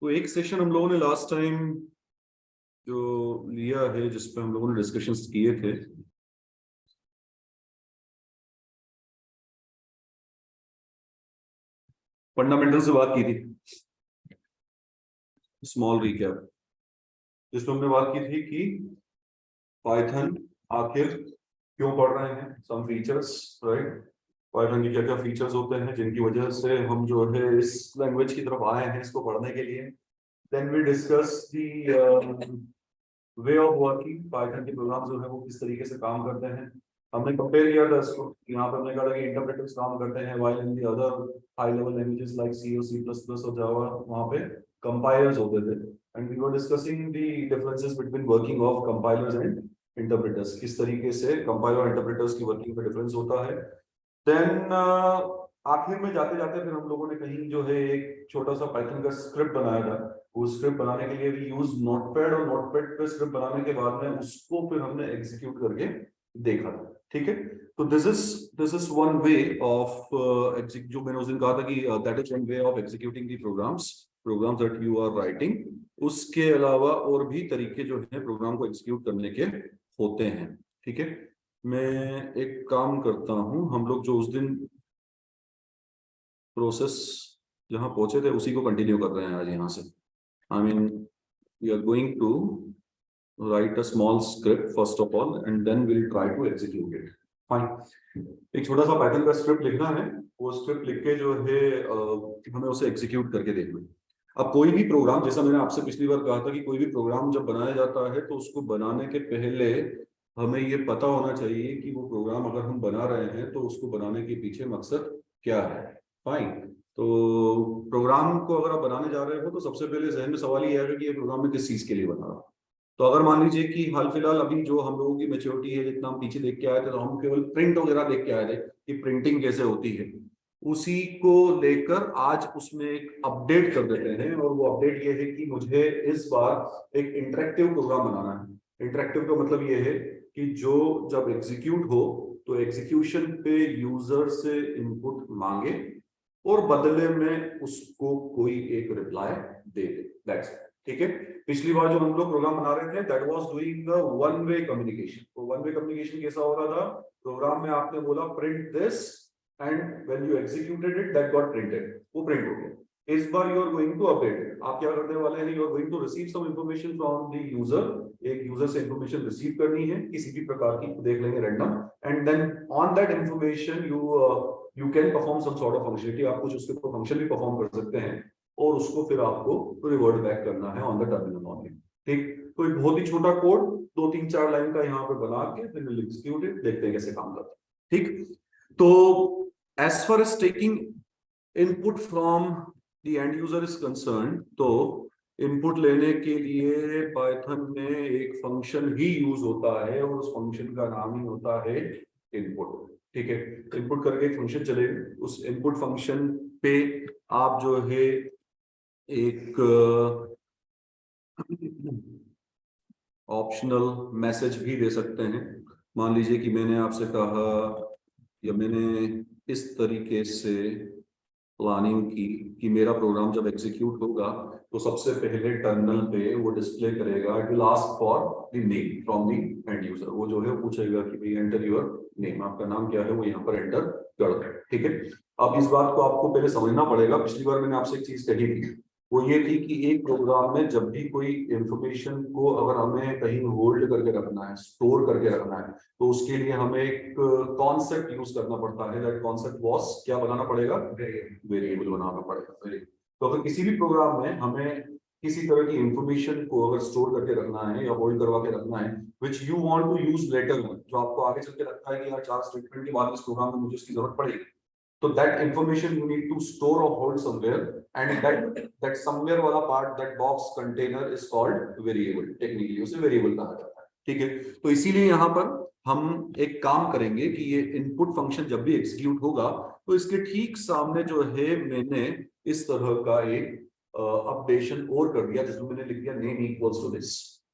तो एक सेशन हम लोगों ने लास्ट टाइम जो लिया है जिसपे हम लोगों ने डिस्कशंस किए थे, फंडामेंटल से बात की थी, स्मॉल रिकैप, जिसमें हमने बात की थी कि पाइथन आखिर क्यों पढ़ रहे हैं, सम फीचर्स, राइट। पाइथन के क्या क्या फीचर्स होते हैं जिनकी वजह से हम जो है इस लैंग्वेज की तरफ आए हैं इसको पढ़ने के लिए। Then we discuss the way of working, Python के प्रोग्राम जो है वो किस तरीके से काम करते हैं। हमने कंपेयर किया था इसको, यहाँ पे हमने कहा था कि इंटरप्रेटर्स काम करते हैं while in the other high level languages like C और सी प्लस प्लस और जावा वहाँ पे कंपाइलर्स होते थे। And we were discussing the differences between working of compilers and interpreters, किस तरीके से कंपाइलर और इंटरप्रेटर्स की वर्किंग में डिफरेंस होता है। देन आखिर में जाते जाते फिर हम लोगों ने कहीं जो है एक छोटा सा पाइथन का स्क्रिप्ट बनाया था। वो स्क्रिप्ट बनाने के लिए भी यूज नोटपैड, और नोटपैड पे स्क्रिप्ट बनाने के बाद में उसको फिर हमने एग्जीक्यूट करके देखा था। ठीक है, तो this is one way of जो मैंने उस दिन कहा था कि that is one way of executing the programs that you are writing. उसके अलावा और भी तरीके जो है प्रोग्राम को एग्जीक्यूट करने के होते हैं। ठीक है, मैं एक काम करता हूं, हम लोग जो उस दिन प्रोसेस जहां पहुंचे थे उसी को कंटिन्यू कर रहे हैं आज यहाँ से। I mean we are going to write a small script first of all and then will try to execute it. Fine, एक छोटा सा पाइथन का स्क्रिप्ट लिखना है, वो स्क्रिप्ट लिख के जो है हमें उसे एग्जीक्यूट करके देखना है। अब कोई भी प्रोग्राम, जैसा मैंने आपसे पिछली बार कहा था कि कोई भी प्रोग्राम जब बनाया जाता है तो उसको बनाने के पहले हमें ये पता होना चाहिए कि वो प्रोग्राम अगर हम बना रहे हैं तो उसको बनाने के पीछे मकसद क्या है। फाइन, तो प्रोग्राम को अगर आप बनाने जा रहे हो तो सबसे पहले जहन में सवाल ये आएगा कि ये प्रोग्राम में किस चीज के लिए बना रहा हूं। तो अगर मान लीजिए कि हाल फिलहाल अभी जो हम लोगों की मेच्योरिटी है, जितना हम पीछे देख के आए थे तो हम केवल प्रिंट वगैरह देख के आए थे कि प्रिंटिंग कैसे होती है, उसी को लेकर आज उसमें एक अपडेट कर देते हैं। और वो अपडेट ये है कि मुझे इस बार एक इंटरेक्टिव प्रोग्राम बनाना है। इंटरेक्टिव का मतलब ये है कि जो जब एग्जीक्यूट हो तो एग्जीक्यूशन पे यूजर से इनपुट मांगे और बदले में उसको कोई एक reply they they. That's it. ठीक है, पिछली बार जो हम लोग प्रोग्राम बना रहे थे that was doing the one way communication. तो वन वे कम्युनिकेशन कैसा हो रहा था, प्रोग्राम में आपने बोला print this and when you executed it that got printed, वो प्रिंट हो गया। इस बार you are going to update it. आप क्या करने वाले हैं, you are going to receive some information from the user. एक यूजर से इंफॉर्मेशन रिसीव करनी है किसी भी प्रकार की, देख लेंगे random, and then on that information you can perform some sort of functionality. आप कुछ उसके ऊपर फंक्शन भी परफॉर्म कर सकते हैं और उसको फिर आपको रिवर्ट बैक करना है ऑन द टर्मिनल ओनली। ठीक, तो एक बहुत ही छोटा कोड 2-3-4 लाइन का यहाँ पे बना के फिर विल एग्जीक्यूट इट, देखते हैं कैसे काम करता है। ठीक, तो as far as taking input from the end user is concern, तो इनपुट लेने के लिए पाइथन में एक फंक्शन ही यूज होता है और उस फंक्शन का नाम ही होता है इनपुट। ठीक है, इनपुट करके एक फंक्शन चलेगा, उस इनपुट फंक्शन पे आप जो है एक ऑप्शनल मैसेज भी दे सकते हैं। मान लीजिए कि मैंने आपसे कहा या मैंने इस तरीके से प्लानिंग की कि मेरा प्रोग्राम जब एग्जीक्यूट होगा तो सबसे पहले टर्मिनल पे वो डिस्प्ले करेगा, it will ask for the name from the end user. वो जो है पूछेगा कि भाई एंटर योर नेम, आपका नाम क्या है, वो यहाँ पर एंटर कर दो। ठीक है, अब इस बात को आपको पहले समझना पड़ेगा। पिछली बार मैंने आपसे एक चीज कही थी, वो ये थी कि एक प्रोग्राम में जब भी कोई इंफॉर्मेशन को अगर हमें कहीं होल्ड करके रखना है, स्टोर करके रखना है, तो उसके लिए हमें एक कॉन्सेप्ट यूज करना पड़ता है। दैट कॉन्सेप्ट वाज क्या बनाना पड़ेगा, वेरिएबल बनाना पड़ेगा। तो अगर किसी भी प्रोग्राम में हमें किसी तरह की इंफॉर्मेशन को अगर स्टोर करके रखना है या होल्ड करवा के रखना है which you want to use later, जो आपको आगे चल के लगता है कि यार 4 स्टेटमेंट के बाद इस प्रोग्राम में मुझे इसकी जरूरत पड़ेगी, तो that information you need to store or hold somewhere, and that somewhere वाला part, that box container is called variable। Technically उसे वेरिएबल कहा जाता है। ठीक है, तो इसीलिए यहाँ पर हम एक काम करेंगे कि ये इनपुट फंक्शन जब भी एग्जीक्यूट होगा तो इसके ठीक सामने जो है मैंने इस तरह का एक अपडेशन और कर दिया जिसमें मैंने लिख दिया नेम इक्वल्स टू दिस।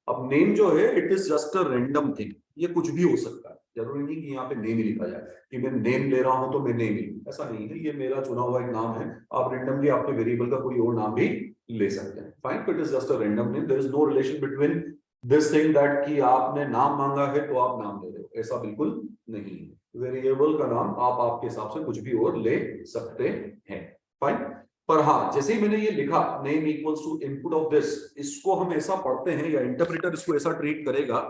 अब नेम जो है it is just a random thing, ये कुछ भी हो सकता है, जरूरी नहीं कि यहाँ पे नेम ही लिखा जाए कि मैं नेम ले रहा हूं तो मैं नेम ही, ऐसा नहीं है। ये मेरा चुना हुआ एक नाम है, आप रेंडमली आपके वेरिएबल का कोई और नाम भी ले सकते हैं। Fine, it is just a random name, there is no relation between this thing that कि आपने नाम मांगा है तो आप नाम ले रहे हो, ऐसा बिल्कुल नहीं। वेरिएबल का नाम आप आपके हिसाब से कुछ भी और ले सकते हैं, फाइन। पर हाँ, जैसे ही मैंने ये लिखा name equals to input of this, इसको हम ऐसा पढ़ते हैं या इंटरप्रेटर इसको ऐसा ट्रीट करेगा,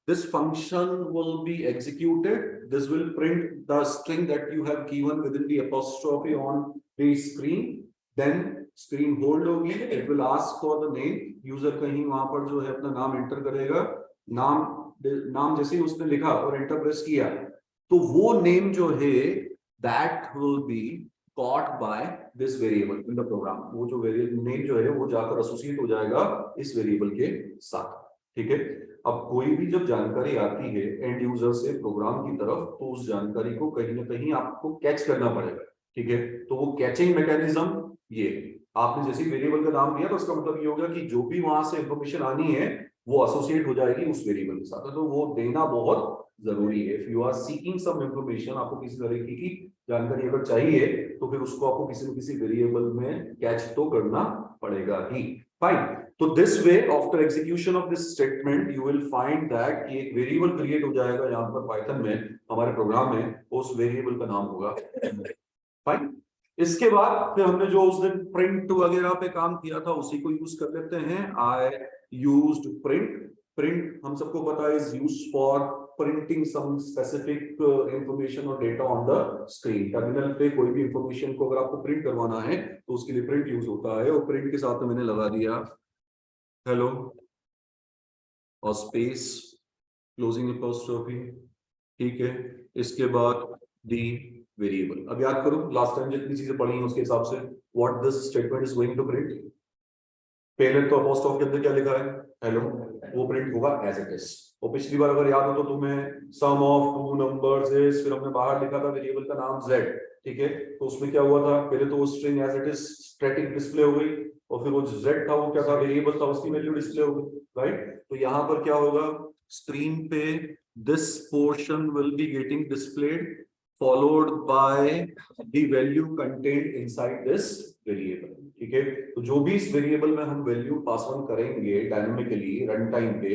this function will be executed, this will print the string that you have given within the apostrophe on the screen, then screen hold होगी, it will ask for the name, user कहीं वहां पर जो है अपना नाम enter करेगा, नाम जैसे ही उसने लिखा और एंटर प्रेस किया तो वो नेम जो है that will be caught by this variable in the program, वो जो वेरिएबल नेम जो है वो जाकर एसोसिएट हो जाएगा इस वेरिएबल के साथ, ठीक है। अब कोई भी जब जानकारी आती है एंड यूजर से प्रोग्राम की तरफ, तो उस जानकारी को कहीं ना कहीं आपको कैच करना पड़ेगा, ठीक है। तो वो कैचिंग मैकेनिज्म, ये आपने जैसे वेरिएबल का नाम दिया तो उसका मतलब ये होगा कि जो भी वहां से इंफॉर्मेशन आनी है वो एसोसिएट हो जाएगी उस वेरिएबल के साथ, तो वो देना बहुत जरूरी है। If you are seeking some information, आपको किसी तरह की जानकारी अगर चाहिए तो फिर उसको आपको किसी न किसी वेरिएबल में कैच तो करना पड़ेगा ही, फाइन। तो this way after execution of this statement you will find that कि एक वेरिएबल क्रिएट हो जाएगा यहाँ पर पाइथन में, हमारे प्रोग्राम में, उस वेरिएबल का नाम होगा, फाइन। इसके बाद फिर हमने जो उस दिन प्रिंट वगैरह पे काम किया था उसी को यूज कर लेते हैं। आई यूज्ड प्रिंट, प्रिंट हम सबको पता है is used for printing some specific information और data on the screen. Terminal पे कोई भी इंफॉर्मेशन को अगर आपको प्रिंट करवाना है तो उसके लिए प्रिंट यूज होता है, और प्रिंट के साथ में मैंने लगा दिया हेलो और स्पेस क्लोजिंग एपोस्ट्रोफी, ठीक है। इसके बाद दी वेरिएबल। अब याद करो लास्ट टाइम जितनी चीजें पढ़ी हैं उसके हिसाब से what this statement is going to print. पहले तो अपोस्ट्रोफ के अंदर क्या लिखा है, हेलो, वो प्रिंट होगा एज इट इज। और पिछली बार अगर याद हो तो तुम्हें सम ऑफ टू नंबर्स इज, फिर हमने बाहर लिखा था वेरिएबल का नाम z, ठीक है। तो उसमें क्या हुआ था, पहले तो वो string as it is static display हो गई, और फिर वो z था वो क्या था, वेरिएबल था, उसकी वैल्यू डिस्प्ले हो गई, राइट। तो यहाँ पर क्या होगा, स्क्रीन पे this portion will be getting displayed followed by the value contained inside this variable, ठीक है। तो जो भी इस वेरिएबल में हम वैल्यू पास ऑन करेंगे डायनामिकली रन टाइम पे,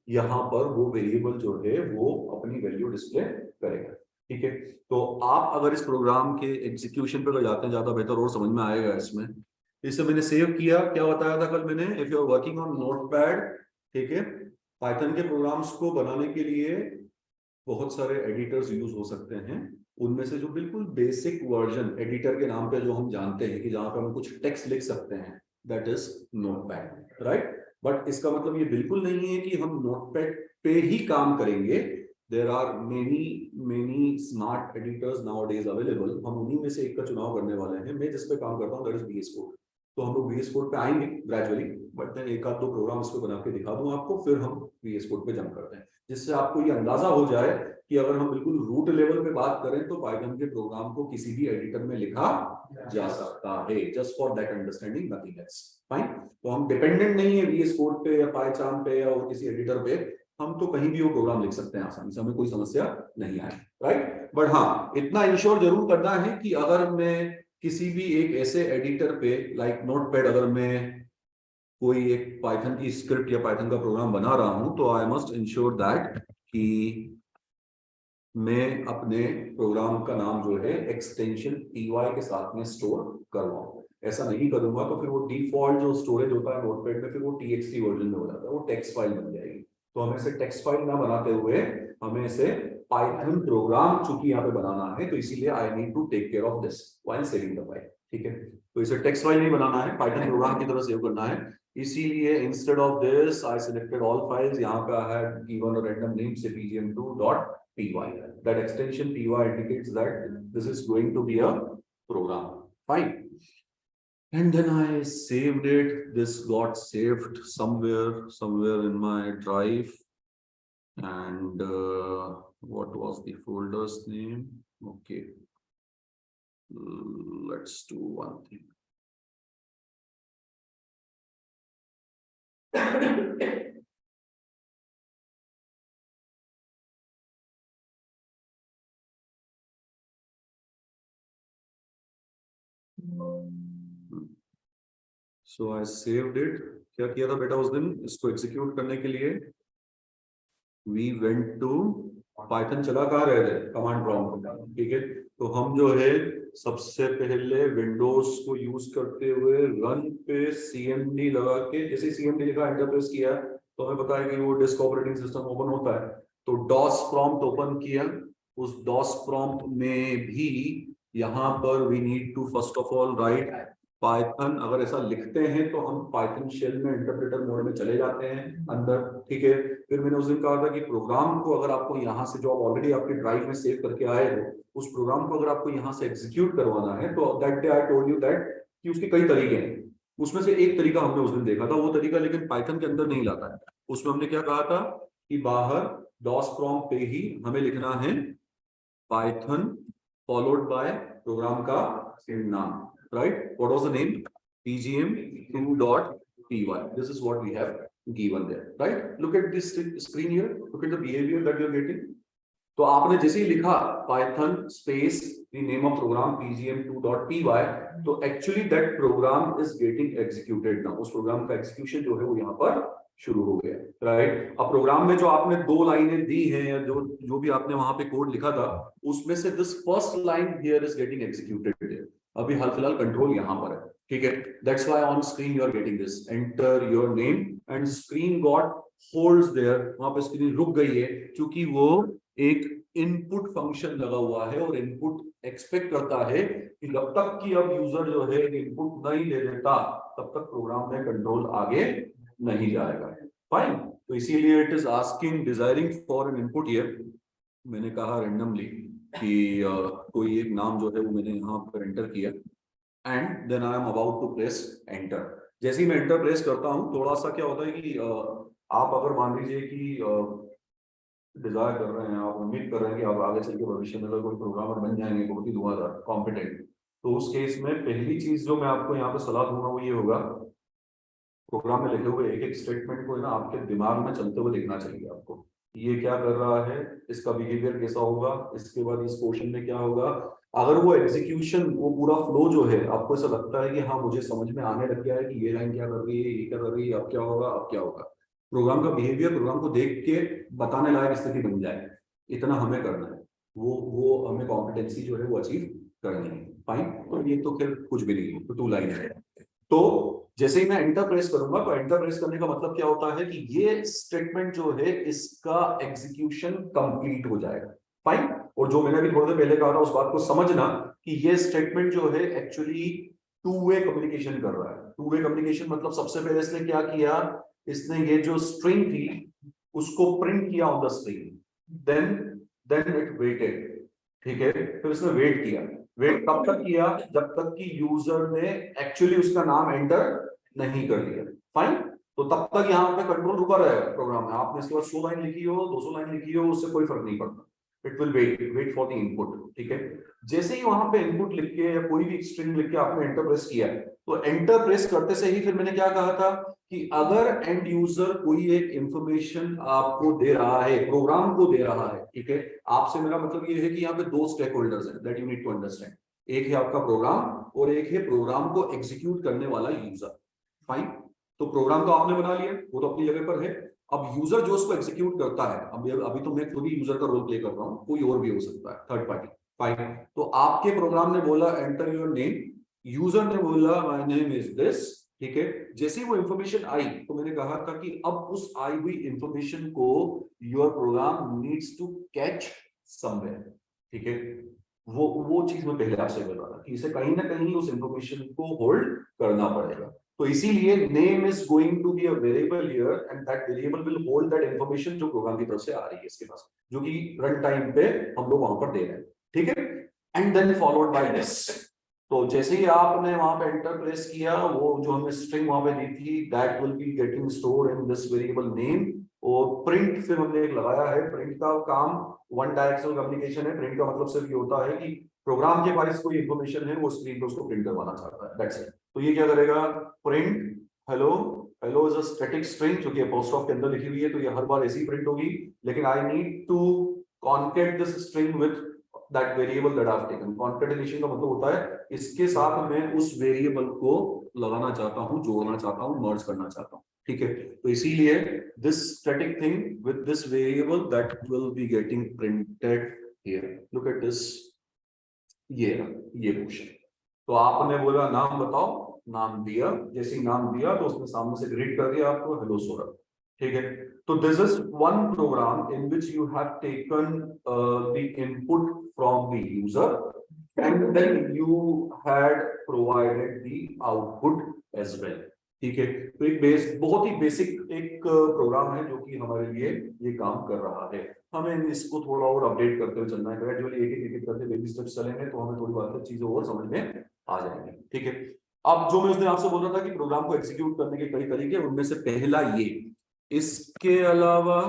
यहाँ पर वो वेरिएबल जो है वो अपनी वैल्यू डिस्प्ले करेगा, ठीक है। तो आप अगर इस प्रोग्राम के एग्जीक्यूशन पे जाते हैं ज्यादा बेहतर और समझ में आएगा इसमें। इसे मैंने सेव किया, क्या बताया था कल मैंने, if you are working on notepad, ठीक है, पाइथन के प्रोग्राम्स को बनाने के लिए बहुत सारे एडिटर्स यूज हो सकते हैं। उनमें से जो बिल्कुल बेसिक वर्जन एडिटर के नाम पे जो हम जानते हैं कि जहां पे हम कुछ टेक्स्ट लिख सकते हैं, that is notepad, right. But इसका मतलब ये बिल्कुल नहीं है कि हम नोटपैड पे ही काम करेंगे। There are many many smart editors nowadays available, हम उन्हीं में से एक का चुनाव करने वाले हैं। मैं जिस पे काम करता हूँ दैट इज VS कोड। तो हम लोग VS कोड पे आएंगे ग्रेजुअली, बट देन एक आध दो प्रोग्राम इसको बना के दिखा दूं आपको, फिर हम VS कोड पे जंप करते हैं, जिससे आपको ये अंदाजा हो जाए कि अगर हम बिल्कुल रूट लेवल पे बात करें तो पाइथन के प्रोग्राम को किसी भी एडिटर में लिखा जा सकता है, just for that understanding, nothing else, fine. तो हम डिपेंडेंट नहीं है VS कोड पे या पाइथन पे या और किसी एडिटर पे, हम तो कहीं भी वो प्रोग्राम लिख सकते हैं आसानी से, हमें कोई समस्या नहीं आए, राइट। बट हाँ, इतना इंश्योर जरूर करना है कि अगर मैं किसी भी एक ऐसे एडिटर पे लाइक नोटपैड, अगर मैं कोई एक पाइथन की स्क्रिप्ट या पाइथन का प्रोग्राम बना रहा हूं, तो आई मस्ट इंश्योर दैट कि मैं अपने प्रोग्राम का नाम जो है एक्सटेंशन py के साथ में स्टोर करवाऊं। ऐसा नहीं करूंगा तो फिर वो डिफॉल्ट जो स्टोरेज होता है नोटपैड में, फिर वो txt वर्जन में हो जाता है, वो टेक्स्ट फाइल बन जाएगी। तो हमें इसे टेक्स्ट फाइल ना बनाते हुए हमें इसे पाइथन प्रोग्राम चूंकि यहाँ पे बनाना है, तो इसीलिए I need to take care of this while saving the file, ठीक है। तो इसे टेक्स्ट फाइल नहीं बनाना है, पाइथन प्रोग्राम की तरह सेव करना है। इसीलिए instead of this I selected all files, यहाँ पे I had given a random name से pgm2.py, that extension py indicates that this is going to be a program, fine. And then I saved it, this got saved somewhere in my drive, and what was the folder's name? Okay, let's do one thing. So I saved it. क्या किया था बेटा उस दिन इसको execute करने के लिए? वी वेंट टू पाइथन, चला कहाँ रहे थे? Command prompt. ठीक है, तो हम जो है सबसे पहले विंडोज को यूज करते हुए रन पे सीएमडी लगा के, जैसे सीएमडी लिखा एंटर प्रेस किया तो हमें पता है कि वो डिस्क ऑपरेटिंग सिस्टम ओपन होता है। तो डॉस प्रॉम्प्ट ओपन किया, उस डॉस प्रॉम्प्ट में भी यहाँ पर we need to first of all write Python. अगर ऐसा लिखते हैं तो हम पाइथन शेल में इंटरप्रेटर मोड में चले जाते हैं अंदर। ठीक है, फिर मैंने उस दिन कहा था कि प्रोग्राम को अगर आपको यहाँ से, जो आप ऑलरेडी आपके ड्राइव में सेव करके आए हो, उस प्रोग्राम को अगर आपको यहाँ से एग्जीक्यूट करवाना है तो that day I told you that कि उसके कई तरीके हैं। उसमें से एक तरीका हमने उस दिन देखा था, वो तरीका लेकिन पाइथन के अंदर नहीं लाता है। उसमें हमने क्या कहा था कि बाहर डॉस प्रॉम्प्ट पे ही हमें लिखना है पाइथन फॉलोड बाय प्रोग्राम का नाम, right? What was the name? pgm2.py. this is what we have given there, right? Look at this screen here, look at the behavior that you're getting. तो आपने जैसे ही लिखा Python space the name of program pgm2.py, तो actually that program is getting executed now. उस program का execution जो है वो यहाँ पर शुरू हो गया, राइट? अब प्रोग्राम में जो आपने दो लाइनें दी हैं या जो भी आपने वहां पे कोड लिखा था, उसमें से this first line here is getting executed. अभी हाल फिलहाल कंट्रोल यहाँ पर है, ठीक है? That's why on screen you are getting this, enter your name and screen got holds there. वहां पे स्क्रीन रुक गई है क्योंकि वो एक इनपुट फंक्शन लगा हुआ है और इनपुट एक्सपेक्ट करता है कि जब तक कि अब यूजर जो है इनपुट नहीं ले देता तब तक प्रोग्राम में कंट्रोल आगे नहीं जाएगा। फाइन, तो इसीलिए it is asking desiring for an input here. मैंने कहा रेंडमली कि कोई एक नाम जो है वो मैंने यहाँ पर एंटर किया and then I am about to press enter. जैसे ही मैं एंटर प्रेस करता हूँ, थोड़ा सा क्या होता है कि आप अगर मान लीजिए कि डिजायर कर रहे हैं, आप उम्मीद कर रहे हैं कि आप आगे चल के भविष्य में कोई प्रोग्रामर बन जाएंगे बहुत ही धुआंधार कॉम्पिटेंट, तो उस केस में पहली चीज जो मैं आपको यहाँ पे सलाह दूंगा वो ये होगा, प्रोग्राम में लिखे हुए एक एक स्टेटमेंट को ना आपके दिमाग में चलते हुए देखना चाहिए आपको। ये क्या कर रहा है, इसका बिहेवियर कैसा होगा, इसके बाद इस पोर्शन में क्या होगा। अगर वो एग्जीक्यूशन, वो पूरा फ्लो जो है आपको ऐसा लगता है कि हाँ मुझे समझ में आने लग गया है कि ये लाइन क्या कर रही है, ये क्या कर रही है, अब क्या होगा, अब क्या होगा, प्रोग्राम का बिहेवियर प्रोग्राम को देख के बताने लायक स्थिति बन जाए, इतना हमें करना है। वो हमें कॉम्पिटेंसी जो है वो अचीव करनी है। फाइन, तो ये तो फिर कुछ भी नहीं है, तो 2 लाइन है। तो जैसे ही मैं एंटर प्रेस करूंगा, तो एंटर प्रेस करने का मतलब क्या होता है कि ये स्टेटमेंट जो है इसका एग्जीक्यूशन कंप्लीट हो जाएगा। फाइन, और जो मैंने भी थोड़ी देर पहले कहा था उस बात को समझना कि ये स्टेटमेंट जो है एक्चुअली टू वे कम्युनिकेशन कर रहा है। टू वे कम्युनिकेशन मतलब सबसे पहले इसने क्या किया, इसने ये जो स्ट्रिंग थी उसको प्रिंट किया on the screen, then it waited. ठीक है, फिर इसने वेट किया। वेट कब तक किया, जब तक कि यूजर ने एक्चुअली उसका नाम एंटर नहीं कर दिया। फाइन, तो तब तक यहाँ पे कंट्रोल रुका रहेगा प्रोग्राम में। आपने इसके बाद 100 लाइन लिखी हो, 200 लाइन लिखी हो, उससे कोई फर्क नहीं पड़ता। It will wait for the input. ठीक है, जैसे ही वहां पे इनपुट लिख के या कोई भी स्ट्रिंग लिख के आपने एंटर प्रेस किया, तो एंटर प्रेस करते से ही फिर मैंने क्या कहा था कि अगर एंड यूजर कोई एक इंफॉर्मेशन आपको दे रहा है, प्रोग्राम को दे रहा है, ठीक है, आपसे मेरा मतलब ये है कि यहाँ पे 2 स्टेक होल्डर्स हैं that you need to understand. एक है आपका प्रोग्राम और एक है प्रोग्राम को एग्जीक्यूट करने वाला यूजर। फाइन, तो प्रोग्राम तो आपने बना लिया, वो तो अपनी जगह पर है। अब यूजर जो उसको एग्जीक्यूट करता है, अभी तो मैं खुद ही यूजर का रोल प्ले कर रहा हूँ, कोई और भी हो सकता है, थर्ड पार्टी। फाइन, तो आपके प्रोग्राम ने बोला एंटर योर नेम, यूजर ने बोला माय नेम इज दिस। ठीक है, जैसे ही वो इंफॉर्मेशन आई तो मैंने कहा था कि अब उस आई हुई इंफॉर्मेशन को your program needs to catch somewhere. ठीक है, वो चीज मैं पहले आपसे बोल रहा था कि इसे कहीं ना कहीं उस इंफॉर्मेशन को होल्ड करना पड़ेगा। तो इसीलिए name is going to be a variable here and that variable will hold that information जो प्रोग्राम की तरफ से आ रही है इसके पास, जो कि रन टाइम पे हम लोग वहां पर दे रहे हैं। ठीक है, and then followed by this. तो जैसे ही आपने वहां पे एंटर प्रेस किया, वो जो हमने स्ट्रिंग वहां पे दी थी that will be getting stored in this variable name. और प्रिंट फिर हमने एक लगाया है। प्रिंट का काम वन डायरेक्शनल कम्युनिकेशन है। प्रिंट का मतलब सिर्फ ये होता है कि प्रोग्राम के पास कोई इंफॉर्मेशन है, वो स्क्रीन पे उसको प्रिंट करवाना चाहता है, दैट्स इट। तो ये क्या करेगा, print hello. Hello is a static string जो कि अपोस्ट्रोफ के अंदर लिखी हुई है, तो ये हर बार ऐसी प्रिंट होगी, लेकिन I need to concat this string with that variable that I have taken. Concatenation का मतलब होता है इसके साथ मैं उस वेरिएबल को लगाना चाहता हूँ, जोड़ना चाहता हूँ, मर्ज करना चाहता हूँ, ठीक है। तो इसीलिए this static thing with this variable that will be getting printed here, look at this, ये पोर्शन। तो आपने बोला नाम बताओ, नाम दिया, जैसे ही नाम दिया तो उसने सामने से ग्रीट कर दिया आपको, हेलो सौरभ, ठीक है। तो this is one program in which you have taken the input from the user and then you had provided the output as well, ठीक है। तो एक बहुत ही बेसिक एक प्रोग्राम है जो कि हमारे लिए ये काम कर रहा है। हमें इसको थोड़ा और अपडेट करते हुए चलना है, ग्रेजुअली एक करके बेबी स्टेप्स चलेंगे तो हमें थोड़ी बात चीजें और समझ में आ जाएंगी, ठीक है। अब जो मैं उस दिन आपसे बोल रहा था कि प्रोग्राम को एग्जीक्यूट करने के कई तरीके, उनमें से पहला ये। इसके अलावा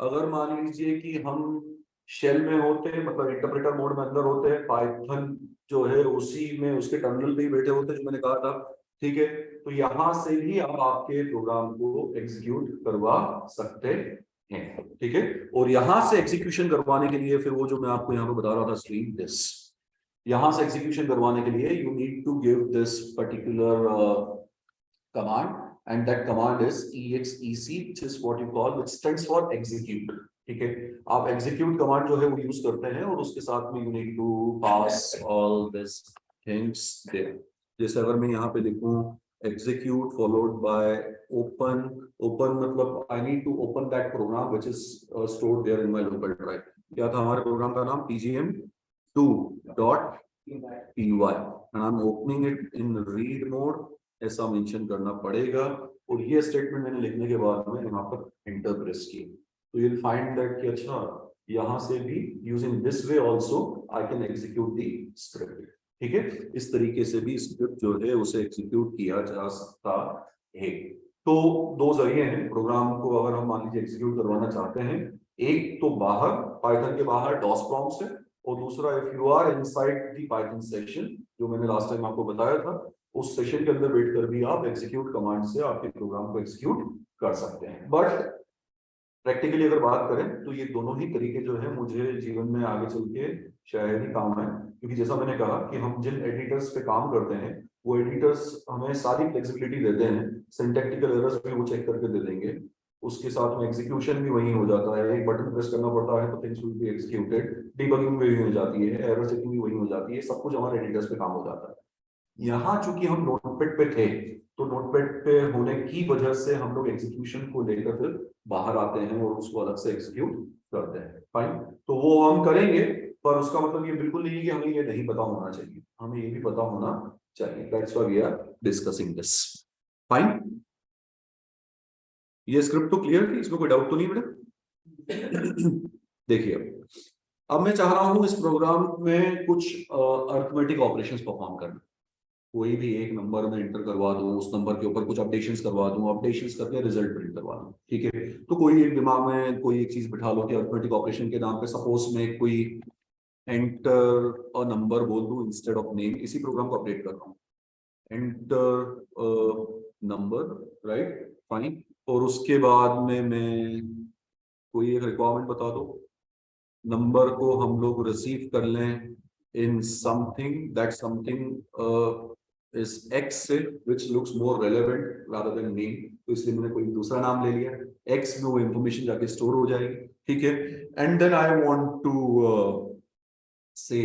अगर मान लीजिए कि हम शेल में होते हैं, मतलब इंटरप्रेटर मोड में अंदर होते हैं, पाइथन जो है उसी में उसके टर्मिनल पे ही बैठे होते हैं जो मैंने कहा था, ठीक है। तो यहां से भी आप आपके प्रोग्राम को एग्जीक्यूट करवा सकते हैं, ठीक है। और यहां से एग्जीक्यूशन करवाने के लिए फिर वो जो मैं आपको यहाँ पे बता रहा था स्क्रीन दिस, यहां से एग्जीक्यूशन करवाने के लिए you need to give this particular command, and that command is exec, which is what you call, which stands for execute, ठीक है। आप execute कमांड जो है वो यूज करते हैं और उसके साथ में you need to pass all these things there। जैसे अगर मैं यहाँ पे लिखूं execute followed by open, open मतलब I need to open that program which is stored there in my local drive। क्या था हमारे प्रोग्राम का नाम, pgm2.py, and I'm opening it in read mode, ऐसा मेंशन करना पड़ेगा। और ये स्टेटमेंट मैंने लिखने के बाद में यहाँ पर एंटर प्रेस किया, तो यू विल फाइंड दैट कि अच्छा यहाँ से भी using this way also I can execute the script, ठीक है। इस तरीके से भी स्क्रिप्ट जो है उसे एग्जीक्यूट किया जा सकता है। तो दो जरिए हैं प्रोग्राम को अगर हम मान लीजिए एग्जीक्यूट करवाना चाहते हैं, एक तो बाहर पाइथन के बाहर डॉस प्रॉम्प्ट से, और दूसरा if you are inside the Python session जो मैंने लास्ट टाइम आपको बताया था, उस सेशन के अंदर बैठकर भी आप एग्जीक्यूट कमांड से आपके प्रोग्राम को एग्जीक्यूट कर सकते हैं। बट प्रैक्टिकली अगर बात करें तो ये दोनों ही तरीके जो है मुझे जीवन में आगे चल के शायद ही काम आए, क्योंकि जैसा मैंने कहा कि हम जिन एडिटर्स पे काम करते हैं वो एडिटर्स हमें सारी फ्लेक्सिबिलिटी देते हैं, सिंटैक्टिकल एरर्स भी वो चेक करके दे देंगे, उसके साथ में एग्जीक्यूशन भी वही हो जाता है, एक बटन प्रेस करना पड़ता है तो things will be executed, debugging भी हो जाती है, एरर चेकिंग भी वही हो जाती है, सब कुछ हमारे एडिटर्स पे काम हो जाता है। यहाँ चूंकि हम नोटपैड पे थे तो नोटपैड पे होने की वजह से हम लोग एग्जीक्यूशन को लेकर फिर बाहर आते हैं और उसको अलग से एग्जीक्यूट करते हैं, फाइन। तो वो हम करेंगे, पर उसका मतलब ये बिल्कुल नहीं है कि हमें ये नहीं पता होना चाहिए, हमें ये भी पता होना चाहिए, that's why we are discussing this, fine. ये स्क्रिप्ट तो क्लियर थी, इसमें कोई डाउट तो नहीं बेटा? देखिए अब मैं चाह रहा हूं इस प्रोग्राम में कुछ अरिथमेटिक ऑपरेशंस परफॉर्म करना, कोई भी एक नंबर में एंटर करवा दूं, उस नंबर के ऊपर कुछ अपडेशंस करवा दूं, अपडेशंस करके रिजल्ट प्रिंट करवा दूं, ठीक है। तो कोई एक दिमाग में कोई एक चीज बिठा लो कि अरिथमेटिक ऑपरेशन के नाम पे सपोज मैं कोई एंटर अ नंबर बोल दूं इंस्टेड ऑफ नेम, इसी प्रोग्राम को अपडेट कर रहा हूं, एंटर नंबर, राइट, फाइन। और उसके बाद में मैं कोई एक रिक्वायरमेंट बता दो, नंबर को हम लोग रिसीव कर लें in something, that something is x which looks more relevant rather than name, तो इसलिए मैंने कोई दूसरा नाम ले लिया, x में वो इंफॉर्मेशन जाके स्टोर हो जाएगी, ठीक है। And then I want to say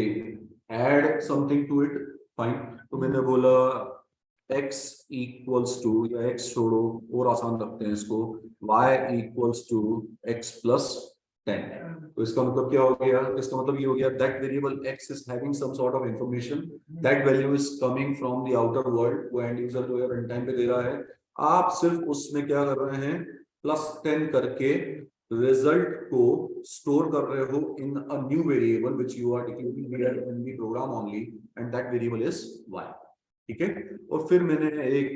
add something to it, फाइन। तो मैंने बोला x equals to, या x छोड़ो और आसान रखते हैं इसको, y equals to x plus 10। तो इसका मतलब क्या हो गया, इसका मतलब ये हो गया that variable x is having some sort of information, that value is coming from the outer world, वो एंड यूजर जो है रन टाइम पे दे रहा है, आप सिर्फ उसमें क्या कर रहे हैं, +10 करके रिजल्ट को स्टोर कर रहे हो in a new variable which you are declaring here in the program only, and that variable is y, ठीक है। और फिर मैंने एक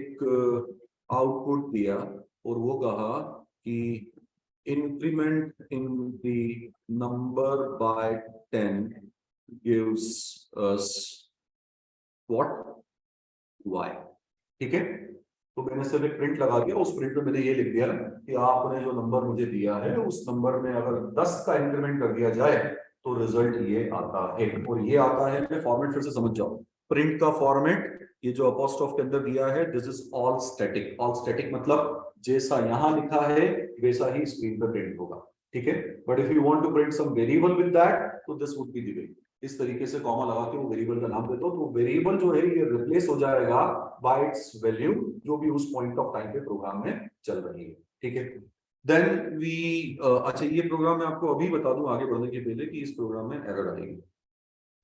आउटपुट दिया और वो कहा कि increment in the number by 10 gives us what, y, ठीक है। तो मैंने सिर्फ एक प्रिंट लगा दिया, उस प्रिंट में मैंने ये लिख दिया कि आपने जो नंबर मुझे दिया है उस नंबर में अगर 10 का इंक्रीमेंट कर दिया जाए तो रिजल्ट ये आता है, और ये आता है, फॉर्मेट फिर से समझ जाओ, प्रिंट का फॉर्मेट ये जो अपॉस्ट्रोफ के अंदर दिया है this is all static. All static मतलब जैसा यहाँ लिखा है वैसा ही स्क्रीन पर प्रिंट होगा, ठीक है। But if you want to print some variable with that तो this would be the way. इस तरीके से कॉमा लगा के वो वेरिएबल का नाम देते हो तो वेरिएबल जो है ये रिप्लेस हो जाएगा बाय इट्स वैल्यू जो भी उस पॉइंट ऑफ टाइम पे प्रोग्राम में चल रही है, ठीक है। देन वी अच्छा ये प्रोग्राम मैं आपको अभी बता दूं आगे बढ़ने के पहले कि इस प्रोग्राम में एरर आएगी,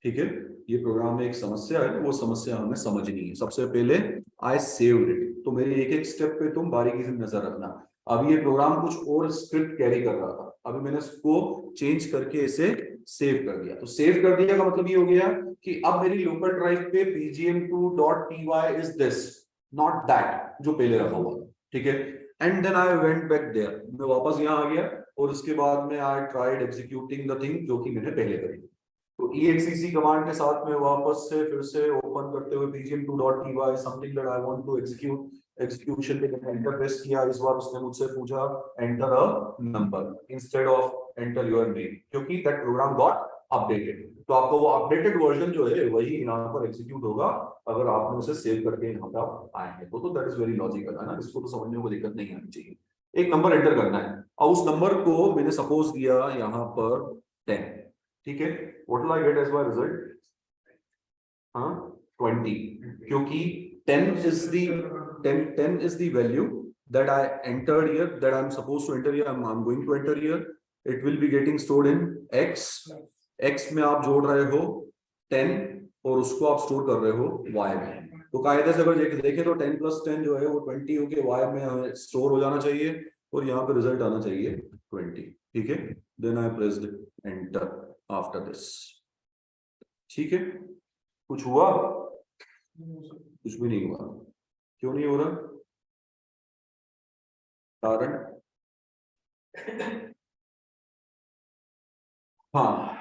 ठीक है। ये प्रोग्राम में एक समस्या है, वो समस्या हमें समझनी है। सबसे पहले आई सेव्ड इट, तो मेरे एक एक स्टेप पे तुम बारीकी से नजर रखना। अभी ये प्रोग्राम कुछ और स्क्रिप्ट कैरी कर रहा था, अभी मैंने इसको चेंज करके इसे सेव कर दिया। तो सेव कर दिया का मतलब ये हो गया कि अब मेरी लोकल ड्राइव पे pgm2.py is this, not that जो पहले रखा हुआ, ठीक है। And then I went back there, मैं वापस यहाँ आ गया और उसके बाद में I tried executing the thing जो कि मैंने पहले करी। तो exec कमांड के साथ में वापस से फिर से ओपन करते हुए pgm2.py something that I want to execute, execution पे मैंने एंटर प्रेस किया। इस बार उसने मुझसे पूछा enter a number instead of enter your name, क्योंकि दैट प्रोग्राम गॉट अपडेटेड। तो आपको वो अपडेटेड वर्जन जो है वही यहाँ पर एग्जीक्यूट होगा अगर आपने उसे सेव करके यहाँ पर आएंगे तो दैट इज वेरी लॉजिकल है ना, इसको तो समझने में कोई दिक्कत नहीं आनी चाहिए। एक नंबर एंटर करना है और उस नंबर को मैंने सपोज दिया यहाँ पर 10, ठीक है। What will I get as my result? हाँ 20, क्योंकि 10 is the value that I entered here, that I'm supposed to enter here, I'm going to enter here. It will be getting stored in x में आप जोड़ रहे हो 10 और उसको आप स्टोर कर रहे हो y में। तो कायदे से अगर देखें तो 10 + 10 जो है वो 20 होके y में स्टोर हो जाना चाहिए और यहाँ पे रिजल्ट आना चाहिए 20, ठीक है। Then I pressed enter after this, ठीक है। कुछ हुआ? कुछ भी नहीं हुआ। क्यों नहीं हो रहा? कारण हाँ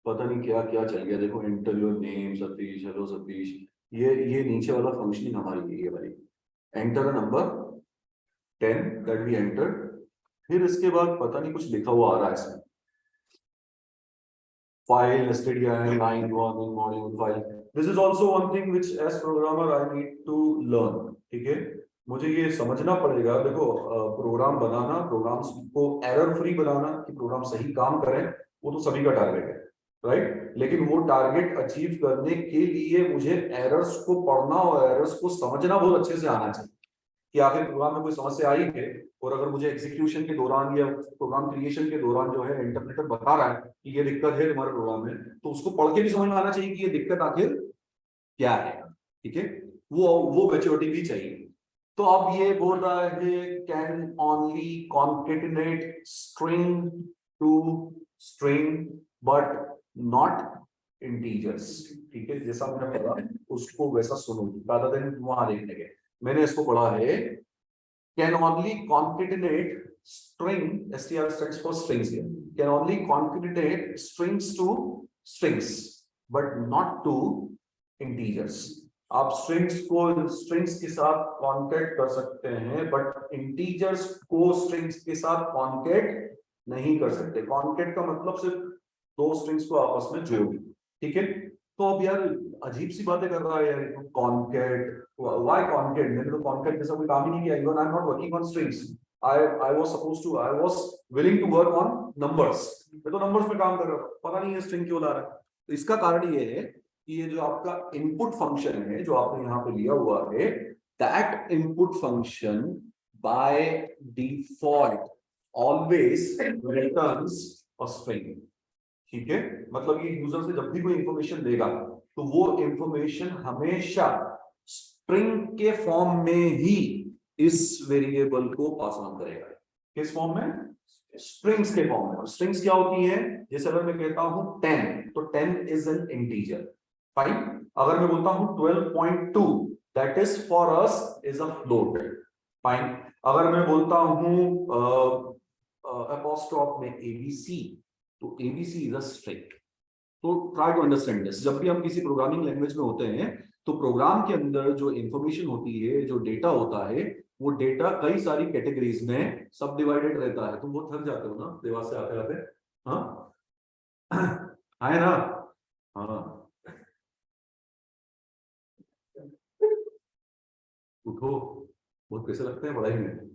पता नहीं क्या क्या चल गया। देखो enter your name Satish, hello Satish, ये नीचे वाला फंक्शनिंग हमारी ये वाली enter a number 10 that we enter, फिर इसके बाद पता नहीं कुछ लिखा हुआ आ रहा है इसमें, file stdio line 1 in module file. This is also one thing which as programmer I need to learn, ठीक है। मुझे ये समझना पड़ेगा। देखो प्रोग्राम बनाना, प्रोग्राम्स को एरर फ्री बनाना कि प्रोग्राम सही काम करें, वो तो सभी का टारगेट है, राइट। लेकिन वो टारगेट अचीव करने के लिए मुझे एरर्स को पढ़ना और एरर्स को समझना बहुत अच्छे से आना चाहिए कि आखिर प्रोग्राम में कोई समस्या आई है। और अगर मुझे एग्जीक्यूशन के दौरान या प्रोग्राम क्रिएशन के दौरान जो है इंटरप्रेटर बता रहा है कि ये दिक्कत है हमारे प्रोग्राम में, तो उसको पढ़ के भी समझ में आना चाहिए कि ये दिक्कत आखिर क्या है, ठीक है। वो मैच्योरिटी भी चाहिए। तो अब ये बोल रहा है can only concatenate string to string but not integers, ठीक है। जैसा मैंने पढ़ा उसको वैसा सुनो, rather than वहां देखने के। मैंने इसको पढ़ा है can only concatenate string, str stands for strings here, can only concatenate strings to strings but not to integers. आप स्ट्रिंग्स को स्ट्रिंग्स के साथ कॉन्केट कर सकते हैं बट इंटीजर्स को स्ट्रिंग्स के साथ कॉन्केट नहीं कर सकते। कॉन्केट का मतलब सिर्फ दो स्ट्रिंग्स को आपस में जोड़, ठीक है। तो अब यार अजीब सी बातें कर रहा है यार, कॉन्केट, व्हाई कॉन्केट? मैंने तो कॉन्केट जैसा कोई काम ही नहीं किया। Even I am not working on strings, I was willing to work on numbers. मैं तो नंबर्स पे काम कर रहा हूं, पता नहीं ये स्ट्रिंग क्यों ला रहा है। तो इसका कारण ये है कि ये जो आपका इनपुट फंक्शन है जो आपने यहाँ पे लिया हुआ है, that input function by default always returns a string, ठीक है। मतलब ये यूजर से जब भी कोई इंफॉर्मेशन देगा तो वो इंफॉर्मेशन हमेशा स्ट्रिंग के फॉर्म में ही इस वेरिएबल को पास ऑन करेगा। किस फॉर्म में? स्ट्रिंग्स के फॉर्म में। स्ट्रिंग्स क्या होती है? जैसे अगर मैं कहता हूं 10 तो 10 इज एन इंटीजर, फाइन। अगर मैं बोलता हूं 12.2 that is for us is a float, fine. अगर मैं बोलता हूं अपॉस्ट्रोफ में एबीसी तो एबीसी इज अ स्ट्रिंग। तो ट्राई टू अंडरस्टैंड दिस। जब भी हम किसी प्रोग्रामिंग लैंग्वेज में होते हैं तो प्रोग्राम के अंदर जो इंफॉर्मेशन होती है, जो डेटा होता है, वो डेटा कई सारी कैटेगरीज में सब डिवाइडेड रहता है। तुम बहुत थक जाते हो ना देवास से आते आते, हाँ है ना? हाँ उठो, बहुत कैसे लगते हैं पढ़ाई में।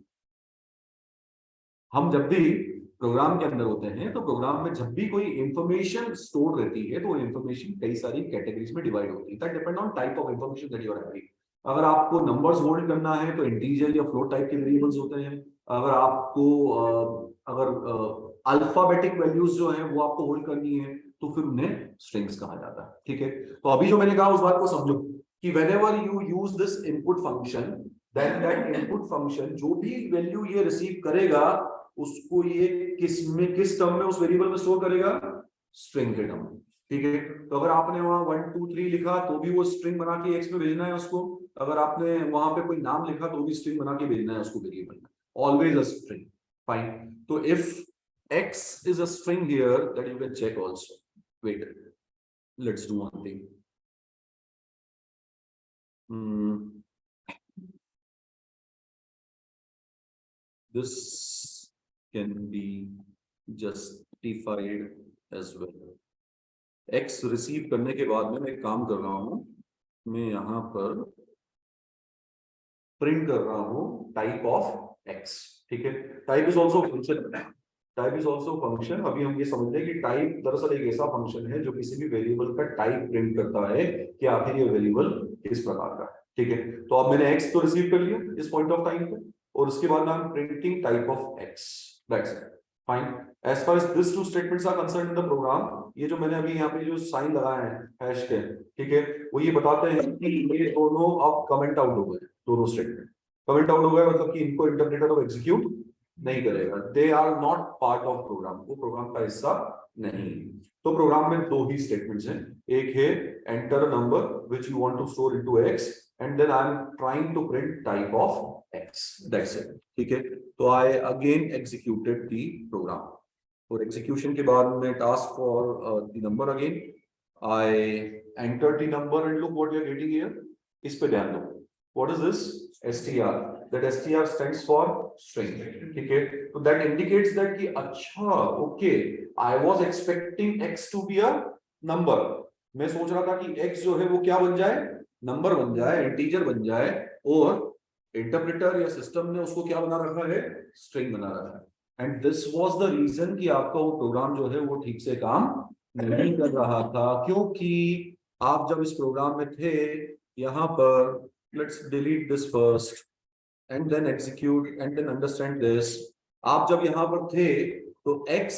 हम जब भी प्रोग्राम के अंदर होते हैं तो प्रोग्राम में जब भी कोई इंफॉर्मेशन स्टोर रहती है तो वो इंफॉर्मेशन कई सारी कैटेगरीज में डिवाइड होती है, that depend on type of information that you are having. अगर आपको नंबर्स होल्ड करना है तो इंटीजर या फ्लोट टाइप के वेरिएबल्स होते हैं। अगर आपको अगर अल्फाबेटिक वैल्यूज जो है वो आपको होल्ड करनी है तो फिर उन्हें स्ट्रिंग्स कहा जाता है। ठीक है, तो अभी जो मैंने कहा उस बात को समझो कि whenever you use this input function, then that input function जो भी वैल्यू ये रिसीव करेगा उसको ये किस टर्म में उस वेरिएबल में स्टोर करेगा, स्ट्रिंग के टर्म में। ठीक है, तो अगर आपने वहां 1 2 3 लिखा तो भी वो स्ट्रिंग बना के एक्स में भेजना है उसको। अगर आपने वहां पे कोई नाम लिखा तो भी स्ट्रिंग बना के भेजना है उसको वेरिएबल में, ऑलवेज अ स्ट्रिंग। फाइन, तो if x is a string here that you can check also. Wait, let's do one thing. This can be justified as well. x receive करने के बाद में मैं एक काम कर रहा हूं, मैं यहां पर प्रिंट कर रहा हूं टाइप ऑफ x। ठीक है, type is also function, type is also function. अभी हम ये समझते हैं कि टाइप दरअसल एक ऐसा फंक्शन है जो किसी भी वेरिएबल का टाइप प्रिंट करता है कि आखिर ये वेरिएबल किस प्रकार का है। ठीक है, तो अब मैंने x तो रिसीव कर लिया इस पॉइंट ऑफ टाइम पे और उसके बाद I am printing type of x, that's it. Fine, as far as this two statements are concerned in the program, ये जो मैंने अभी यहाँ पे जो साइन लगाए हैं हैश के, ठीक है, वो ये बताते हैं कि ये दोनों अब कमेंट आउट हो गए, दोनों स्टेटमेंट कमेंट आउट हो गए, मतलब कि इनको इंटरप्रेटर अब एग्जीक्यूट नहीं करेगा, they are not part of program, वो प्रोग्राम का हिस्सा नहीं। तो प्रोग्राम में दो ही स्टेटमेंट्स हैं, एक है enter number which you want to store into x and then I am trying to print type of x, that's it. ठीक है, तो I again executed the program और एग्जीक्यूशन के बाद में task for the number again I enter the number and look what you are getting here. इस पे ध्यान दो, what is this, str, that str stands for string। ठीक है, तो that indicates that कि अच्छा okay, I was expecting x to be a number, मैं सोच रहा था कि x जो है वो क्या बन जाए, नंबर बन जाए, इंटीजर बन जाए, और इंटरप्रेटर या सिस्टम ने उसको क्या बना रखा है, स्ट्रिंग बना रखा है। And this was the reason कि आपका वो प्रोग्राम जो है वो ठीक से काम नहीं कर रहा था, क्योंकि आप जब इस प्रोग्राम में थे यहां पर, let's delete this first and then execute and then understand this, आप जब यहां पर थे तो x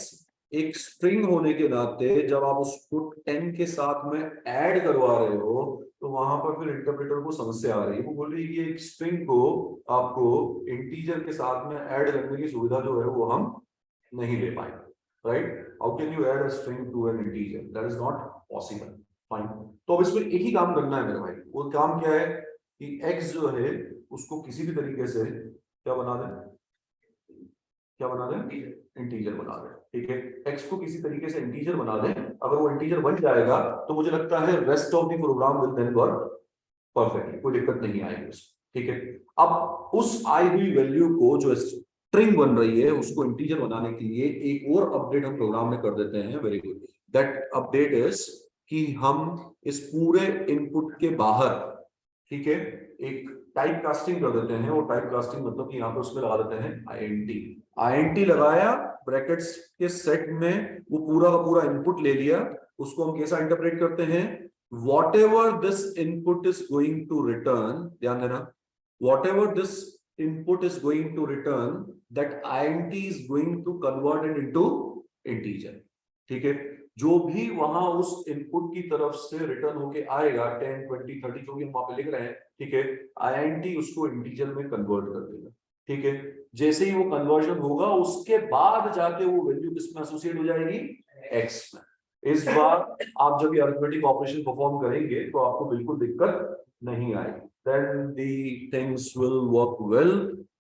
एक स्ट्रिंग होने के नाते जब आप उसको 10 के साथ में ऐड करवा रहे हो तो वहां पर फिर इंटरप्रेटर को समस्या आ रही है, वो बोल रही है कि एक स्ट्रिंग को आपको इंटीजर के साथ में ऐड करने की सुविधा जो है वो हम नहीं दे पाए, right. How can you add a string to an integer, that is not possible. Fine, तो अब इसमें एक ही काम करना है मेरे भाई, वो काम क्या है कि x जो है उसको किसी भी तरीके से क्या बना दें, क्या बना दें, इंटीजर बना दें। ठीक है, x को किसी तरीके से इंटीजर बना दें, अगर वो इंटीजर बन जाएगा तो मुझे लगता है rest of the program will then work perfectly, कोई दिक्कत नहीं आएगी उसको। ठीक है, अब उस आई हुई वैल्यू को जो स्ट्रिंग बन रही है उसको इंटीजर बनाने के लिए एक और अपडेट हम प्रोग्राम में कर देते हैं। Very good, that update is कि हम इस पूरे इनपुट के बाहर, ठीक है, एक टाइप कास्टिंग कर देते हैं, और टाइप कास्टिंग मतलब कि यहाँ पर उसमें लगा देते हैं INT। INT लगाया, ब्रैकेट्स के सेट में वो पूरा का पूरा इनपुट ले लिया, उसको हम कैसा इंटरप्रेट करते हैं, whatever this input is going to return, ध्यान देना, whatever this input is going to return, that INT is going to convert it into integer। ठीक है, जो भी वहां उस इनपुट की तरफ से रिटर्न होके आएगा 10 20 30 जो भी हम वहां पे लिख रहे हैं, ठीक है, INT उसको इंटीजर में कन्वर्ट कर देगा। ठीक है, जैसे ही वो कन्वर्जन होगा उसके बाद जाके वो वैल्यू किसमें एसोसिएट हो जाएगी, x में। इस बार आप जब ये अरिथमेटिक ऑपरेशन परफॉर्म करेंगे तो आपको बिल्कुल दिक्कत नहीं आएगी, then the things will work well।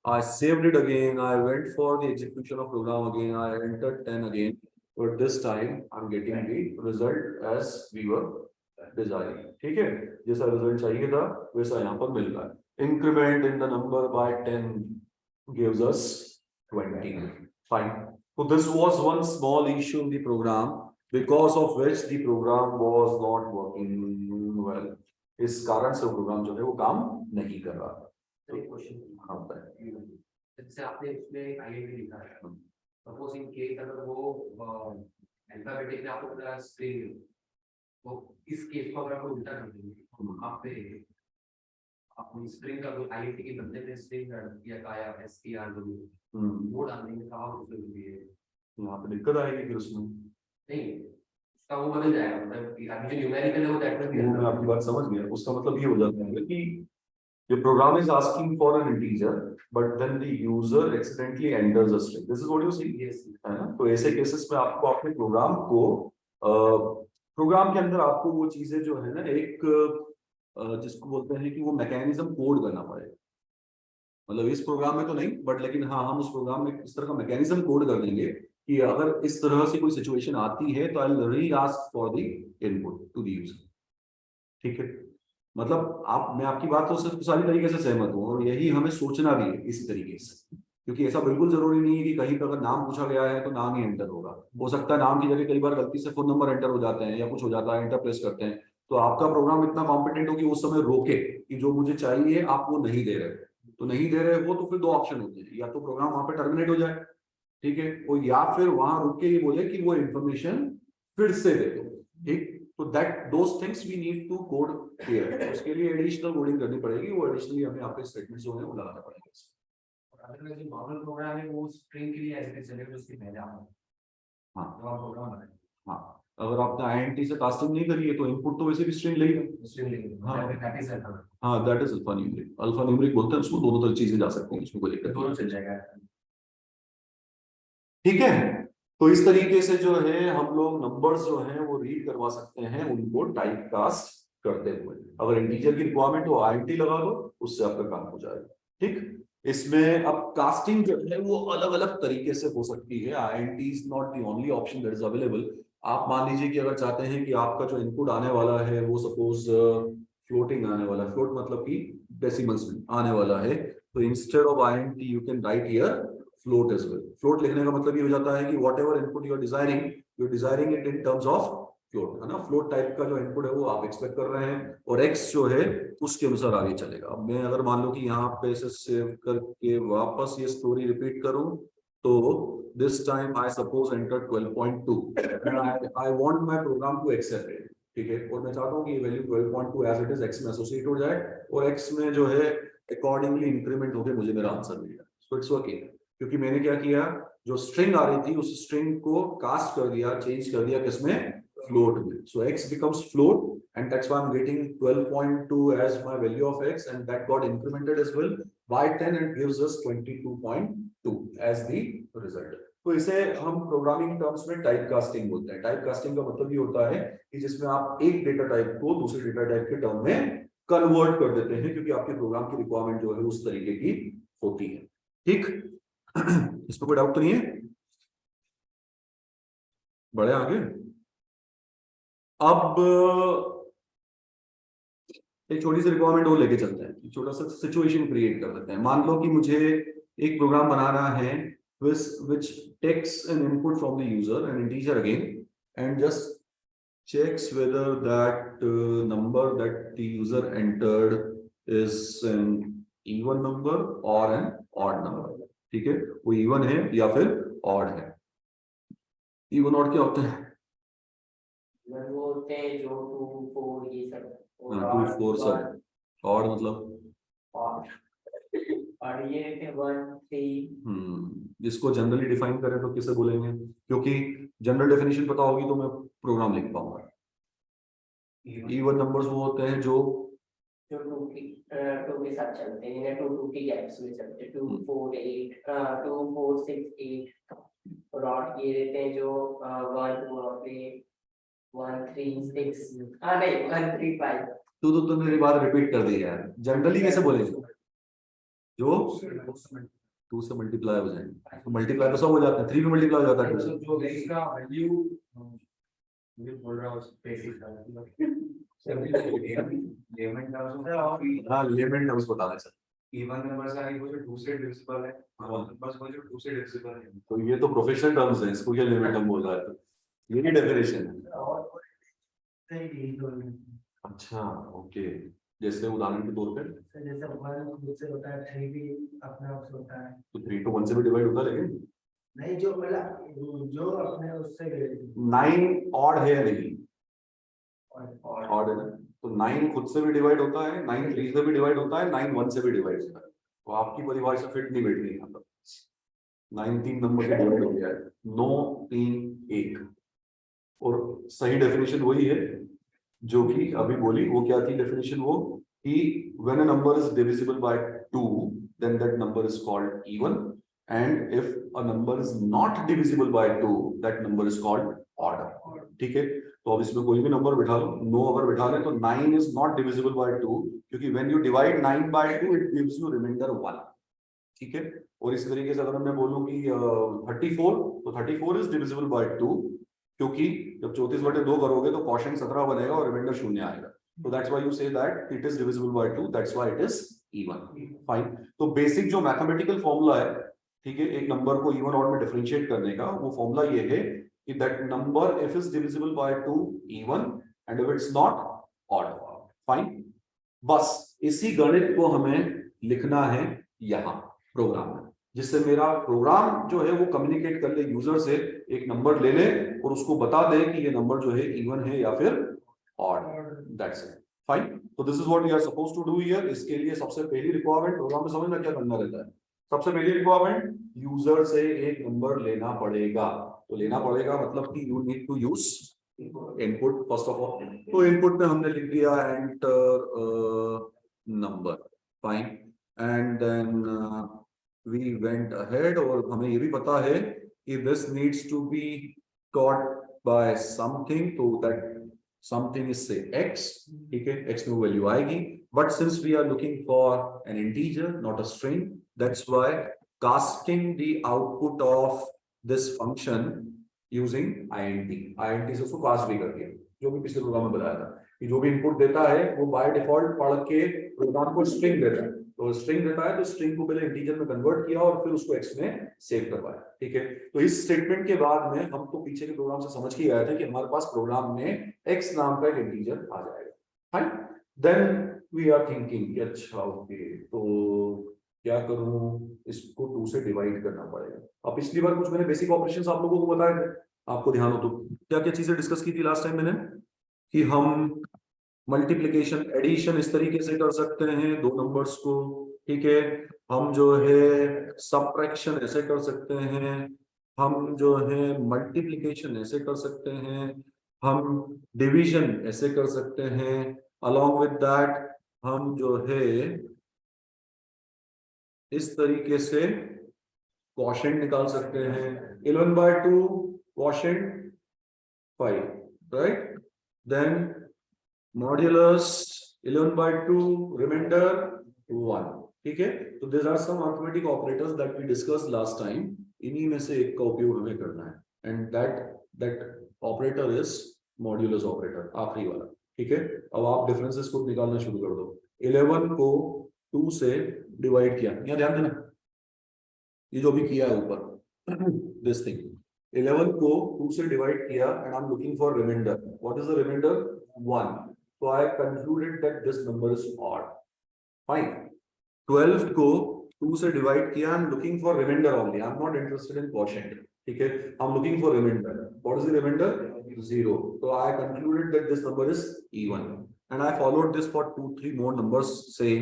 I saved it again, I went for the execution of program again, I entered 10 again, but this time I'm getting the result as we were desiring। ठीक है, जैसा result चाहिए था वैसा यहाँ पर मिल रहा है। Increment in the number by 10 gives us 20। Fine, so this was one small issue in the program because of which the program was not working well। इस कारण से प्रोग्राम जो है वो काम नहीं कर रहा। क्वेश्चन हाँ बताए। जैसे आपने इसमें आईआईटी लिखा है, सपोज इन केस अगर वो अल्फाबेटिक में आपको पता स्ट्रिंग, तो इस केस को अगर आपको उल्टा कर देंगे, आप पे अपनी स्ट्रिंग का कोई आईआईटी के बदले में स्ट्रिंग या काया एसटीआर वो डालने में कहा उसमें है, यहाँ पे दिक्कत आएगी फिर उसमें। नहीं उसका वो बदल जाएगा, मतलब अभी जो न्यूमेरिकल है वो दैट में वो मैं आपकी बात समझ गया। उसका मतलब ये हो जाता है कि the program is asking for an integer but then the user accidentally enters a string. This is what you see, yes है ना? तो ऐसे केसेस में आपको अपने प्रोग्राम को प्रोग्राम के अंदर आपको वो चीजें जो है ना एक जिसको बोलते हैं कि वो मैकेनिज्म कोड करना पड़ेगा। मतलब इस प्रोग्राम में तो नहीं, बट लेकिन हाँ हम उस प्रोग्राम में इस तरह का मैकेनिज्म कोड कर देंगे कि अगर इस तरह से कोई सिचुएशन आती है तो I will re ask for the input to the user. ठीक है, मतलब आप, मैं आपकी बात तो सारी तरीके से सहमत हूँ और यही हमें सोचना भी है इसी तरीके से, क्योंकि ऐसा बिल्कुल जरूरी नहीं है कि कहीं पर अगर नाम पूछा गया है तो नाम ही एंटर होगा। हो सकता है नाम की जगह कई बार गलती से फोन नंबर एंटर हो जाते हैं या कुछ हो जाता है, एंटर प्रेस करते हैं, तो आपका प्रोग्राम इतना कॉम्पिटेंट हो कि उस समय रोके कि जो मुझे चाहिए आप वो नहीं दे रहे, तो नहीं दे रहे हो तो फिर दो ऑप्शन होते हैं, या तो प्रोग्राम वहां पे टर्मिनेट हो जाए, ठीक है, और या फिर वहां रुक के ये बोले कि वो इन्फॉर्मेशन फिर से दे दो। ठीक, तो that those things we need to code here, उसके लिए एडिशनल कोडिंग करनी पड़ेगी, वो एडिशनली हमें आपके स्टेटमेंट्स जो है वो लगाना पड़ेगा। अगर जो नॉर्मल प्रोग्राम है वो स्ट्रिंग के लिए ऐसे चलेगा उसके पहले आप हाँ जो आप प्रोग्राम बनाए, हाँ, अगर आपने आईएनटी से कास्टिंग नहीं करी है तो इनपुट तो वैसे भी स्ट्रिंग लेगा। स्ट्रिंग लेंगे हाँ दैट इज अल्फा, हाँ, that is alpha numeric. Alpha numeric बोलते हैं उसको, दोनों तरह चीजें जा सकती हैं, इसमें कोई दिक्कत दोनों नहीं। चल जाएगा। ठीक है, तो इस तरीके से जो है हम लोग नंबर्स जो हैं वो रीड करवा सकते हैं उनको टाइप कास्ट करते हुए। अगर इंटीजर की रिक्वायरमेंट हो आईएनटी लगा दो, उससे आपका काम हो जाएगा। ठीक, इसमें अब कास्टिंग जो है वो अलग अलग तरीके से हो सकती है, INT is not the only option that is available. आप मान लीजिए कि अगर चाहते हैं कि आपका जो इनपुट आने वाला है वो सपोज फ्लोटिंग आने वाला है, फ्लोट मतलब कि डेसिमल्स में आने वाला है, तो instead of INT you can write here float as well. Float लिखने का मतलब ये हो जाता है कि whatever input you are desiring it in terms of float, है ना? फ्लोट टाइप का जो इनपुट है वो आप एक्सपेक्ट कर रहे हैं, और एक्स जो है उसके अनुसार आगे चलेगा। अब मैं अगर मान लो कि यहाँ पे से सेव करके वापस ये स्टोरी रिपीट करूं, तो this time I suppose enter 12.2 and I want my program to accept it, ठीक है, और मैं चाहता हूँ कि ये value 12.2 as it is x में एसोसिएट हो जाए और x में जो है अकॉर्डिंगली इंक्रीमेंट होकर मुझे मेरा आंसर मिलेगा। सो इट्स ओके, क्योंकि मैंने क्या किया, जो स्ट्रिंग आ रही थी उस स्ट्रिंग को कास्ट कर दिया, चेंज कर दिया किसमें, फ्लोट में। सो x becomes float and that's why I'm getting 12.2 as my value of x, and that got incremented as well by 10 and gives us 22.2 as the result। तो इसे हम प्रोग्रामिंग टर्म्स में टाइप कास्टिंग बोलते हैं। Type casting का मतलब ये होता है कि जिसमें आप एक डेटा टाइप को दूसरे डेटा टाइप के टर्म में कन्वर्ट कर देते हैं, क्योंकि आपके प्रोग्राम की रिक्वायरमेंट जो है उस तरीके की होती है। ठीक, इसमें कोई डाउट तो नहीं है? बढ़े आगे। अब एक छोटी सी रिक्वायरमेंट और लेके चलते हैं, छोटा सा सिचुएशन क्रिएट कर देते हैं। मान लो कि मुझे एक प्रोग्राम बनाना है which takes an input from the user, an integer again, and just checks whether that number that the user entered is an even number or an odd number। ठीक है, वो even है या फिर odd है। even odd क्या होता है? वो होते हैं जो 2 4 ये सब, 2 4 सब। odd मतलब और ये थे 1 3। इसको जनरली डिफाइन करें तो किसे बोलेंगे? क्योंकि जनरल डेफिनेशन पता होगी तो मैं प्रोग्राम लिख पाऊंगा। इवन नंबर्स वो होते हैं जो 2 के साथ चलते हैं, 2 के गैप्स में चलते हैं, 2 4 8 2 4 6 8। और ऑड ये रहते हैं जो 1 2 पे 1 3 6 नहीं 1 3 5। तो मेरी बात रिपीट कर दी यार, जनरली कैसे बोलेंगे? जो 2 से मल्टीप्लाई हो जाएंगे, तो मल्टीप्लाई तो सब हो जाते हैं, 3 भी मल्टीप्लाई हो जाता है 2 से। जो इसका वैल्यू मुझे बोल रहा हूँ बेसिक का हाँ, लिमिट नंबर्स बता दें सर। इवन नंबर्स आए वो जो 2 से डिविजिबल है, नंबर्स वो जो 2 से डिविजिबल है, तो ये तो प्रोफेशनल टर्म्स है, इसको क्या लिमिट टर्म बोल रहा है? तो ये डेफिनेशन है। अच्छा ओके, जैसे उदाहरण के तौर पे जैसे 1 खुद से होता है, 3 भी अपने आप से होता है। तो 3 तो 1 से भी डिवाइड होता है, लेकिन नहीं, जो मतलब जो अपने उससे 9 ऑड है या नहीं, और ऑड है ना, तो 9 खुद से भी डिवाइड होता है, 9 3 से भी डिवाइड होता है, 9 1 से भी डिवाइड होता है। तो आपकी परिभाषा फिट नहीं बैठ रही यहाँ पर। 9 3 नंबर से डिवाइड हो गया है, 9 3 1, और सही डेफिनेशन वही है जो कि अभी बोली। वो क्या थी डेफिनेशन? वो कि when a number is divisible by 2 then that number is called even, and if a number is not divisible by 2 that number is called odd. ठीक है, तो अब इसमें कोई भी नंबर बिठा लो, 9 अगर बिठा ले तो 9 इज नॉट डिविजिबल बाय 2, क्योंकि when you divide 9 by 2 it gives you remainder 1। ठीक है, और इस तरीके से अगर मैं बोलूं कि 34, तो 34 इज डिविजिबल बाय 2, क्योंकि जब 34/2 करोगे तो क्वोशिएंट 17 बनेगा और रिमाइंडर 0 आएगा। तो that's why you say that it is divisible by 2, that's why it is even. Fine, तो बेसिक जो मैथमेटिकल फॉर्मूला है, ठीक है, एक नंबर को इवन ऑड में डिफरेंशिएट करने का, वो फॉर्मूला ये है कि that number if is divisible by 2 even and if it's not odd. Fine, बस इसी गणित को हमें लिखना है यहाँ प्रोग्राम में, जिससे मेरा प्रोग्राम जो है वो कम्युनिकेट कर ले यूजर से, एक नंबर ले ले और उसको बता दे कि ये नंबर जो है इवन है या फिर ऑड। That's it. फाइन, तो this is what we are supposed to do here. इसके लिए सबसे पहली रिक्वायरमेंट, प्रोग्राम में समझना क्या करना रहता है। सबसे पहली रिक्वायरमेंट, यूजर से एक नंबर लेना पड़ेगा। तो लेना पड़ेगा मतलब कि you need to use input first of all. तो इनपुट में हमने लिख दिया enter number. Fine, and then we went ahead, और हमें ये भी पता है कि this needs to be got by something, तो that something is say x। ठीक है, x में वैल्यू आएगी, but since we are looking for an integer not a string, that's why casting the output of this function using int से उसको cast भी कर दिया, जो भी पिछले प्रोग्राम में बताया था कि जो भी इनपुट देता है वो बाय डिफॉल्ट पढ़ के प्रोग्राम को स्ट्रिंग देता है। तो स्ट्रिंग देता है तो स्ट्रिंग को पहले इंटीजर में कन्वर्ट किया और फिर उसको एक्स में सेव करवाया। ठीक है, तो इस स्टेटमेंट के बाद में हम तो पीछे के प्रोग्राम से समझ के आए थे कि हमारे पास प्रोग्राम में एक्स नाम का एक इंटीजर आ जाएगा। Fine, then we are thinking कि अच्छा ओके, तो क्या करूं, इसको 2 से डिवाइड करना पड़ेगा। अब पिछली बार कुछ मैंने बेसिक ऑपरेशंस आप लोगों को बताए थे, आपको ध्यान हो तो क्या क्या चीजें डिस्कस की थी लास्ट टाइम मैंने, कि हम मल्टीप्लिकेशन एडिशन इस तरीके से कर सकते हैं दो नंबर्स को। ठीक है, हम जो है सबट्रैक्शन ऐसे कर सकते हैं, हम जो है मल्टीप्लिकेशन ऐसे कर सकते हैं, हम डिवीजन ऐसे कर सकते हैं, अलॉन्ग विद दैट हम जो है इस तरीके से क्वोशिएंट निकाल सकते हैं। 11/2 quotient 5, right, then modulus 11/2 remainder 1। ठीक है, तो this are some arithmetic operators that we discussed last time. इन्हीं में से एक का उपयोग हमें करना है, and that operator is modulus operator, आखिरी वाला। ठीक है, अब आप डिफरेंसेस को निकालना शुरू कर दो। 11 को 2 से डिवाइड किया, यहाँ ध्यान देना, ये जो भी किया है ऊपर दिस थिंग, 11 को 2 से डिवाइड किया and I am looking for remainder. What is the remainder? 1। So I concluded that this number is odd. Fine. 12 को 2 से डिवाइड किया, I'm looking for remainder only. I'm not interested in quotient. ठीक है, I'm looking for remainder. What is the remainder? 0. So I concluded that this number is even. And I followed this for 2-3 more numbers, say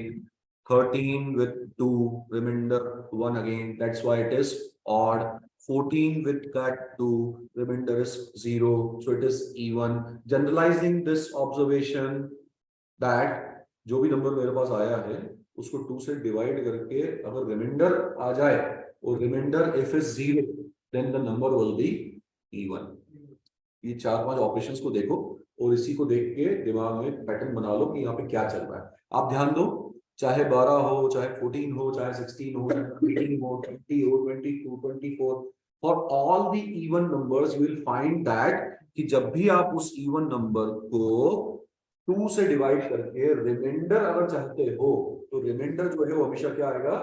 13 with 2, remainder 1 again. That's why it is odd. 14 with that 2, remainder is 0, so it is even. Generalizing this observation that जो भी number मेरे पास आया है उसको 2 से divide करके अगर reminder आ जाए और remainder if is 0 then the number will be even. ये 4-5 ऑपरेशंस को देखो और इसी को देख के दिमाग में पैटर्न बना लो कि यहाँ पे क्या चल रहा है। आप ध्यान दो, चाहे 12 हो, चाहे 14 हो, चाहे 16 हो, 18 हो, 20 हो, 22, 24, for all the even numbers you will find that कि जब भी आप उस even number को 2 से डिवाइड करके रिमाइंडर अगर चाहते हो तो रिमाइंडर जो है वो हमेशा क्या आएगा?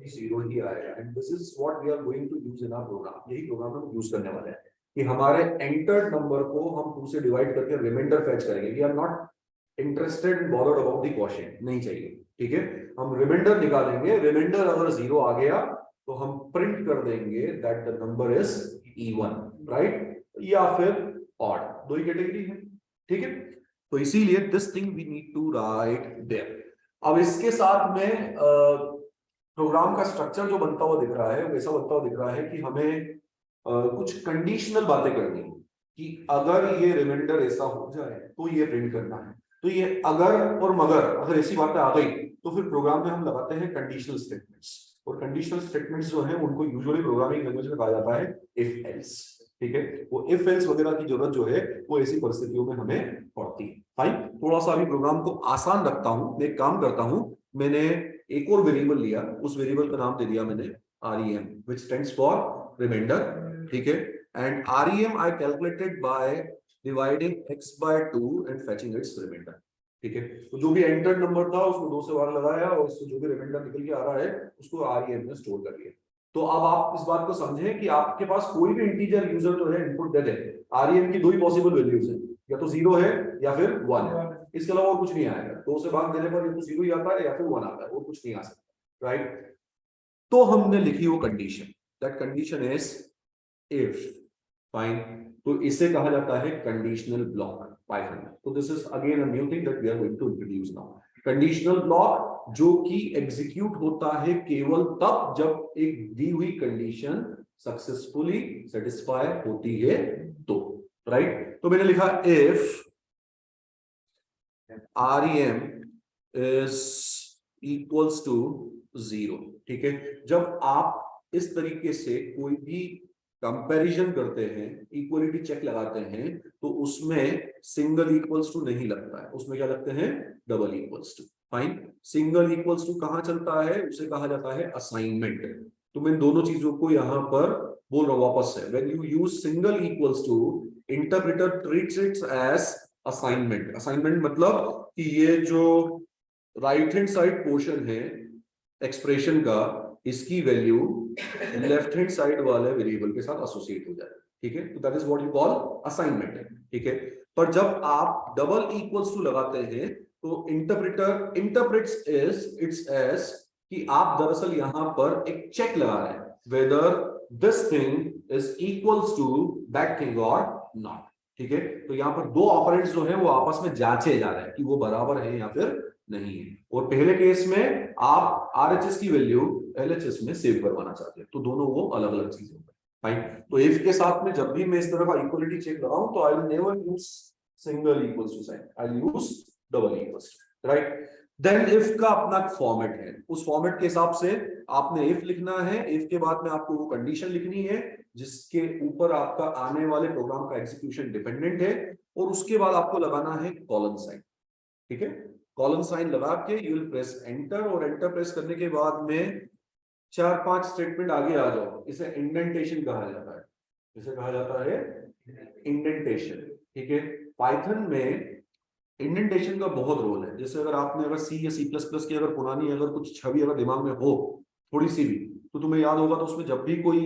0 ही आएगा। And this is what we are going to use in our program. यही प्रोग्राम हम यूज करने वाले हैं कि हमारे एंटर्ड नंबर को हम 2 से डिवाइड करके रिमाइंडर फेच करेंगे। We are not interested and bothered about the quotient, नहीं चाहिए, ठीक है। हम रिमाइंडर निकालेंगे, रिमाइंडर अगर 0 आ गया तो हम प्रिंट कर देंगे that the number is even, right, या फिर ऑड, दो ही कैटेगरी है, ठीक है। तो इसीलिए this thing we need to write there. अब इसके साथ में प्रोग्राम का स्ट्रक्चर जो बनता हुआ दिख रहा है वैसा बनता हुआ दिख रहा है कि हमें कुछ कंडीशनल बातें करनी है कि अगर ये रिमाइंडर ऐसा हो जाए तो ये प्रिंट करना है। तो ये अगर और मगर, अगर ऐसी बातें आ गई तो फिर प्रोग्राम में हम लगाते हैं कंडीशनल स्टेटमेंट्स, और कंडीशनल स्टेटमेंट्स जो है उनको यूजुअली प्रोग्रामिंग लैंग्वेज में कहा जाता है इफ एल्स, ठीक है। वो इफ एल्स वगैरह की जरूरत जो है वो ऐसी परिस्थितियों में हमें पड़ती है। फाइन, थोड़ा सा अभी प्रोग्राम को आसान रखता हूं, मैं एक काम करता हूं, मैंने एक और वेरिएबल लिया, उस वेरिएबल का नाम दे दिया मैंने rem, which stands for remainder, ठीक है। And rem I calculated by dividing x by 2 and fetching its remainder, ठीक है। तो जो भी एंटर्ड नंबर था उसको 2 से बार लगाया और उससे जो भी रिमाइंडर निकल के आ रहा है उसको rem में स्टोर कर लिया। तो अब आप इस बात को समझें कि आपके पास कोई भी इंटीजर यूजर जो है इनपुट दे दे, rem की दो ही पॉसिबल वैल्यूज है, या तो 0 है या फिर 1 है, इसके अलावा और कुछ नहीं आएगा। 2 से भाग देने पर या तो 0 ही आता है या फिर 1 आता है, और कुछ नहीं आ सकता, राइट। तो हमने लिखी वो condition, that condition is if, fine. तो इसे कहा जाता है कंडीशनल ब्लॉक पाइथन में। तो this is again a new thing that we are going to introduce now. Conditional block जो कि एग्जीक्यूट होता है केवल तब जब एक दी हुई कंडीशन सक्सेसफुली सेटिस्फाई होती है तो, राइट। तो मैंने लिखा if rem is equals to 0, ठीक है। जब आप इस तरीके से कोई भी कंपैरिजन करते हैं, इक्वलिटी चेक लगाते हैं, तो उसमें सिंगल इक्वल्स टू नहीं लगता है, उसमें क्या लगते हैं, double equals to. Fine, single equals to कहां चलता है, उसे कहा जाता है असाइनमेंट। तो मैं दोनों चीजों को यहां पर बोल रहा हूं वापस से, when you use single equals to, interpreter treats it as assignment. Assignment मतलब कि ये जो राइट हैंड साइड पोर्शन है एक्सप्रेशन का, इसकी वैल्यू लेफ्ट हैंड साइड वाले वेरिएबल के साथ एसोसिएट हो जाए, ठीक है। तो that is what you call assignment, ठीक है। पर जब आप डबल इक्वल्स टू लगाते हैं तो इंटरप्रेटर इंटरप्रेट्स इट्स एज कि आप दरअसल यहां पर एक चेक लगा रहे हैं whether this thing is equals to that thing और नॉट, ठीक है। तो यहाँ पर दो ऑपरेंड्स जो है वो आपस में जांचे जा रहे हैं कि वो बराबर है या फिर नहीं है। और पहले केस में आप RHS की वैल्यू LHS में सेव करवाना चाहते हैं, तो दोनों वो अलग अलग चीजें हैं। फाइन, तो इफ के साथ में जब भी मैं इस तरह का इक्वलिटी चेक लगाऊं तो I will never use single equals to sign, I will use double equals to, right. Then if का अपना फॉर्मेट है, उस फॉर्मेट के हिसाब से आपने इफ लिखना है, इफ के बाद में आपको वो कंडीशन लिखनी है जिसके ऊपर आपका आने वाले प्रोग्राम का एग्जीक्यूशन डिपेंडेंट है, और उसके बाद आपको लगाना है कॉलन साइन, ठीक है। कॉलन साइन लगा के यू विल प्रेस एंटर, और एंटर प्रेस करने के बाद में 4-5 स्टेटमेंट आगे आ जाओ, इसे इंडेंटेशन कहा जाता है, इसे कहा जाता है इंडेंटेशन, ठीक है। पाइथन में इंडेंटेशन का बहुत रोल है। जैसे अगर आपने अगर सी या C++ की अगर पुरानी अगर कुछ छवि अगर दिमाग में हो थोड़ी सी भी, तो तुम्हें याद होगा तो उसमें जब भी कोई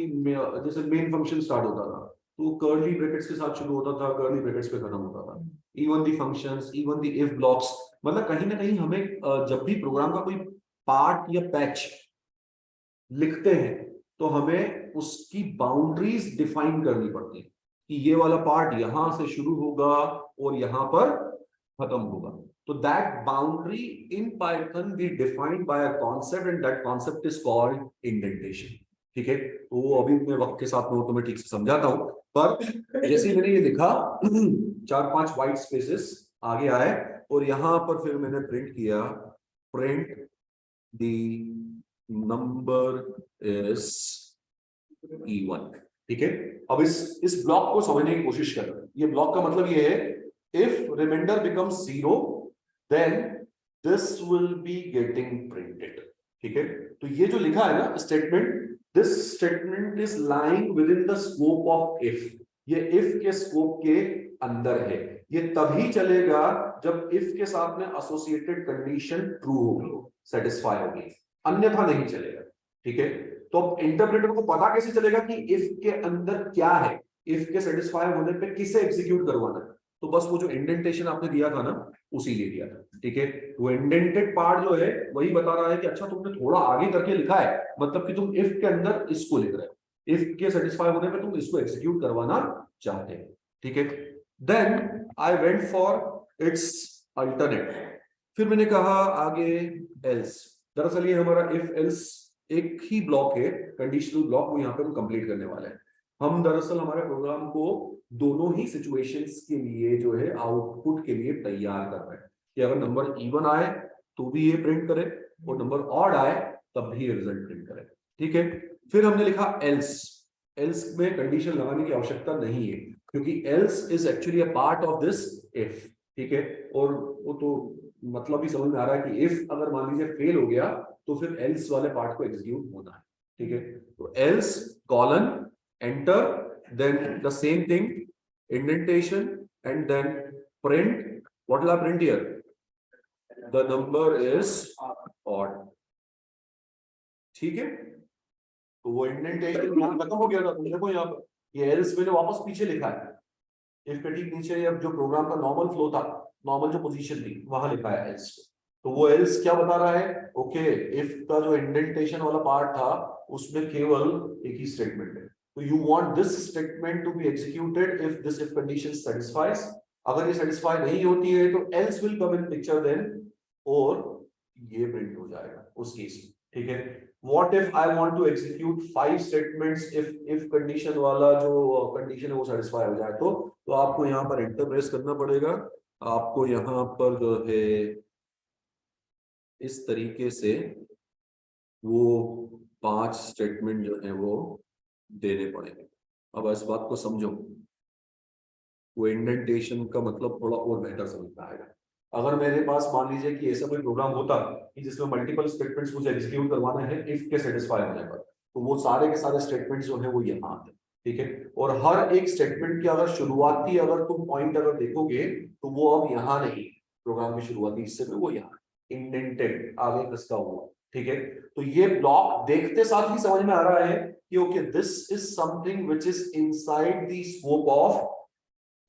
जैसे मेन फंक्शन स्टार्ट होता था तो कर्ली ब्रैकेट्स के साथ शुरू होता था, कर्ली ब्रैकेट्स पे खत्म होता था। Even the functions, even the if blocks, मतलब कहीं ना कहीं हमें जब भी प्रोग्राम का कोई पार्ट या पैच लिखते हैं तो हमें उसकी बाउंड्रीज डिफाइन करनी पड़ती है कि ये वाला पार्ट यहां से शुरू होगा और यहां पर खत्म होगा। तो that boundary in Python we defined by a concept, and that concept is called indentation, ठीक है। तो वो अभी मैं वक्त के साथ में तो मैं ठीक से समझाता हूं, पर जैसे मैंने ये लिखा 4-5 वाइट स्पेसेस आगे आए, और यहां पर फिर मैंने प्रिंट किया print the number is E1, ठीक है। अब इस ब्लॉक को समझने की कोशिश कर रहे हैं। ये ब्लॉक का मतलब ये है if remainder becomes 0 then this will be getting printed, ठीक है। तो ये जो लिखा है ना statement, this statement is lying within the scope of if, ये if के स्कोप के अंदर है। ये तभी चलेगा जब if के साथ में एसोसिएटेड कंडीशन ट्रू होगी, सेटिस्फाई होगी, अन्यथा नहीं चलेगा, ठीक है। तो अब इंटरप्रेटर को पता कैसे चलेगा कि if के अंदर क्या है, if के सेटिस्फाई होने पे किसे एग्जीक्यूट करवाना है। तो बस वो जो इंडेंटेशन आपने दिया था ना उसी लिए दिया था, ठीक है। वो इंडेंटेड पार्ट जो है वही बता रहा है कि अच्छा तुमने थोड़ा आगे करके लिखा है, मतलब कि तुम इफ के अंदर इसको लिख रहे हो, इफ के सेटिस्फाई होने पे तुम इसको एग्जीक्यूट करवाना चाहते हो, ठीक है। Then I went for its alternate, फिर मैंने कहा आगे एल्स। दरअसल ये हमारा इफ एल्स एक ही ब्लॉक है, कंडीशनल ब्लॉक, वो यहाँ पे हम कंप्लीट करने वाले हैं। हम दरअसल हमारे प्रोग्राम को दोनों ही सिचुएशंस के लिए जो है आउटपुट के लिए तैयार कर रहे हैं कि अगर नंबर इवन आए तो भी ये प्रिंट करे और नंबर ऑड आए तब भी ये रिजल्ट प्रिंट करे, ठीक है। फिर हमने लिखा एल्स। एल्स में कंडीशन लगाने की आवश्यकता नहीं है क्योंकि else is actually a part of this if, ठीक है। और वो तो मतलब ही समझ में आ रहा है कि इफ अगर मान लीजिए फेल हो गया तो फिर एल्स वाले पार्ट को एग्जीक्यूट होना है, ठीक है। तो else colon enter, then the same thing, indentation, and then print. What will I print here? The number is odd, ठीक है। तो वो इंडेंटेशन यहाँ खत्म हो गया था, तुम देखो यहाँ पर ये एल्स मैंने वापस पीछे लिखा है, इफ के ठीक नीचे अब जो प्रोग्राम का नॉर्मल फ्लो था, नॉर्मल जो पोजीशन थी वहां लिखा है एल्स। तो वो एल्स क्या बता रहा है, ओके इफ का जो इंडेंटेशन वाला पार्ट था उसमें केवल एक ही स्टेटमेंट है, तो you want this statement to be executed if this if condition satisfies. अगर ये सेटिस्फाई नहीं होती है तो else will come in picture then, और ये प्रिंट हो जाएगा उस केस में, ठीक है। What if I want to execute 5 statements if condition वाला जो condition है वो satisfy हो जाए, तो आपको यहाँ पर enter press करना पड़ेगा। आपको यहाँ पर जो है इस तरीके से वो 5 स्टेटमेंट जो है वो देने पड़ेंगे। अब इस बात को समझो, वो इंडेंटेशन का मतलब थोड़ा और बेहतर समझ में आएगा। अगर मेरे पास मान लीजिए कि ऐसा कोई प्रोग्राम होता कि जिसमें मल्टीपल स्टेटमेंट्स मुझे एग्जीक्यूट करवाना है इफ के सेटिस्फाई होने पर, तो वो सारे के सारे स्टेटमेंट्स जो है वो यहाँ आते हैं, ठीक है। और हर एक स्टेटमेंट की अगर शुरुआती अगर तुम पॉइंट अगर देखोगे तो वो अब यहाँ नहीं, प्रोग्राम की शुरुआती हिस्से में वो यहाँ इंडेंटेड आगे खसका हुआ, ठीक है। तो ये ब्लॉक देखते साथ ही समझ में आ रहा है कि okay this is something which is inside the scope of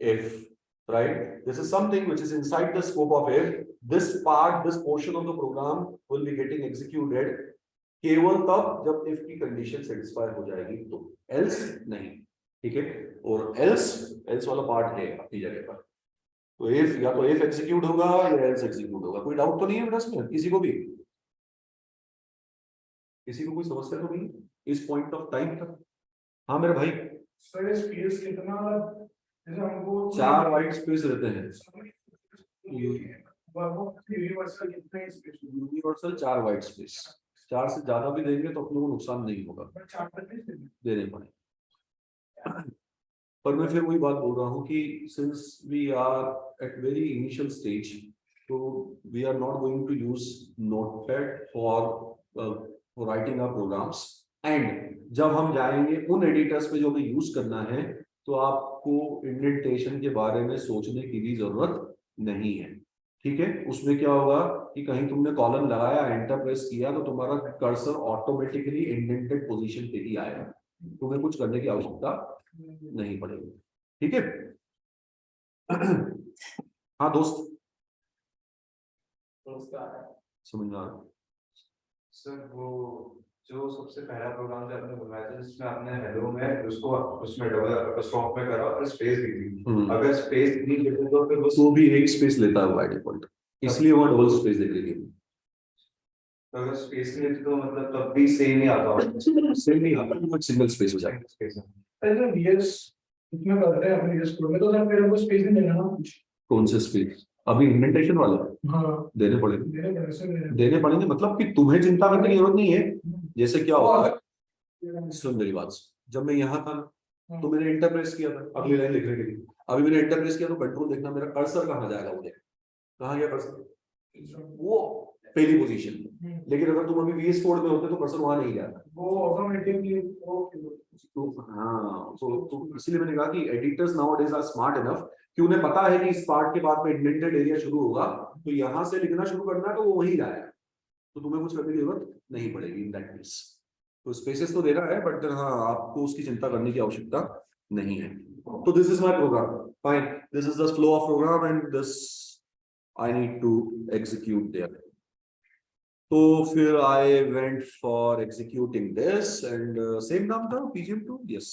if, right? This is something which is inside the scope of if. This part, this portion of the program will be getting executed केवल तब जब if की condition satisfy हो जाएगी, तो else नहीं, ठीक है। और else वाला part है अपनी जगह पर, तो if या तो if execute होगा या else execute होगा। कोई डाउट तो नहीं है मेरा इसमें किसी को भी? किसी को कोई समस्या तो नहीं इस पॉइंट ऑफ टाइम तक? हाँ मेरे भाई, सर स्पेस कितना, जैसे हमको 4 वाइट स्पेस रहते हैं। यूनिवर्सल कितने स्पेस, यूनिवर्सल 4 वाइट स्पेस, 4 से ज्यादा भी देंगे तो अपने को नुकसान नहीं होगा, देने पड़े। पर मैं फिर वही बात बोल रहा हूँ कि since we are at very initial stage, तो we are not going to use Notepad for writing our programs, and जब हम जाएंगे उन एडिटर्स पे जो हमें यूज करना है तो आपको इंडेंटेशन के बारे में सोचने की भी जरूरत नहीं है, ठीक है। उसमें क्या होगा कि कहीं तुमने कॉलम लगाया, एंटर प्रेस किया, तो तुम्हारा कर्सर ऑटोमेटिकली इंडेंटेड पोजीशन पे ही आएगा, तुम्हें कुछ करने की आवश्यकता नहीं पड़ेगी, ठीक है। हाँ दोस्त, समझ में आ रहा? सर वो जो सबसे पहला प्रोग्राम जो आपने बनाया था जिसमें आपने हेलो में उसको उसमें डबल स्टॉप में करा और स्पेस दी थी, अगर स्पेस नहीं देते तो फिर वो भी एक स्पेस लेता है बाय डिफॉल्ट, इसलिए वो डबल स्पेस दे देगी। अगर स्पेस नहीं देते तो मतलब तब भी सेम ही आता होगा, सेम नहीं आता, वो सिंगल स्पेस हो जाएगा। सर वीएस इसमें करते हैं अपने वीएस कोड में, तो सर मेरे को स्पेस नहीं देना ना कुछ। कौन से स्पेस? अभी इंडेंटेशन वाला हाँ देने पड़ेंगे, देने पड़ेंगे सर, देने पड़ेंगे, मतलब कि तुम्हें चिंता करने की जरूरत नहीं है। जैसे क्या होगा, सुन मेरी बात, जब मैं यहाँ था तो मैंने एंटर प्रेस किया था अगली लाइन लिखने के लिए, अभी मैंने एंटर प्रेस किया तो कंट्रोल देखना मेरा कर्सर कहाँ जाएगा, वो देख कहाँ गया कर्सर, वो पहली पोजीशन में। लेकिन अगर तुम अभी वीएस कोड में होते तो कर्सर वहां नहीं जाता, वो ऑटोमेटिकली तो हाँ, तो इसलिए मैंने कहा कि editors nowadays are smart enough कि उन्हें पता है कि इस पार्ट के बाद में इंडेंटेड एरिया शुरू होगा, तो यहाँ से लिखना शुरू करना है तो वो वहीं जाएगा, तो तुम्हें कुछ करने की जरूरत नहीं पड़ेगी इन दैट केस। तो स्पेसेस तो दे रहा है, बट हाँ आपको उसकी चिंता करने की आवश्यकता नहीं है। तो this is my program, fine, this is the flow of program and this I need to execute there. तो फिर I went for executing this and same नाम था pgm2, यस।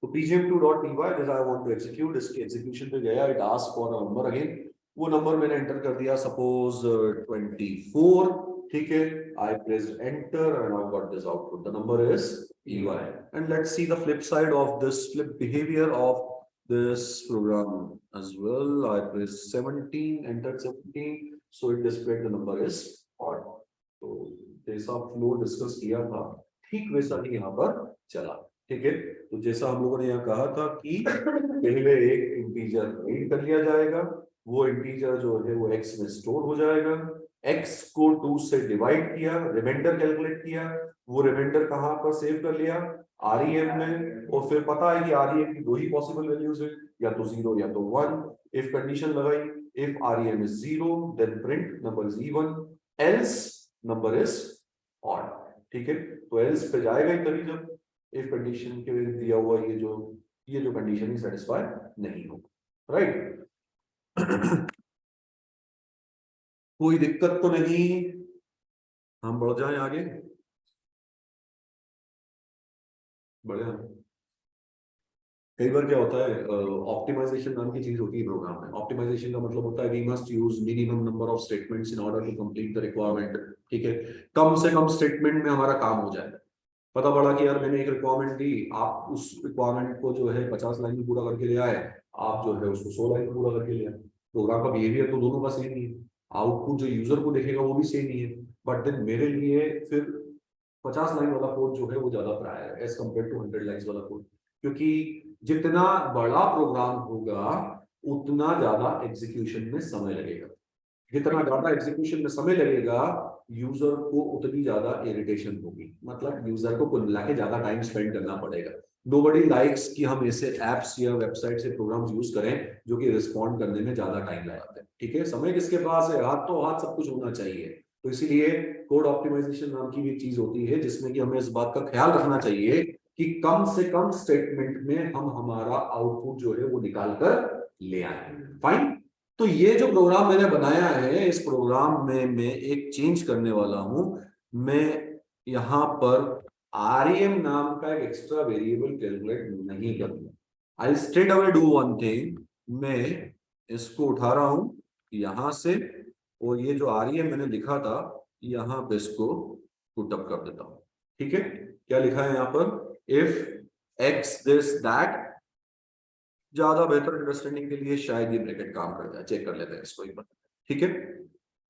तो pgm2.py this I want to execute, इसके execution पे गया, it asked for a number again, वो number मैंने एंटर कर दिया, सपोज 24, ठीक है। I pressed enter and I got this output, the number is EY। And let's see the flip side of this, flip behaviour of this program as well. I press 17, entered 17, so it displayed the number is odd. तो जैसा flow discuss किया था ठीक वैसा ही यहाँ पर चला, ठीक है। तो जैसा हम लोगों ने यहाँ कहा था कि पहले एक इंटीजर रीड कर लिया जाएगा, वो इंटीजर जो है वो x में स्टोर हो जाएगा, x को 2 से डिवाइड किया, रिमाइंडर कैलकुलेट किया, वो रिमाइंडर कहाँ पर सेव कर लिया, REM में, और फिर पता है कि REM की दो ही पॉसिबल वैल्यूज है, या तो 0 या तो 1। इफ कंडीशन लगाई, if REM is 0 then print number is even, else number is odd, ठीक है। तो else पे जाएगा ही तभी जब इफ कंडीशन के दिया हुआ ये जो कंडीशन ही सेटिस्फाई नहीं हो, राइट। कोई दिक्कत तो नहीं, हम बढ़ जाएं आगे, बढ़िया। कई बार क्या होता है, ऑप्टिमाइजेशन नाम की चीज होती है प्रोग्राम में। ऑप्टिमाइजेशन का मतलब होता है we must use minimum number of statements in order to complete the requirement, ठीक है। कम से कम स्टेटमेंट में हमारा काम हो जाए। पता पड़ा कि यार मैंने एक रिक्वायरमेंट दी, आप उस रिक्वायरमेंट को जो है 50 लाइन में पूरा करके ले आए, आप जो है उसको 100 लाइन में पूरा करके ले आए। प्रोग्राम का बिहेवियर तो दोनों का सेम ही है, आउटपुट जो यूजर को देखेगा वो भी सेम ही है, बट देन मेरे लिए फिर 50 लाइन वाला कोड जो है वो ज्यादा प्रायर है एज कम्पेयर टू 100 लाइन वाला कोड, क्योंकि जितना बड़ा प्रोग्राम होगा उतना ज्यादा एग्जीक्यूशन में समय लगेगा, जितना ज्यादा एग्जीक्यूशन में समय लगेगा यूजर को उतनी ज्यादा इरिटेशन होगी, मतलब यूजर को कुल मिला के ज्यादा टाइम स्पेंड करना पड़ेगा। नोबडी लाइक्स कि हम ऐसे एप्स या वेबसाइट से प्रोग्राम्स यूज करें जो कि रिस्पॉन्ड करने में ज्यादा टाइम लगाते हैं, ठीक है। समय किसके पास है, हाथ तो हाथ सब कुछ होना चाहिए। तो इसीलिए कोड ऑप्टिमाइजेशन नाम की भी चीज होती है जिसमें कि हमें इस बात का ख्याल रखना चाहिए कि कम से कम स्टेटमेंट में हम हमारा आउटपुट जो है वो निकाल कर ले आए, फाइन। तो ये जो प्रोग्राम मैंने बनाया है, इस प्रोग्राम में मैं एक चेंज करने वाला हूं। मैं यहां पर REM नाम का एक एक्स्ट्रा वेरिएबल कैलकुलेट नहीं करूंगा। I straight away do one thing, मैं इसको उठा रहा हूं यहां से, और ये जो REM मैंने लिखा था यहां पे इसको पुटअप कर देता हूं, ठीक है। क्या लिखा है यहां पर, इफ x दिस दैट, ज्यादा बेहतर अंडरस्टैंडिंग के लिए शायद ये ब्रैकेट काम कर जाए, चेक कर लेते हैं इसको एक बार, ठीक है।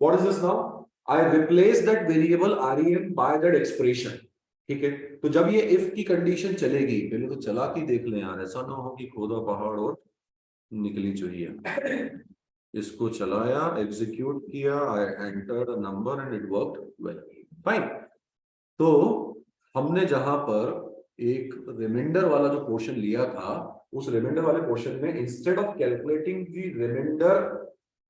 What is this now, I replace that variable REM by that expression, ठीक है। तो जब ये इफ की कंडीशन चलेगी, पहले तो चला के देख लें यार, ऐसा ना हो कि खोदा पहाड़ और निकली चुहिया। इसको चलाया, एग्जीक्यूट किया, I enter number and it worked well, fine. तो हमने जहां पर एक रिमाइंडर वाला जो पोर्शन लिया था, उस रिमाइंडर वाले पोर्शन में instead of calculating the remainder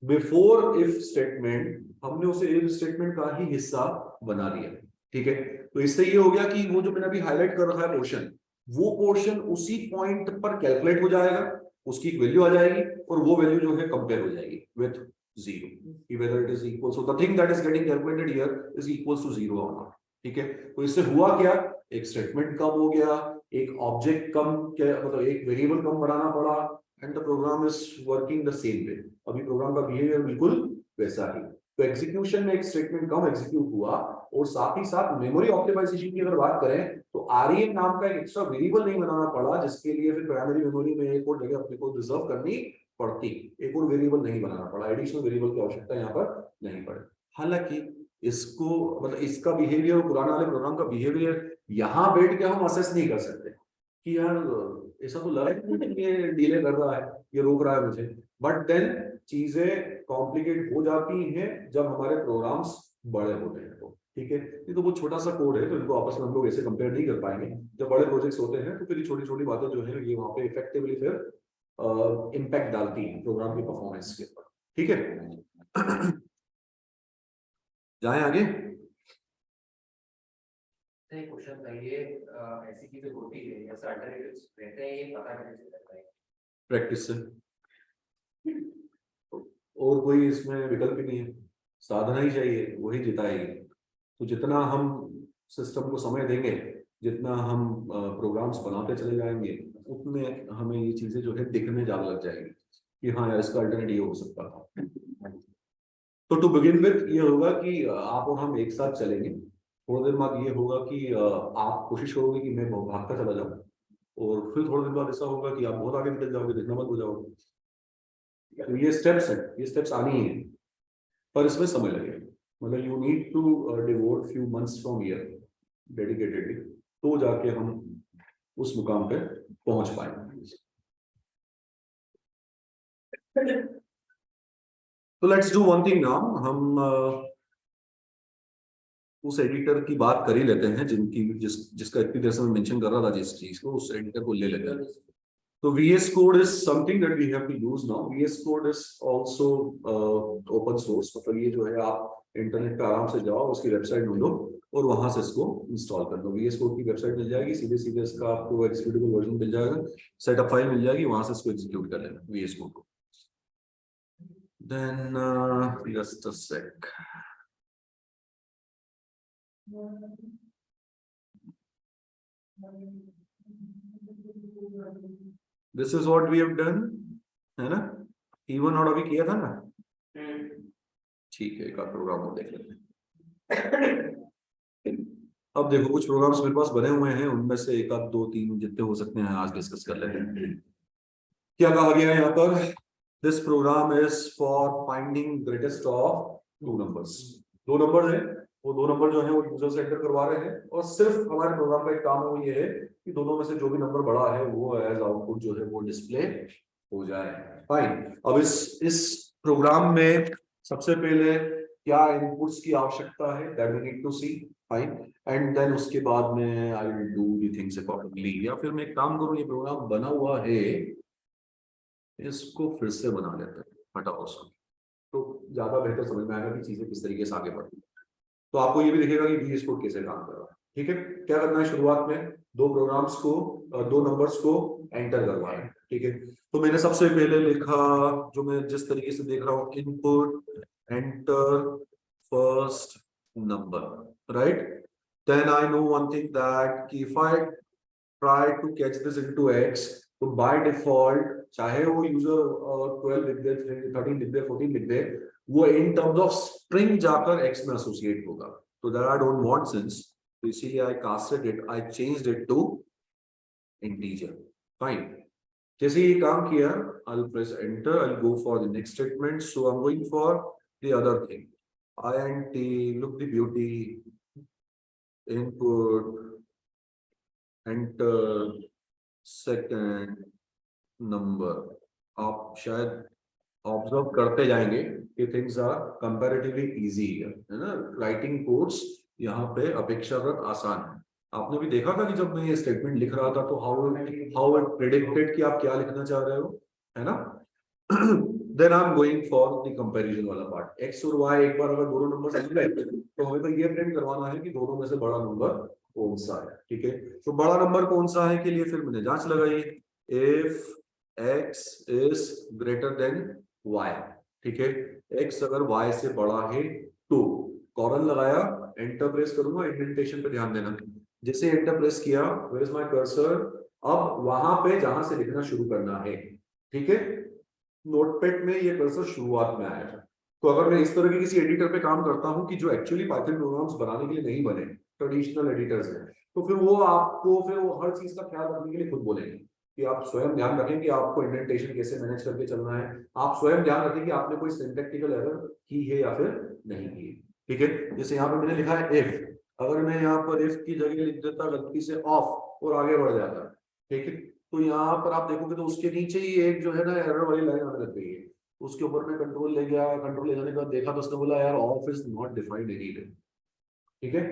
before if statement, हमने उसे इफ स्टेटमेंट का ही हिस्सा बना दिया, ठीक है। तो इससे ये हो गया कि वो जो मैंने अभी हाईलाइट कर रखा है पोर्शन, वो पोर्शन उसी पॉइंट पर कैलकुलेट हो जाएगा, उसकी एक वैल्यू आ जाएगी, और वो वैल्यू जो है कंपेयर हो जाएगी with 0, whether it is equal, so the thing that is getting calculated here is equals to 0 or not, ठीक है। तो इससे हुआ क्या, एक स्टेटमेंट कम हो गया, एक ऑब्जेक्ट कम, क्या मतलब एक वेरिएबल कम बनाना पड़ा, and the program is working the same way. अभी प्रोग्राम का बिहेवियर बिल्कुल वैसा ही। तो एग्जीक्यूशन में एक स्टेटमेंट कम एग्जीक्यूट हुआ, और साथ ही साथ मेमोरी ऑप्टिमाइजेशन की अगर बात करें तो REM नाम का एक एक्स्ट्रा वेरिएबल नहीं बनाना पड़ा, जिसके लिए फिर प्राइमरी मेमोरी में एक और जगह अपने को रिजर्व करनी पड़ती, एक और वेरिएबल नहीं बनाना पड़ा, एडिशनल वेरिएबल की आवश्यकता यहाँ पर नहीं पड़ी। हालांकि इसको मतलब इसका बिहेवियर, पुराना वाले प्रोग्राम का बिहेवियर यहाँ बैठ के हम असेस नहीं कर सकते कि यार ऐसा तो लग रहा है कि ये डिले कर रहा है, ये रोक रहा है मुझे, बट देन चीजें कॉम्प्लिकेट हो जाती हैं जब हमारे प्रोग्राम्स बड़े होते हैं तो, ठीक है। ये तो बहुत छोटा सा कोड है, तो इनको आपस में हम लोग ऐसे कंपेयर नहीं कर पाएंगे। जब बड़े प्रोजेक्ट्स होते हैं तो फिर ये छोटी छोटी बातें जो है ये वहां पे इफेक्टिवली फिर इम्पैक्ट डालती है प्रोग्राम की परफॉर्मेंस के ऊपर, ठीक है। जाएं आगे। नहीं क्वेश्चन था ये ऐसी चीजें होती है ऐसा अल्टरनेटिव्स रहते हैं ये पता कैसे चलता है? प्रैक्टिस से, और कोई इसमें विकल्प ही नहीं है, साधना ही चाहिए, वही जिताएगी। तो जितना हम सिस्टम को समय देंगे, जितना हम प्रोग्राम्स बनाते चले जाएंगे, उतने हमें ये चीजें जो है दिखने ज्यादा लग जाएंगी कि हाँ यार इसका अल्टरनेटिव हो सकता था। तो टू बिगिन विथ ये होगा कि आप और हम एक साथ चलेंगे। थोड़ी देर बाद ये होगा कि आप कोशिश करोगे कि मैं भागता चला जाऊं, और फिर थोड़ी देर बाद ऐसा होगा कि आप बहुत आगे निकल जाओगे, दिखना बंद हो जाओगे। तो ये स्टेप्स है, ये स्टेप्स आनी है, पर इसमें समय लगेगा। मतलब you need to devote few months from year dedicatedly, तो जाके हम उस मुकाम पे पहुंच पाएंगे। तो let's do one thing now, हम उस एडिटर की बात कर ही लेते हैं जिनकी जिसका इतनी देर से मैं मेंशन कर रहा था, जिस चीज को, उस एडिटर को ले लेते हैं। तो VS Code is something that we have to use now. VS Code is also open source, मतलब ये जो है आप इंटरनेट पे आराम से जाओ, उसकी वेबसाइट ढूंढो और वहां से इसको इंस्टॉल कर दो। VS Code की वेबसाइट मिल जाएगी, सीधे सीधे इसका आपको एक्जीक्यूटेबल वर्जन मिल जाएगा, सेटअप फाइल मिल जाएगी, वहां से इसको एग्जीक्यूट कर लेना VS Code को। Then just a sec. This is what we have done, है ना? even और अभी किया था ना? ठीक है, एक आध प्रोग्राम और देख लेते हैं। अब देखो कुछ प्रोग्राम्स मेरे पास बने हुए हैं, उनमें से एक आध दो तीन जितने हो सकते हैं आज डिस्कस कर लेते हैं। क्या कहा गया है यहाँ पर? This program is for finding greatest of two numbers. दो नंबर है, वो दो नंबर जो है वो यूजर से एंटर करवा रहे हैं, और सिर्फ हमारे प्रोग्राम का एक काम वो ये है कि दोनों में से जो भी नंबर बड़ा है वो एज आउटपुट जो है वो डिस्प्ले हो जाए। फाइन। अब इस प्रोग्राम में सबसे पहले क्या इनपुट्स की आवश्यकता है, that we need to see. Fine. And then उसके बाद में I will do the things accordingly, या फिर मैं एक काम करूं, ये प्रोग्राम बना हुआ है, इसको फिर से बना लेते हैं, हटाओ उसको, तो ज्यादा बेहतर समझ में आएगा कि चीजें किस तरीके से आगे बढ़ती है। तो आपको ये भी दिखेगा कि VS Code कैसे काम कर रहा है। ठीक है, क्या करना है, शुरुआत में दो प्रोग्राम्स को, दो नंबर्स को एंटर करवाएं। ठीक है, तो मैंने सबसे पहले लिखा, जो मैं जिस तरीके से देख रहा हूँ, input enter first number, right. Then I know one thing that if I try to catch this into x, तो बाय डिफॉल्ट चाहे वो यूजर 12 लिख दे, 13 लिख दे, 14 लिख दे, वो इन टर्म्स ऑफ स्ट्रिंग जाकर x में एसोसिएट होगा। तो that I don't want since, तो इसीलिए I casted it, I changed it to integer. Fine. जैसे ये काम किया, I'll press enter, I'll go for the next statement. So I'm going for the other thing. int, look the beauty, input, enter, second number. आप शायद observe करते जाएंगे कि things are comparatively easy है ना, राइटिंग कोड्स यहाँ पे अपेक्षाकृत आसान है। आपने भी देखा था कि जब मैं ये स्टेटमेंट लिख रहा था तो हाउ इट प्रेडिक्टेड कि आप क्या लिखना चाह रहे हो, है ना। Then I am going for the comparison वाला पार्ट, x और y। एक बार अगर दोनों नंबर मिल गए तो हमें तो ये प्रिंट करवाना है कि दोनों में से बड़ा नंबर कौन सा है। ठीक है, तो बड़ा नंबर कौन सा है के लिए फिर मैंने जांच लगाई, if x is greater then y। ठीक है, x अगर y से बड़ा है तो कॉलन लगाया, एंटर प्रेस करूंगा, इंडेंटेशन पे ध्यान देना। जैसे एंटर प्रेस किया, वेयर इज माय कर्सर, अब वहां पे जहां से लिखना शुरू करना है। ठीक है, नोटपैड में ये कर्सर शुरुआत में आया था। तो अगर मैं इस तरह के किसी एडिटर पे काम करता हूं कि जो एक्चुअली पाइथन प्रोग्राम्स बनाने के लिए नहीं बने, ट्रेडिशनल एडिटर्स हैं, तो फिर वो आपको फिर वो हर चीज का ख्याल रखने के लिए खुद बोलेंगे कि आप स्वयं ध्यान रखें कि आपको इंडेंटेशन कैसे मैनेज करके चलना है, आप स्वयं ध्यान रखें कि आपने कोई सिंटैक्टिकल एरर की है या फिर नहीं की है। ठीक है, जैसे यहाँ पे मैंने लिखा है इफ, अगर मैं यहाँ पर इफ की जगह लिख देता गलती से ऑफ और आगे बढ़ जाता, ठीक है, तो यहाँ पर आप देखोगे तो उसके नीचे ही एक जो है ना एरर वाली लाइन आने लग गई है। उसके ऊपर में कंट्रोल ले गया, कंट्रोल ले जाने के बाद देखा तो उसने बोला यार of is not defined anywhere. ठीक है,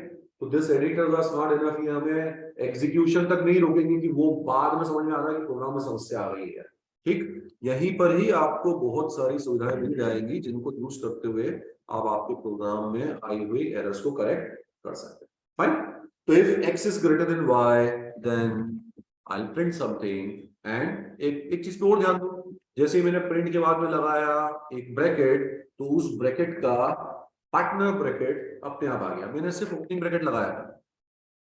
तो this editor was not enough, ये हमें एग्जीक्यूशन तक नहीं रोकेंगे कि वो बाद में समझ में आ रहा है कि प्रोग्राम में समस्या आ गई है। ठीक, यहीं पर ही आपको बहुत सारी सुविधाएं मिल जाएंगी जिनको यूज करते हुए आप आपके प्रोग्राम में आई हुई एरर्स को करेक्ट कर सकते हैं। फाइन, तो if x is greater than y, then I'll print something and एक चीज और ध्यान दो, जैसे ही मैंने प्रिंट के बाद में लगाया एक ब्रैकेट, तो उस ब्रैकेट का पार्टनर ब्रैकेट अपने आप आ गया, मैंने सिर्फ ओपनिंग ब्रैकेट लगाया था,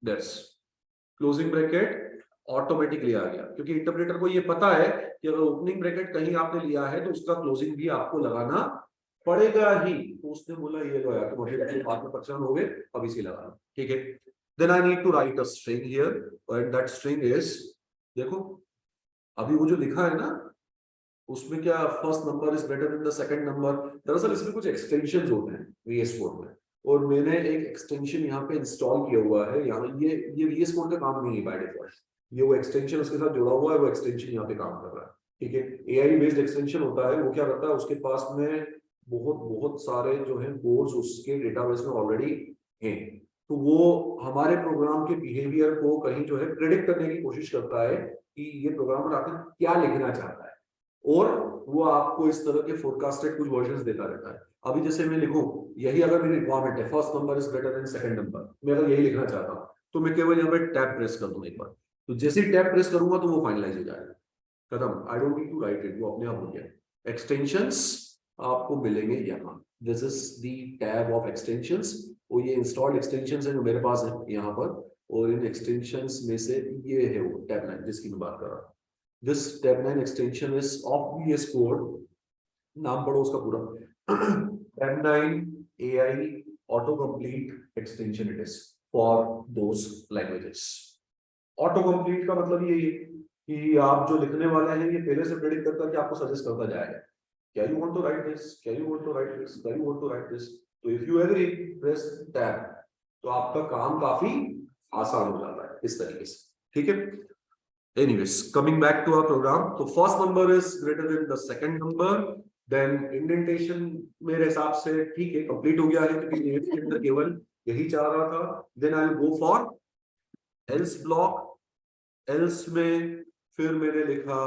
दैट्स क्लोजिंग ब्रैकेट ऑटोमेटिकली आ गया, क्योंकि इंटरप्रेटर को ये पता है कि अगर ओपनिंग ब्रैकेट कहीं आपने लिया है तो उसका क्लोजिंग भी आपको लगाना पड़ेगा ही, तो उसने बोला ये लो यार तुम अभी बाद में परेशान हो गए, अब इसी लगा, ठीक है। Then I need to write a string here, and that string is, देखो अभी वो जो लिखा है ना उसमें क्या first number is greater then the second number, दरअसल इसमें कुछ एक्सटेंशंस होते हैं VS कोड में, और मैंने एक एक्सटेंशन यहाँ पे इंस्टॉल किया हुआ है, यहाँ ये VS कोड का काम नहीं है बाय डिफॉल्ट, ये वो एक्सटेंशन उसके साथ जुड़ा हुआ है, वो एक्सटेंशन यहाँ पे काम कर रहा है, ठीक है। AI बेस्ड एक्सटेंशन होता है, वो क्या करता है उसके पास में बहुत सारे जो है कोड्स उसके डेटाबेस में ऑलरेडी हैं, तो वो हमारे प्रोग्राम के बिहेवियर को कहीं जो है प्रेडिक्ट करने की कोशिश करता है कि ये प्रोग्रामर आखिर क्या लिखना चाहता है, और वो आपको इस तरह के फोरकास्टेड कुछ वर्जन्स देता रहता है। अभी जैसे मैं लिखूं, यही अगर मेरी रिक्वायरमेंट है first number is greater then second number, मैं अगर यही लिखना चाहता हूं तो मैं केवल यहाँ पे टैब प्रेस कर दूं एक बार, तो जैसे ही टैब प्रेस करूंगा तो वो फाइनलाइज हो जाएगा, खत्म, I don't need to write it, वो अपने आप हो गया। एक्सटेंशंस आपको मिलेंगे यहाँ, this is the tab of extensions, और ये इंस्टॉल्ड एक्सटेंशंस है जो मेरे पास है यहाँ पर, और इन एक्सटेंशंस में से ये है वो टैब 9 जिसकी मैं बात कर रहा हूँ। This tab 9 extension is of VS Code, नाम पढ़ो उसका पूरा, tab 9 AI autocomplete extension it is for those languages. Autocomplete का मतलब ये है कि आप जो लिखने वाले हैं ये पहले से प्रेडिक्ट करता है कि आपको सजेस्ट करता जाएगा, क्या you want to write this, क्या you want to write this, क्या you want to write this, तो if you agree press tab, तो आपका काम काफी आसान हो जाता है इस तरीके से, ठीक है। Anyways, coming back to our program, so first number is greater than the second number, then indentation मेरे हिसाब से ठीक है, complete हो गया है क्योंकि ये के अंदर केवल यही चाह रहा था। Then I'll go for else block, else में फिर मैंने लिखा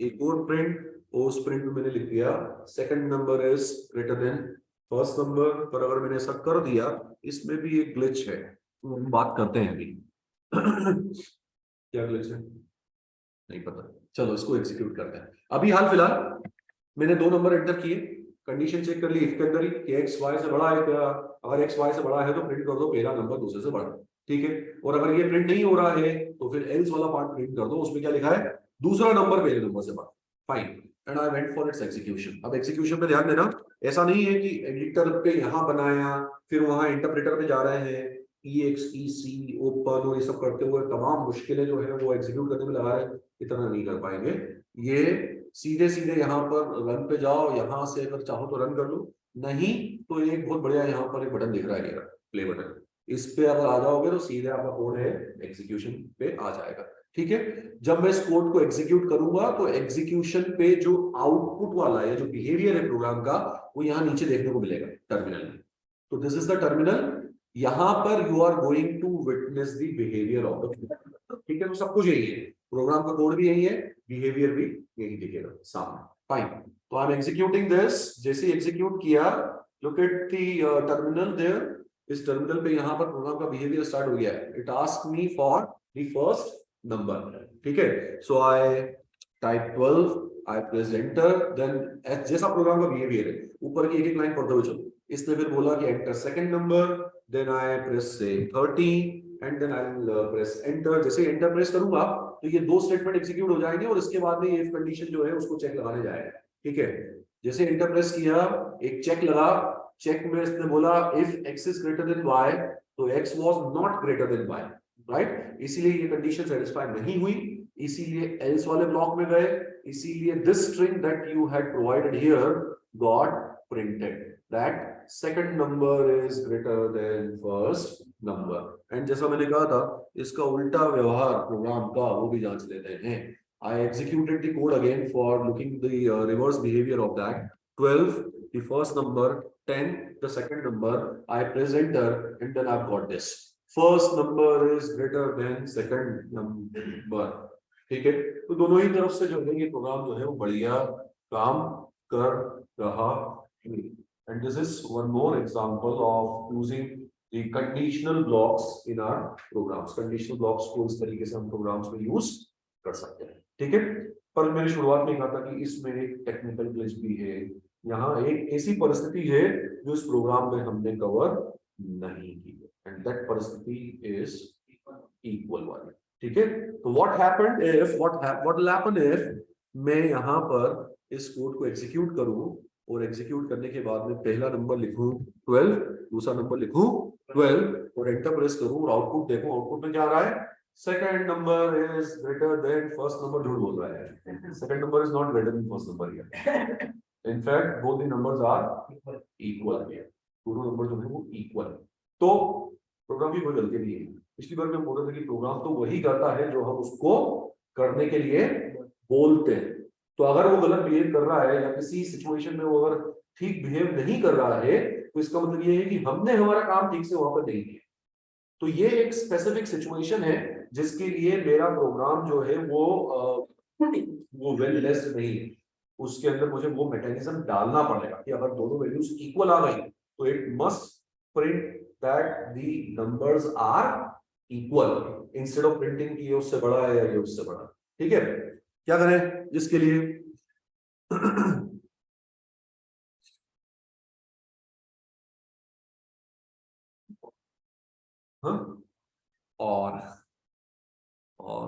एक और print, और उस print में मैंने लिख दिया second number is greater than first number, पर अगर मैंने ऐसा कर दिया इसमें भी एक glitch है, तो हम बात करते हैं अभी। क्या ग्लिच है नहीं पता, चलो इसको एग्जीक्यूट करते हैं। अभी हाल फिलहाल मैंने दो नंबर एंटर किए, कंडीशन चेक कर ली इफ के अंदर ही कि x y से बड़ा है क्या, अगर x y से बड़ा है तो प्रिंट कर दो पहला नंबर दूसरे से बड़ा, ठीक है। और अगर ये प्रिंट नहीं हो रहा है तो फिर एल्स वाला पार्ट प्रिंट कर दो, उसमें क्या लिखा है दूसरा नंबर पहले नंबर से बड़ा, fine, and I went for it's execution. अब एग्जीक्यूशन पे ध्यान देना, ऐसा नहीं है कि एडिटर पे यहाँ बनाया फिर वहां इंटरप्रेटर पे जा रहे हैं, EXEC ओपन और ये सब करते हुए तमाम मुश्किलें जो है वो एग्जीक्यूट करने में लगा रहे हैं, इतना नहीं कर पाएंगे। ये सीधे सीधे यहाँ पर रन पे जाओ, यहाँ से अगर चाहो तो रन कर लो, नहीं तो एक बहुत बढ़िया यहाँ पर एक बटन दिख रहा है प्ले बटन, इस पे अगर आ जाओगे तो सीधे आपका कोड है एग्जीक्यूशन पे आ जाएगा, ठीक है। जब मैं इस कोड को एग्जीक्यूट करूंगा तो एग्जीक्यूशन पे जो आउटपुट वाला है, जो बिहेवियर है प्रोग्राम का, वो यहाँ नीचे देखने को मिलेगा टर्मिनल में। तो दिस इज द टर्मिनल, यहाँ पर you are going to witness the behaviour of the, ठीक है। तो सब कुछ यही है, प्रोग्राम का कोड भी यही है, बिहेवियर भी यही दिखेगा सामने, फाइन। तो आई एम एग्जीक्यूटिंग दिस, जैसे एग्जीक्यूट किया, look at the terminal there, इस टर्मिनल पे यहाँ पर प्रोग्राम का बिहेवियर स्टार्ट हो गया है। It ask me for the first number, ठीक है। So I type 12, I press enter, then जैसा प्रोग्राम का बिहेवियर है ऊपर की एक एक लाइन पढ़ते हुए चलो, इसने फिर बोला कि enter second number, then I press say 30 and then I will press enter. जैसे एंटर प्रेस करूंगा तो ये दो स्टेटमेंट एग्जीक्यूट हो जाएंगे और इसके बाद में ये इफ कंडीशन जो है उसको चेक लगाने जाएगा, ठीक है। जैसे एंटर प्रेस किया, एक चेक लगा, चेक में इसने बोला if x is greater then y, तो x was not greater then y, right, इसीलिए ये कंडीशन सेटिस्फाई नहीं हुई, इसीलिए एल्स वाले ब्लॉक में गए, इसीलिए this string that you had provided here got printed that second number is greater than first number. And जैसा मैंने कहा था इसका उल्टा व्यवहार प्रोग्राम का वो भी जांच लेते हैं। I executed the code again for looking the reverse behavior of that. 12 the first number, 10 the second number, I press enter and then I've got this first number is greater than second number, ठीक है। तो दोनों ही तरफ से जो है ये programme जो है वो बढ़िया काम कर रहा है। And this is one more example of using the conditional blocks in our programs. Conditional blocks को इस तरीके से हम programs में use कर सकते हैं, ठीक है। पर मैंने शुरुआत में कहा था कि इसमें एक टेक्निकल ग्लिच भी है। यहाँ एक ऐसी परिस्थिति है जो इस प्रोग्राम में हमने कवर नहीं की है, एंड दैट परिस्थिति इज इक्वल वाली, ठीक है। तो what will happen if मैं यहाँ पर इस कोड को एग्जीक्यूट करूं और एग्जीक्यूट करने के बाद में पहला नंबर लिखूं 12, दूसरा नंबर लिखूं 12 और एंटर प्रेस करूं और आउटपुट देखूं, आउटपुट में क्या आ रहा है, second number is greater than first number. झूठ बोल रहा है, second number is not greater than first number here, in fact both the numbers are equal here, दोनों नंबर जो है वो इक्वल। तो प्रोग्राम की कोई गलती नहीं है। पिछली बार मैं बोल रहा था कि प्रोग्राम तो वही करता है जो हम उसको करने के लिए बोलते हैं। तो अगर वो गलत बिहेव कर रहा है या किसी सिचुएशन में वो अगर ठीक बिहेव नहीं कर रहा है तो इसका मतलब ये है कि हमने हमारा काम ठीक से वहां पर नहीं किया। तो ये एक स्पेसिफिक सिचुएशन है जिसके लिए मेरा प्रोग्राम जो है वो वेल लेस्ड नहीं है, उसके अंदर मुझे वो मैकेनिज्म डालना पड़ेगा कि अगर दोनों वैल्यूज इक्वल आ गई तो it must print that the numbers are equal, instead of printing कि ये उससे बड़ा है या ये उससे बड़ा, ठीक है। क्या करें इसके लिए हाँ? और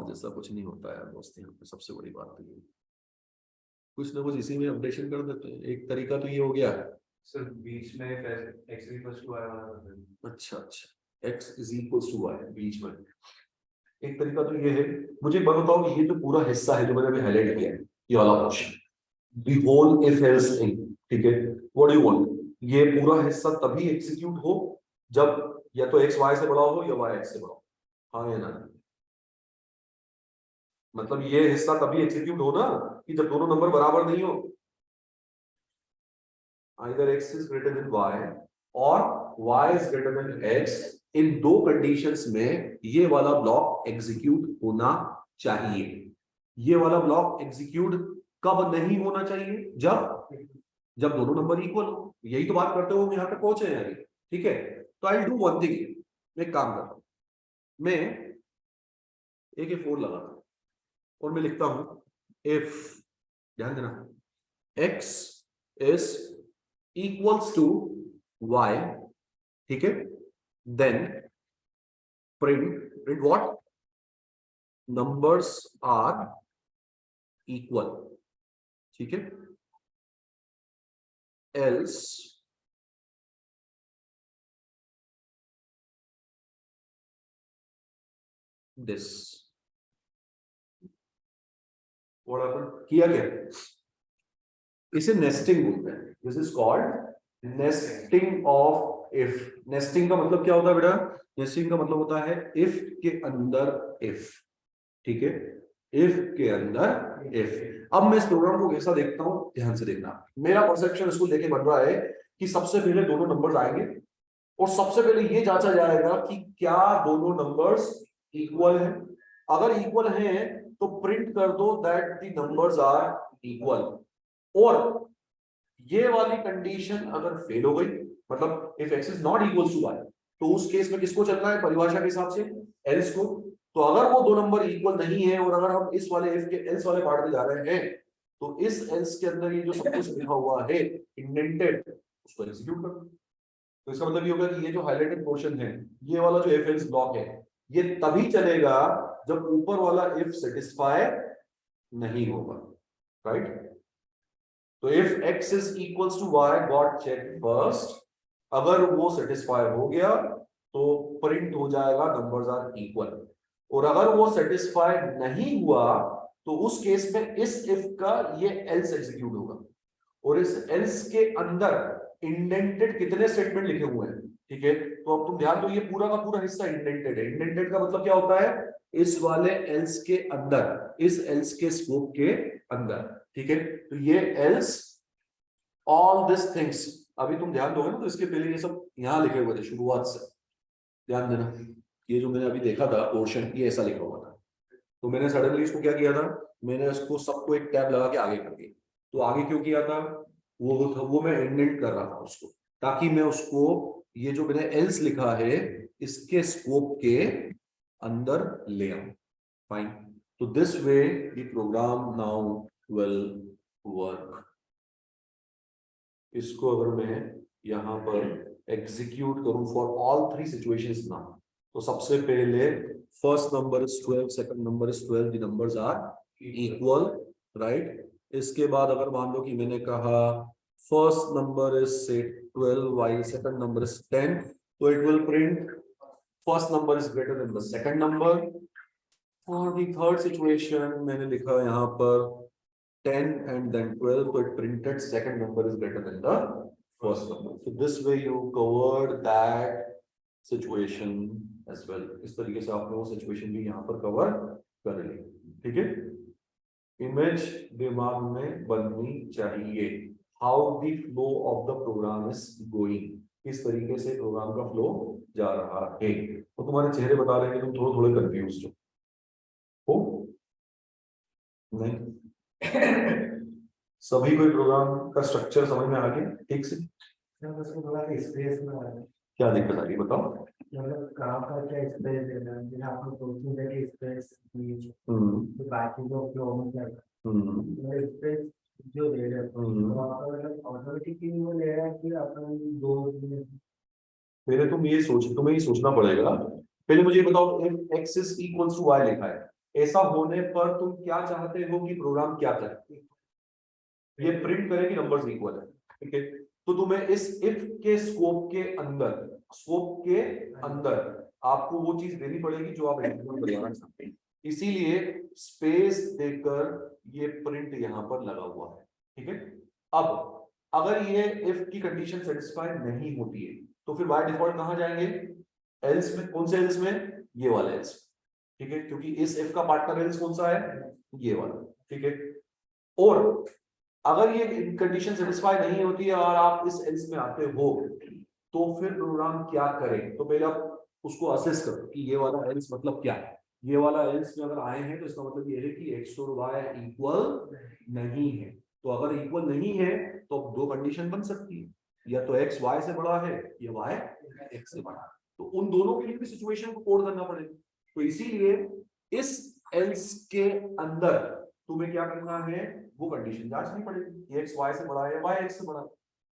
जैसा कुछ नहीं होता है दोस्त, यहाँ पे सबसे बड़ी बात तो ये कुछ ना कुछ इसी में अपडेशन कर देते हैं। एक तरीका तो ये हो गया सर बीच में x इक्वल्स टू y वाला। अच्छा, x is equals to y बीच में। एक तरीका तो ये है, मुझे बताओ ये जो पूरा हिस्सा है जो मैंने अभी हाईलाइट किया है, ये वाला portion, the whole if else thing, ठीक है। व्हाट डू यू वांट, ये पूरा हिस्सा तभी एग्जीक्यूट हो जब या तो x y से बड़ा हो या y x से बड़ा हो, हाँ या ना। मतलब ये हिस्सा तभी एग्जीक्यूट हो ना कि जब दोनों नंबर बराबर नहीं हो, either x is greater than y और y is greater than x। इन दो कंडीशंस में ये वाला ब्लॉक एग्जीक्यूट होना चाहिए। ये वाला ब्लॉक एग्जीक्यूट कब नहीं होना चाहिए, जब दोनों नंबर इक्वल हो। यही तो बात करते हुए हम यहाँ तक पहुंचे हैं, ठीक है। तो आई डू वन थिंग, मैं काम करता हूं, मैं AK4 लगाता हूं और मैं लिखता हूं इफ, ध्यान देना, x is equals to y, ठीक है, then print what, numbers are equal, ठीक है, else this। what happened, किया क्या, इसे नेस्टिंग बोलते हैं। This is called nesting of if. Nesting का मतलब क्या होता है बेटा, नेस्टिंग का मतलब होता है इफ के अंदर इफ, ठीक है, इफ के अंदर इफ। अब मैं इस प्रोग्राम को कैसा देखता हूं, ध्यान से देखना। मेरा परसेप्शन इसको लेके बन रहा है कि सबसे पहले दोनों नंबर्स आएंगे और सबसे पहले ये जांचा जाएगा कि क्या दोनों नंबर्स इक्वल है। अगर इक्वल है तो प्रिंट कर दो that the numbers are equal. और ये वाली कंडीशन अगर फेल हो गई, मतलब if x is not equal to y, तो उस केस में किसको चलना है परिभाषा के हिसाब से, else को। तो अगर वो दो नंबर इक्वल नहीं है और अगर हम इस वाले if के else वाले पार्ट में जा रहे हैं तो इस else के अंदर ये जो सब कुछ लिखा हुआ है इंडेंटेड, उसको एग्जीक्यूट कर दो। तो इसका मतलब ये होगा कि ये जो हाईलाइटेड पोर्शन है, ये वाला जो if else ब्लॉक है, ये तभी चलेगा जब ऊपर वाला if सेटिस्फाई नहीं होगा, राइट। तो if x is equals to y got checked first, अगर वो सेटिस्फाई हो गया तो प्रिंट हो जाएगा नंबर्स आर इक्वल। और अगर वो सेटिस्फाई नहीं हुआ तो उस केस में इस if का ये else एग्जीक्यूट होगा। और इस else के अंदर इंडेंटेड कितने स्टेटमेंट लिखे हुए हैं, ठीक है। तो अब तुम ध्यान दो, ये पूरा का पूरा हिस्सा इंडेंटेड है। इंडेंटेड का मतलब क्या होता है, इस वाले else के अंदर, इस else के स्कोप के अंदर, ठीक है। तो ये else all these things, अभी तुम ध्यान दोगे ना तो इसके पहले ये सब यहाँ लिखे हुए थे शुरुआत से, ध्यान देना। ये जो मैंने अभी देखा था पोर्शन, ये ऐसा लिखा हुआ था। तो मैंने सडनली इसको क्या किया था, मैंने इसको सबको एक टैब लगा के आगे कर दिया। तो आगे क्यों किया था, वो मैं इंडेंट कर रहा था उसको, ताकि मैं उसको ये जो मैंने एल्स लिखा है इसके स्कोप के अंदर ले आऊं। फाइन, तो this way the program now will work. इसको अगर मैं यहां पर एग्जीक्यूट करूं फॉर ऑल थ्री सिचुएशंस ना, तो सबसे पहले first number is 12, second number is 12, the numbers are equal, right. इसके बाद अगर मान लो कि मैंने कहा फर्स्ट नंबर इज से 12 while second number is 10, so it will print first number is greater than the second number. For the third situation मैंने लिखा यहाँ पर 10 and then 12, so it printed second number is greater than the first number. So this way you covered that situation as well. इस तरीके से आपने वो situation भी यहाँ पर कवर कर ली, ठीक है। इमेज दिमाग में बननी चाहिए, how the flow of the program is going, किस तरीके से प्रोग्राम का फ्लो जा रहा है। तो तुम्हारे चेहरे बता रहे हैं कि तुम थोड़े थोड़े कंफ्यूज हो नहीं? सभी कोई प्रोग्राम का स्ट्रक्चर समझ में आ गया ठीक से? स्पेस में क्या दिक्कत आ रही है बताओ? मतलब कहाँ पर क्या स्पेस देना है, जैसे आपको सोचने है कि स्पेस हम्म बाकी जो फ्लो में क्या स्पेस जो दे रहे हैं तो आपका मतलब ऑटोमेटिकली वो ले रहा है कि अपन दो पहले तुम्हें ये सोचना पड़ेगा। पहले मुझे ये बताओ, if x is equals to y लिखा है, ऐसा होने पर तुम क्या चाहते हो कि प्रोग्राम क्या करे? ये प्रिंट करे कि नंबर्स इक्वल है, ठीक है। तो तुम्हें इस if के स्कोप के अंदर आपको वो चीज देनी पड़ेगी जो आप एग्जीक्यूट करना चाहते हैं। इसीलिए स्पेस देकर ये प्रिंट यहाँ पर लगा हुआ है, ठीक है। अब अगर ये if की कंडीशन सेटिस्फाई नहीं होती है तो फिर बाय डिफॉल्ट कहां जाएंगे? एल्स में। कौन से एल्स में? ये वाला एल्स, ठीक है, क्योंकि इस if का पार्टनर एल्स कौन सा है? ये वाला, ठीक है। और अगर ये कंडीशन सेटिस्फाई नहीं होती है और आप इस एल्स में आते हो तो फिर प्रोग्राम क्या करें? तो पहले आप उसको असेस करो कि ये वाला एल्स मतलब क्या है। ये वाला एल्स में अगर आए हैं तो इसका मतलब ये है कि x और y इक्वल नहीं है। तो अगर इक्वल नहीं है तो दो कंडीशन बन सकती है, या तो x y से बड़ा है या y x से बड़ा है। तो उन दोनों के लिए भी सिचुएशन को कोड करना पड़ेगा। तो इसीलिए इस एल्स के अंदर तुम्हें क्या करना है, वो कंडीशन जांचनी पड़ेगी, x y से बड़ा है, y x से बड़ा है।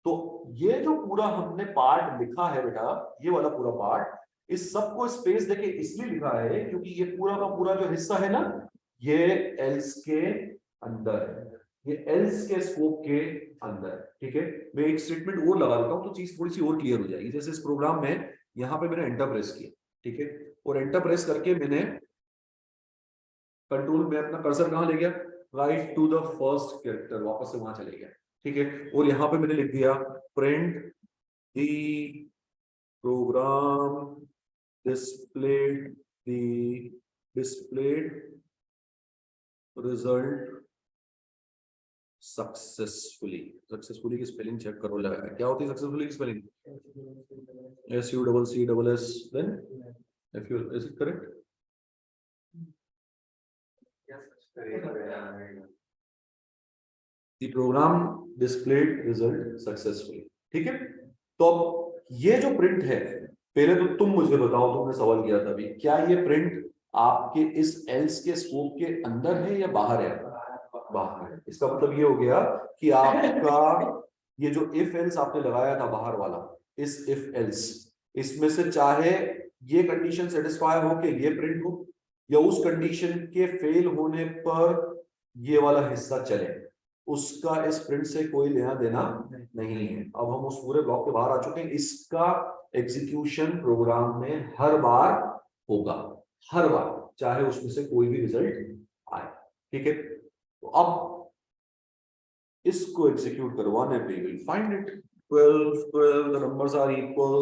तो ये जो पूरा हमने पार्ट लिखा है बेटा, ये वाला पूरा पार्ट, इस सबको स्पेस देके इसलिए लिखा है क्योंकि ये पूरा का पूरा जो हिस्सा है ना, ये एल्स के अंदर है, ये एल्स के स्कोप के अंदर, ठीक है। मैं एक स्टेटमेंट और लगा देता हूं तो चीज थोड़ी सी और क्लियर हो जाएगी। जैसे इस प्रोग्राम में यहाँ पे मैंने एंटर प्रेस किया, ठीक है, और एंटर प्रेस करके मैंने कंट्रोल में अपना कर्सर कहां ले गया? Right to the first character, वापस से वहां चले गया, ठीक है। और यहाँ पे मैंने लिख दिया print the program displayed result successfully की स्पेलिंग चेक करो, लगा क्या होती है सक्सेसफुली की spelling? SUCCS, then is it correct? The program displayed result successfully, ठीक है। तो ये जो प्रिंट है, पहले तो तुम मुझे बताओ, तुमने सवाल किया था अभी, क्या ये प्रिंट आपके इस एल्स के स्कोप के अंदर है या बाहर है? बाहर है। इसका मतलब ये हो गया कि आपका ये जो इफ एल्स आपने लगाया था बाहर वाला, इस इफ एल्स, इसमें से चाहे ये कंडीशन सेटिस्फाई हो के ये प्रिंट हो, या उस कंडीशन के फेल होने पर ये वाला हिस्सा चले, उसका इस प्रिंट से कोई लेना देना नहीं है। अब हम उस पूरे ब्लॉक के बाहर आ चुके हैं। इसका एग्जीक्यूशन प्रोग्राम में हर बार होगा, हर बार, चाहे उसमें से कोई भी रिजल्ट आए, ठीक है। तो अब इसको एग्जीक्यूट करवाने पे will find it 12 the numbers are equal,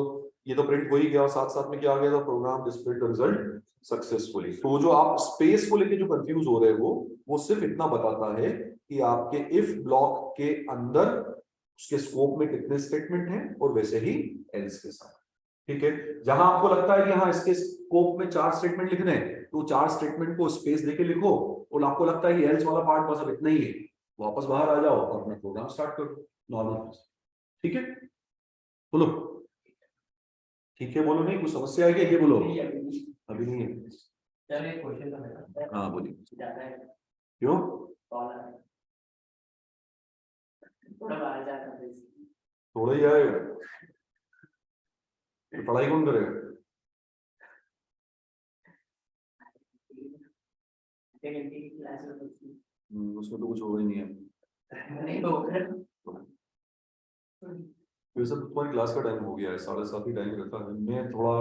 ये तो प्रिंट हो ही गया और साथ साथ में क्या आ गया था, program displayed the result successfully. तो जो आप स्पेस को लेके जो कंफ्यूज हो रहे हो, वो सिर्फ इतना बताता है कि आपके इफ ब्लॉक के अंदर उसके स्कोप में कितने स्टेटमेंट हैं और वैसे ही एल्स के साथ, ठीक है। जहां आपको लगता है कि हाँ इसके स्कोप में 4 स्टेटमेंट लिखने हैं, तो 4 स्टेटमेंट को स्पेस देके लिखो, और आपको लगता है कि एल्स वाला पार्ट बस अब इतना ही है, वापस बाहर आ जाओ और अपना प्रोग्राम स्टार्ट करो नॉर्मल, ठीक है। बोलो ठीक है बोलो, नहीं कुछ समस्या है क्या, ये बोलो। नहीं, अभी नहीं। अभी नहीं है। चल एक क्वेश्चन था मेरा। हाँ बोलिए। जाता है क्यों? कॉल आ रहा है। थोड़ा बाहर जाता है। थोड़ा ही आएगा, ये पढ़ाई कौन करेगा? एक घंटे की क्लास में होती उसमें तो कुछ होगा ही नहीं है। है। नहीं तो फिर वैसे तो तुम्हारी क्लास का टाइम हो गया है, 7:30 ही टाइम रहता है। मैं थोड़ा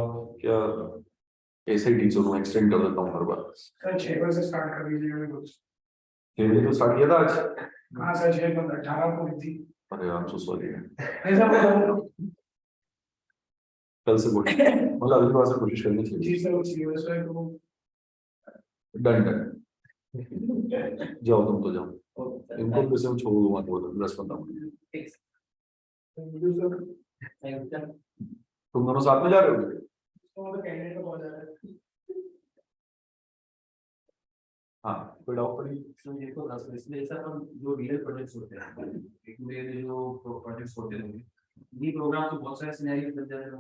क्या ऐसे ही टीचर हूँ, एक्सटेंड कर देता हूँ हर बार। सर 6 बजे से स्टार्ट कर दीजिएगा कुछ। 6 बजे तो स्टार्ट किया था आज। हाँ सर 6:18 को थी। अरे आप सो सॉरी, ऐसा बोलो। कल से कोशिश, मतलब अगली बार से कोशिश करनी चाहिए। जी सर सीरियस है तो डन डन, जाओ तुम तो जाओ, इनको भी से छोड़ दो मत, वो 10-15 मिनट। सर तुम दोनों साथ में जा रहे हो? तो कैंडिडेट का कॉल आ रहा है। हाँ कोई डाउट पड़ी? देखो इसमें सर हम जो रियल प्रोजेक्ट्स होते हैं, एक मेरे जो प्रोजेक्ट्स होते हैं, ये प्रोग्राम तो बहुत सारे सिनेरियोस बन जाते हैं।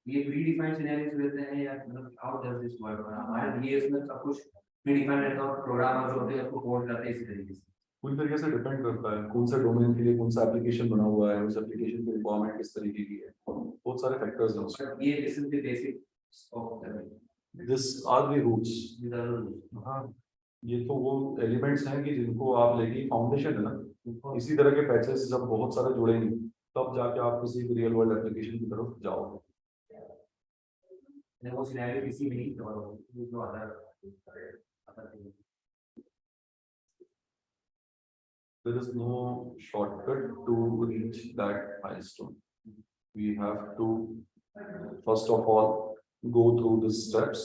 ये प्री डिफाइंड सिनेरियोस रहते हैं या मतलब हाउ डज दिस वर्क? हमारे लिए इसमें सब कुछ प्री डिफाइंड रहता है और प्रोग्रामर जो होते हैं उसको कोड करते हैं इसी तरीके से। पूरी तरीके से डिपेंड करता है कौन सा डोमेन के लिए कौन सा एप्लीकेशन बना हुआ है, उस एप्लीकेशन की रिक्वायरमेंट किस तरीके की है, बहुत सारे फैक्टर्स हैं उसमें। But ये this is the basics of the this are the roots. हाँ ये तो वो एलिमेंट्स हैं कि जिनको आप लेके फाउंडेशन है ना, इसी तरह के पैचेस जब बहुत सारे जुड़ेंगे तब जाके आप किसी रियल वर्ल्ड एप्लीकेशन की तरफ जाओगे। वो सिनेरियो किसी भी नहीं और जो other There is no shortcut to reach that milestone. We have to first of all go through the steps.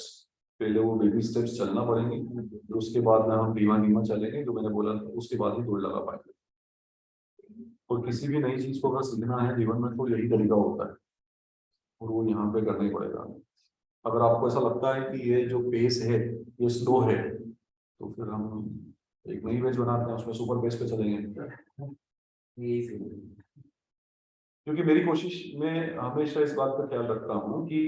पहले वो बेबी स्टेप्स चलना पड़ेंगे, फिर उसके बाद में हम धीमा धीमा चलेंगे, जो मैंने बोला था, उसके बाद ही दौड़ लगा पाएंगे। और किसी भी नई चीज को अगर सीखना है जीवन में तो यही तरीका होता है, और वो यहाँ पे करना ही पड़ेगा। अगर आपको ऐसा लगता है कि ये जो पेस है ये स्लो है, तो फिर हम एक नई पेज बनाते हैं, उसमें सुपर पेस पे चलेंगे। यही से क्योंकि मेरी कोशिश में हमेशा इस बात का ख्याल रखता हूँ कि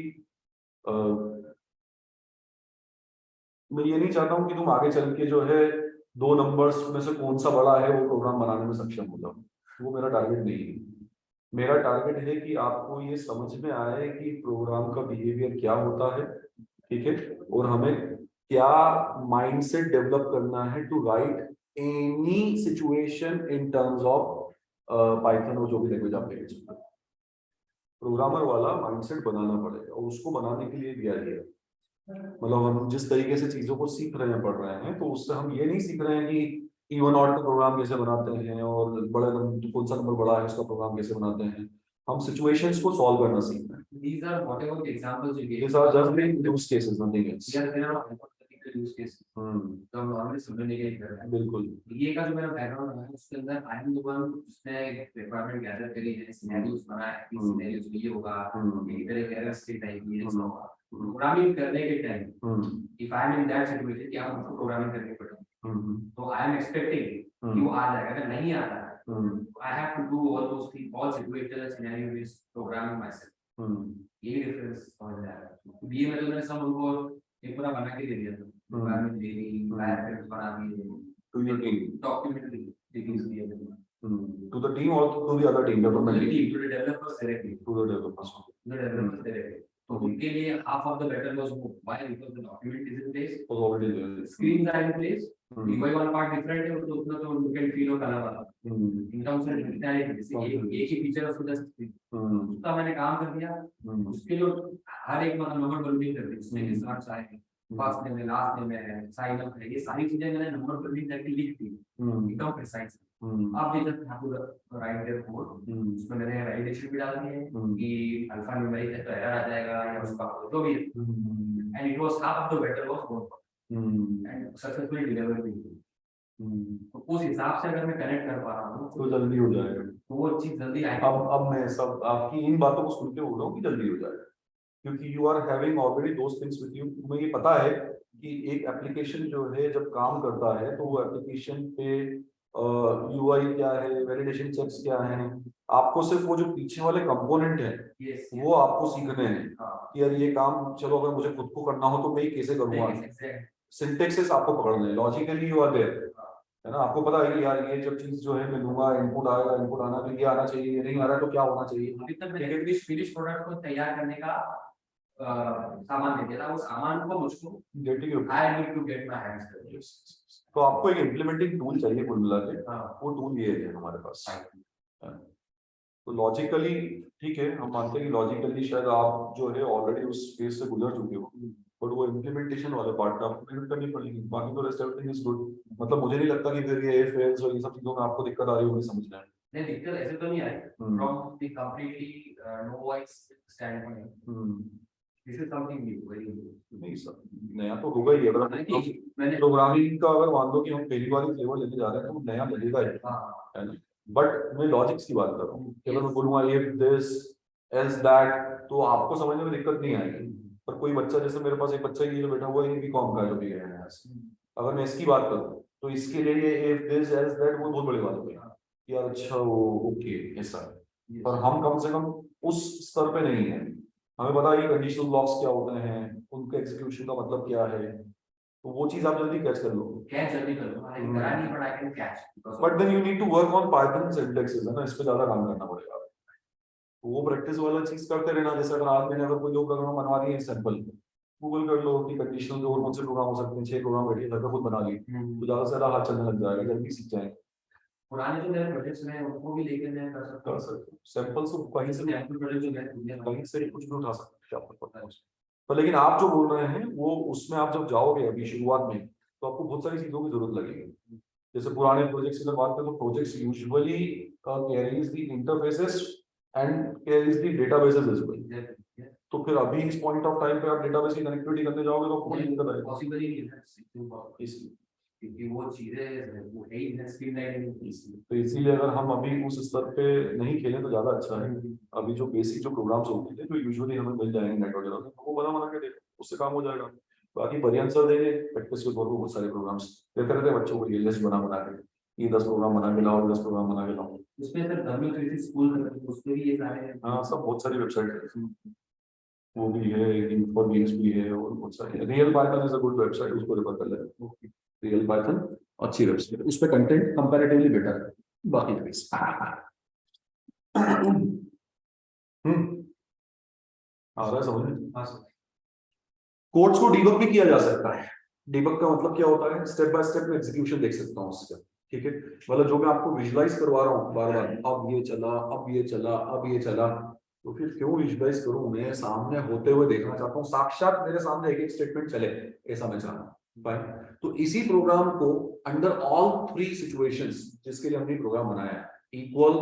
मैं ये नहीं चाहता हूँ कि तुम आगे चल के जो है 2 नंबर्स में से कौन सा बड़ा है वो प्रोग्राम बनाने में सक्षम हो जाओ, वो मेरा टारगेट नहीं है। मेरा टारगेट है कि आपको ये समझ में आए कि प्रोग्राम का बिहेवियर क्या होता है, ठीक है, और हमें क्या माइंडसेट डेवलप करना है to write any situation in terms of Python और जो भी लैंग्वेज आप लेके चलते हैं। प्रोग्रामर वाला माइंडसेट बनाना पड़ेगा, और उसको बनाने के लिए दिया गया, मतलब हम जिस तरीके से चीजों को सीख रहे हैं, पढ़ रहे हैं, तो उससे हम ये नहीं सीख रहे हैं कि इवन ऑड का प्रोग्राम कैसे बनाते हैं और बड़े कौन सा नंबर बड़ा है उसका प्रोग्राम कैसे बनाते हैं। हम सिचुएशंस को सॉल्व करना सीख रहे हैं। these are whatever the examples you gave. These are just the use cases, nothing else. There are hypothetical use cases. तो हम नॉर्मली समझने के लिए कर रहे हैं। बिल्कुल। ये का जो मेरा बैकग्राउंड है उसके अंदर आई एम द वन जिसने रिक्वायरमेंट गैदर करी है, सिनेरियोस बनाया है, सिनेरियोस में ये होगा, ये तरह के रियलिस्टिक टाइप ये सब होगा। प्रोग्रामिंग करने के time if I am in that situation कि आप उसको प्रोग्रामिंग करनी पड़ेगी, तो आई एम एक्सपेक्टिंग कि वो आ जाएगा। अगर नहीं आता है I have to do all those things, all situational scenario is programming myself. ये डिफरेंस समझ में आया। बीए में तो मैंने सब उनको एक पूरा बना के दे दिया था, रिक्वायरमेंट दे दी, वायरफ्रेम्स बना दिए, To your team. डॉक्यूमेंट दिए थे। To the team or to the other team, development team. To the developers directly. To the developers. The developers directly. तो उनके लिए half of the battle was why because the document is in place, Was already there. screens are in place, UI one part different है तो उसमें तो look and feel और colour वाला। In terms of functionality, जैसे एक ही feature उसको just उसका मैंने काम कर दिया, उसके जो हर एक मतलब नंबर बंदिंग कर दी, उसमें रिसर्च आए, फर्स्ट नेम है, लास्ट नेम है, साइन अप है, ये सारी चीजें मैंने नंबर बंदिंग करके लिख दी, एकदम प्रिसाइज। आप ये जब आपको राइट देयर कोड, उसमें मैंने वैलिडेशन भी डाल दिए कि अल्फा न्यूमेरिक है तो एरर आ जाएगा या उसका जो भी है, and it was half of the battle was gone and successfully deliver भी। तो उस हिसाब से अगर मैं कनेक्ट कर पा रहा हूँ तो जल्दी हो जाएगा। तो वो चीज जल्दी आएगी। अब मैं सब आपकी इन बातों को सुन के बोल रहा हूँ कि जल्दी हो जाएगा, क्योंकि you are having already those things with you. तुम्हें ये पता है कि एक एप्लीकेशन जो है जब काम करता है तो वो एप्लीकेशन पे यूआई क्या है, वैलिडेशन चेक्स क्या है, आपको सिर्फ वो जो पीछे वाले कंपोनेंट है Yes. वो आपको सीखने हैं हाँ, कि यार ये काम चलो अगर मुझे खुद को करना हो तो मैं ये कैसे करूंगा। exact. सिंटेक्सेस आपको पकड़ने हैं, लॉजिकली यू आर देयर, है ना, आपको पता है कि यार ये जो चीज जो है मैं लूंगा, इनपुट आएगा, इनपुट आना तो ये आना चाहिए, ये नहीं आ रहा तो क्या होना चाहिए। अभी तक मैंने फिनिश प्रोडक्ट को तैयार करने का सामान दे दिया था, वो सामान को मुझको getting you. I need to get my hands. तो आपको एक इम्प्लीमेंटिंग टूल चाहिए कुल मिला के, हाँ, वो टूल ये है हमारे पास। तो लॉजिकली ठीक है, हम मानते हैं कि लॉजिकली शायद आप जो है ऑलरेडी उस फेज से गुजर चुके हो, बट वो इम्प्लीमेंटेशन वाले पार्ट का आपको मेहनत करनी पड़ेगी, बाकी तो रेस्ट एवरीथिंग इज गुड। मतलब मुझे नहीं लगता कि फिर ये इफ एल्स और ये सब चीजों में आपको दिक्कत आ रही होगी समझना है। नहीं दिक्कत ऐसे तो नहीं आई from the completely novice standpoint. This is something new, very new. नहीं सर, नया तो होगा ही, अगर मैंने प्रोग्रामिंग का अगर मान लो कि हम पहली बार फ्लेवर लेने जा रहे हैं तो वो नया लगेगा ही, हाँ, है ना। बट मैं लॉजिक्स की बात कर रहा हूँ कि अगर मैं बोलूंगा इफ दिस एल्स दैट तो आपको समझने में दिक्कत नहीं आएगी। पर कोई बच्चा, जैसे मेरे पास एक बच्चा ये जो बैठा हुआ है, ये बीकॉम का जो भी है, अगर मैं इसकी बात करूँ तो इसके लिए ये इफ दिस एल्स दैट वो बहुत बड़ी बात हो गई कि यार अच्छा वो ओके ऐसा है। पर हम कम से कम उस स्तर पे नहीं है, हमें पता है कि कंडीशनल ब्लॉक्स क्या होते हैं, उनके एग्जीक्यूशन का मतलब क्या है, तो वो चीज आप जल्दी कैच कर लो। कैच जल्दी कर लो, आई करा नहीं but I can catch. But then you need to work on Python syntaxes, है ना, इस पे ज्यादा काम करना पड़ेगा। तो वो प्रैक्टिस वाला चीज करते रहना, जैसे अगर आज मैंने अगर कोई दो प्रोग्राम बनवा दिए सैंपल, गूगल कर लो कि कंडीशनल जो और कौन से प्रोग्राम हो सकते हैं, 6 प्रोग्राम बैठिए घर पे खुद बना लिए तो ज्यादा से ज्यादा हाथ चलने लग जाएगा, जल्दी सीख जाएंगे। पुराने जो मेरे प्रोजेक्ट्स हैं उनको भी लेके मैं कर सकता कर सकते हो सैंपल्स तो कहीं से भी, हूं। प्रोजेक्ट जो मैं कहीं से कुछ भी उठा सकते हैं, आपको पता है। पर लेकिन आप जो बोल रहे हैं वो उसमें आप जब जाओगे अभी शुरुआत में तो आपको बहुत सारी चीजों की जरूरत लगेगी। जैसे पुराने प्रोजेक्ट्स की बात करें तो projects usually carries the interfaces and carries the databases as well. तो फिर अभी इस पॉइंट ऑफ टाइम पे आप डेटाबेस की कनेक्टिविटी करने जाओगे तो कोई दिक्कत आएगी पॉसिबल ही नहीं है इसलिए। क्योंकि वो चीजें वो है ही नहीं, स्ट्रीमलाइन तो इसीलिए अगर हम अभी उस स्तर पे नहीं खेलें तो ज्यादा अच्छा है। अभी जो बेसिक जो प्रोग्राम्स होते थे जो यूजुअली हमें मिल जाएंगे नेट वगैरह में, तो वो बना के देखो, उससे काम हो जाएगा। बाकी परियन सर देंगे प्रैक्टिस के तौर पर बहुत सारे प्रोग्राम्स देते रहते हैं बच्चों को, ये लिस्ट बना के, ये 10 प्रोग्राम बना के लाओ, 10 प्रोग्राम बना के लाओ। उसमें सर गवर्नमेंट क्रेडिट स्कूल उसमें भी ये सारे हाँ, सब बहुत सारी वेबसाइट है, वो भी है, फॉर गेम्स भी है और बहुत सारी। Real Python is a good website, उसको रेफर कर लें। रियल पाइथन अच्छी वेबसाइट, उस पे कंटेंट कंपैरेटिवली बेटर है। बाकी आ रहा है समझ में। हाँ सर। कोड्स को डीबग भी किया जा सकता है। डीबग का मतलब क्या होता है, स्टेप बाय स्टेप में एग्जीक्यूशन देख सकता हूँ उसका, ठीक है। मतलब जो मैं आपको विजुलाइज करवा रहा हूँ बार बार, अब ये चला, अब ये चला, अब ये चला, तो फिर क्यों विजुलाइज करूं, मैं सामने होते हुए देखना चाहता हूँ, साक्षात मेरे सामने एक एक स्टेटमेंट चले, ऐसा मैं चाहता हूँ। तो इसी प्रोग्राम को अंडर ऑल 3 सिचुएशंस जिसके लिए हमने प्रोग्राम बनाया, equal,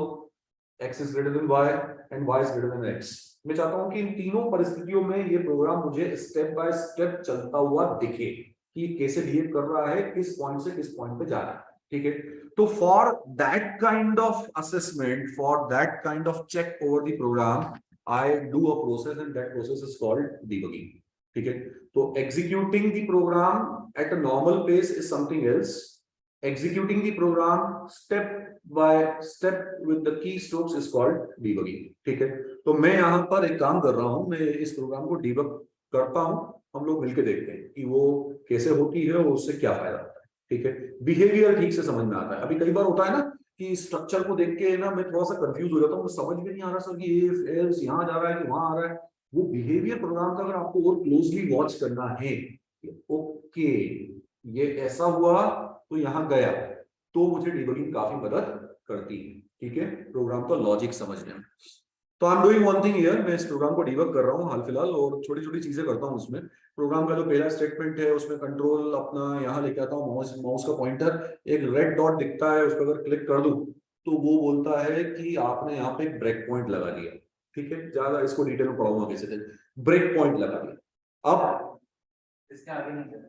x is greater then y and y is greater then x, मैं चाहता हूं कि इन तीनों परिस्थितियों में ये प्रोग्राम मुझे स्टेप बाय स्टेप चलता हुआ दिखे कि कैसे बिहेव कर रहा है, किस पॉइंट से किस पॉइंट पे जा रहा है, ठीक है। तो for that kind of assessment, for that kind of check over the program, I do a process and that process is called debugging, ठीक है। तो executing the program at a normal pace is something else, executing the program step by step with the keystrokes is called debugging, ठीक है। तो मैं यहाँ पर एक काम कर रहा हूँ, मैं इस प्रोग्राम को डीबग करता हूँ, हम लोग मिलकर देखते हैं कि वो कैसे होती है और उससे क्या फायदा होता है, ठीक है। बिहेवियर ठीक से समझ में आता है। अभी कई बार होता है ना कि स्ट्रक्चर को देख के ना मैं थोड़ा सा कंफ्यूज हो जाता हूँ, समझ में नहीं आ रहा सर कि इफ एल्स यहाँ जा रहा है कि वहां आ रहा है। वो बिहेवियर प्रोग्राम का अगर आपको और क्लोजली वॉच करना है, ओके ये ऐसा हुआ तो यहाँ गया, तो मुझे डिबगिंग काफी मदद करती है, ठीक है, प्रोग्राम का लॉजिक समझने में। तो I am doing one thing here, मैं इस प्रोग्राम को डिबग कर रहा हूँ हाल फिलहाल, और छोटी छोटी चीजें करता हूँ उसमें। प्रोग्राम का जो पहला स्टेटमेंट है उसमें कंट्रोल अपना यहाँ लेके आता हूँ, माउस का पॉइंटर, एक रेड डॉट दिखता है, उस पर अगर क्लिक कर दूं तो वो बोलता है कि आपने यहाँ पे एक ब्रेक पॉइंट लगा दिया, ठीक है। ज्यादा इसको डिटेल में पढ़ाऊंगा कैसे थे, ब्रेक पॉइंट लगा दिया। अब इसके आगे नहीं चलना।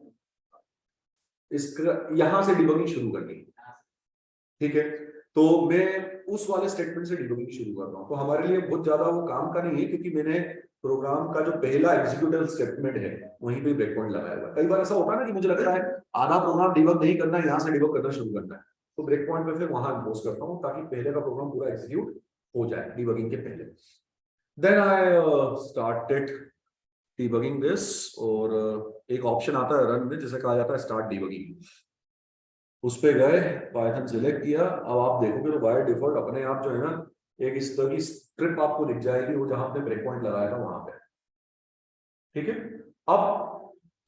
इसका यहाँ से डिबगिंग शुरू करनी है, ठीक है। तो मैं उस वाले स्टेटमेंट से डिबगिंग शुरू कर रहा हूँ, तो हमारे लिए बहुत ज्यादा वो काम का नहीं है क्योंकि मैंने प्रोग्राम का जो पहला एग्जीक्यूटिव स्टेटमेंट है वहीं पे ब्रेक पॉइंट लगाया हुआ है। कई बार ऐसा होता है ना कि मुझे लगता है आधा प्रोग्राम डिबग नहीं करना, यहाँ से डिबग करना शुरू करना है, तो ब्रेक पॉइंट पे फिर वहां इम्पोज करता हूँ ताकि पहले का प्रोग्राम पूरा एग्जीक्यूट हो जाए डीबगिंग के पहले। Then I started debugging this, और एक ऑप्शन आता है रन में जिसे कहा जाता है स्टार्ट डीबगिंग। उस पे गए, पाइथन सिलेक्ट किया। अब आप देखोगे तो बाय डिफॉल्ट अपने आप जो है ना एक इस तरह की स्क्रिप्ट आपको दिख जाएगी, वो जहां आपने ब्रेक पॉइंट लगाया था वहां पे। ठीक है, अब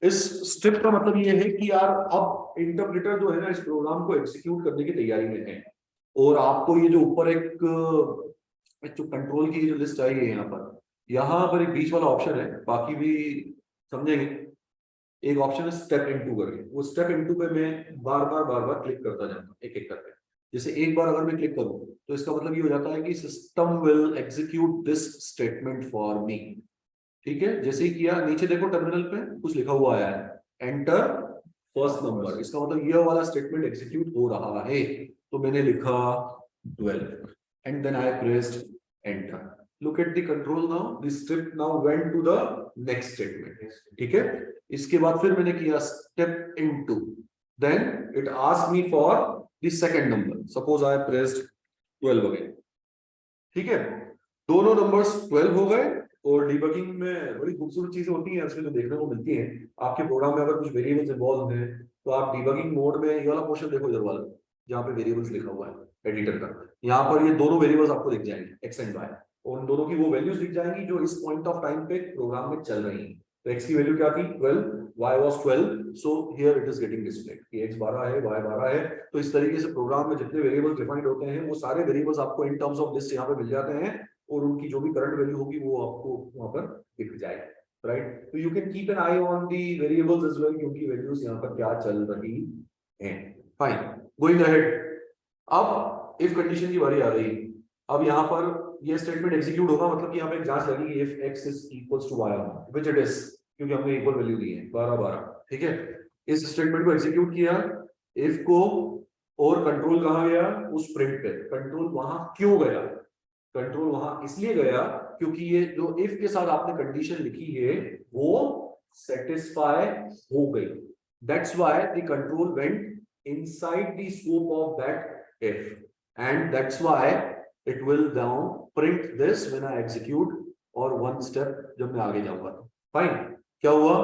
इस स्टेप का मतलब ये है कि यार अब इंटरप्रेटर जो है ना इस प्रोग्राम को एग्जीक्यूट करने की तैयारी में है, और आपको ये जो ऊपर एक जो कंट्रोल की जो लिस्ट आई है यहाँ पर एक बीच वाला ऑप्शन है, बाकी भी समझेंगे। एक ऑप्शन है स्टेप इनटू करके, वो स्टेप इनटू पे मैं बार बार क्लिक करता जाता हूँ एक एक करके। जैसे एक बार अगर मैं क्लिक करूँ तो इसका मतलब ये हो जाता है कि system will execute this statement for me. ठीक है, जैसे ही किया, नीचे देखो टर्मिनल पे कुछ लिखा हुआ आया है एंटर फर्स्ट नंबर, इसका मतलब ये वाला स्टेटमेंट एग्जीक्यूट हो रहा है। तो मैंने लिखा 12 and then I pressed enter. Look at the control now, the script now went to the next statement. ठीक है, इसके बाद फिर मैंने किया step into, then it asked me for the second number, suppose I pressed 12 again. ठीक है, दोनों नंबर्स 12 हो गए। और डीबगिंग में बड़ी खूबसूरत चीजें होती हैं उसमें जो देखने को मिलती हैं। आपके प्रोग्राम में अगर कुछ वेरिएबल्स इन्वॉल्व हैं तो आप डीबगिंग मोड में ये वाला पोर्शन देखो इधर वाला, जहाँ पे वेरिएबल्स लिखा हुआ है एडिटर का, यहाँ पर ये दोनों वेरिएबल्स आपको दिख जाएंगे एक्स एंड वाई, और उन दोनों की वो वैल्यूज दिख जाएंगी जो इस पॉइंट ऑफ टाइम पे प्रोग्राम में चल रही है। तो एक्स की वैल्यू क्या थी 12, y was 12, so here it is getting displayed कि x 12 है y 12 है। तो इस तरीके से प्रोग्राम में जितने वेरिएबल्स डिफाइंड होते हैं वो सारे वेरिएबल्स आपको इन टर्म्स ऑफ लिस्ट यहाँ पे मिल जाते हैं, और उनकी जो भी करंट वैल्यू होगी वो आपको वहां पर दिख जाएगी। राइट, तो you can keep an eye on the variables as well, क्योंकि वैल्यूज यहाँ पर क्या चल रही हैं। फाइन, गोइंग अहेड, अब इफ कंडीशन की बारी आ गई। अब यहाँ पर ये स्टेटमेंट एग्जीक्यूट होगा, मतलब कि यहाँ पे एक जांच लगेगी if x is equals to y, which it is, क्योंकि हमने इक्वल वैल्यू दी है 12 12। ठीक है, इस स्टेटमेंट को एग्जीक्यूट किया, इफ को, और कंट्रोल कहाँ गया उस प्रिंट पे। कंट्रोल वहां क्यों गया? कंट्रोल वहां इसलिए गया क्योंकि ये जो इफ के साथ आपने कंडीशन लिखी है वो सेटिस्फाई हो गई। That's why the control went inside the scope of that if, and that's why it will now print this when I execute, और वन स्टेप जब मैं आगे जाऊंगा। फाइन, क्या हुआ,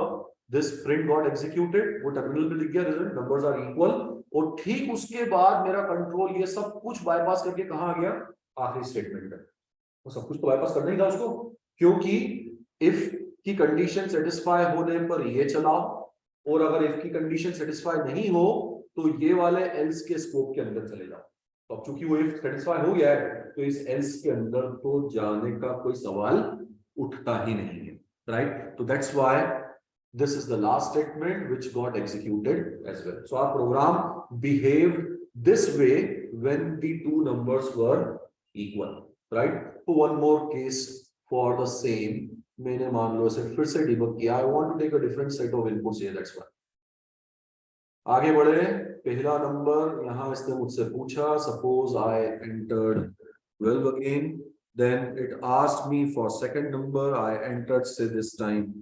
दिस प्रिंट गॉट एग्जीक्यूटेड, वो टर्मिनल पे लिख गया रिजल्ट नंबर्स आर इक्वल, और ठीक उसके बाद मेरा कंट्रोल ये सब कुछ बाईपास करके कहां आ गया आखिरी स्टेटमेंट में। वो सब कुछ तो बाईपास करना ही था उसको, क्योंकि इफ की कंडीशन सेटिस्फाई होने पर ये चलाओ, और अगर इफ की कंडीशन सेटिस्फाई नहीं हो तो ये वाले एल्स के स्कोप के अंदर चले जाओ। तो अब चूंकि वो इफ सेटिस्फाई हो गया है तो इस एल्स के अंदर तो जाने का कोई सवाल उठता ही नहीं है। राइट, तो that's why this is the last statement which got executed as well. So our program behaved this way when the two numbers were equal. Right, so one more case for the same, मैंने मान लो इसे फिर से debug किया, I want to take a different set of inputs here, that's why। आगे बढ़े, पहला number यहाँ इसने मुझसे पूछा, suppose I entered 12 again, then it asked me for second number, I entered say this time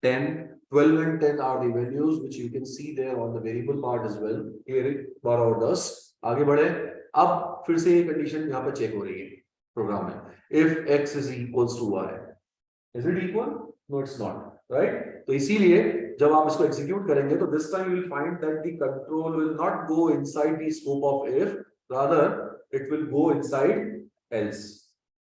10, 12 and 10 are the values which you can see there on the variable part as well। 12 और 10, आगे बढ़े, अब फिर से ये condition यहाँ पे check हो रही है प्रोग्राम में, if x is equals to y, is it equal? No, it's not, right? तो इसीलिए जब आप इसको एग्जीक्यूट करेंगे तो this time you will find that the control will not go inside the scope of if, rather it will go inside else।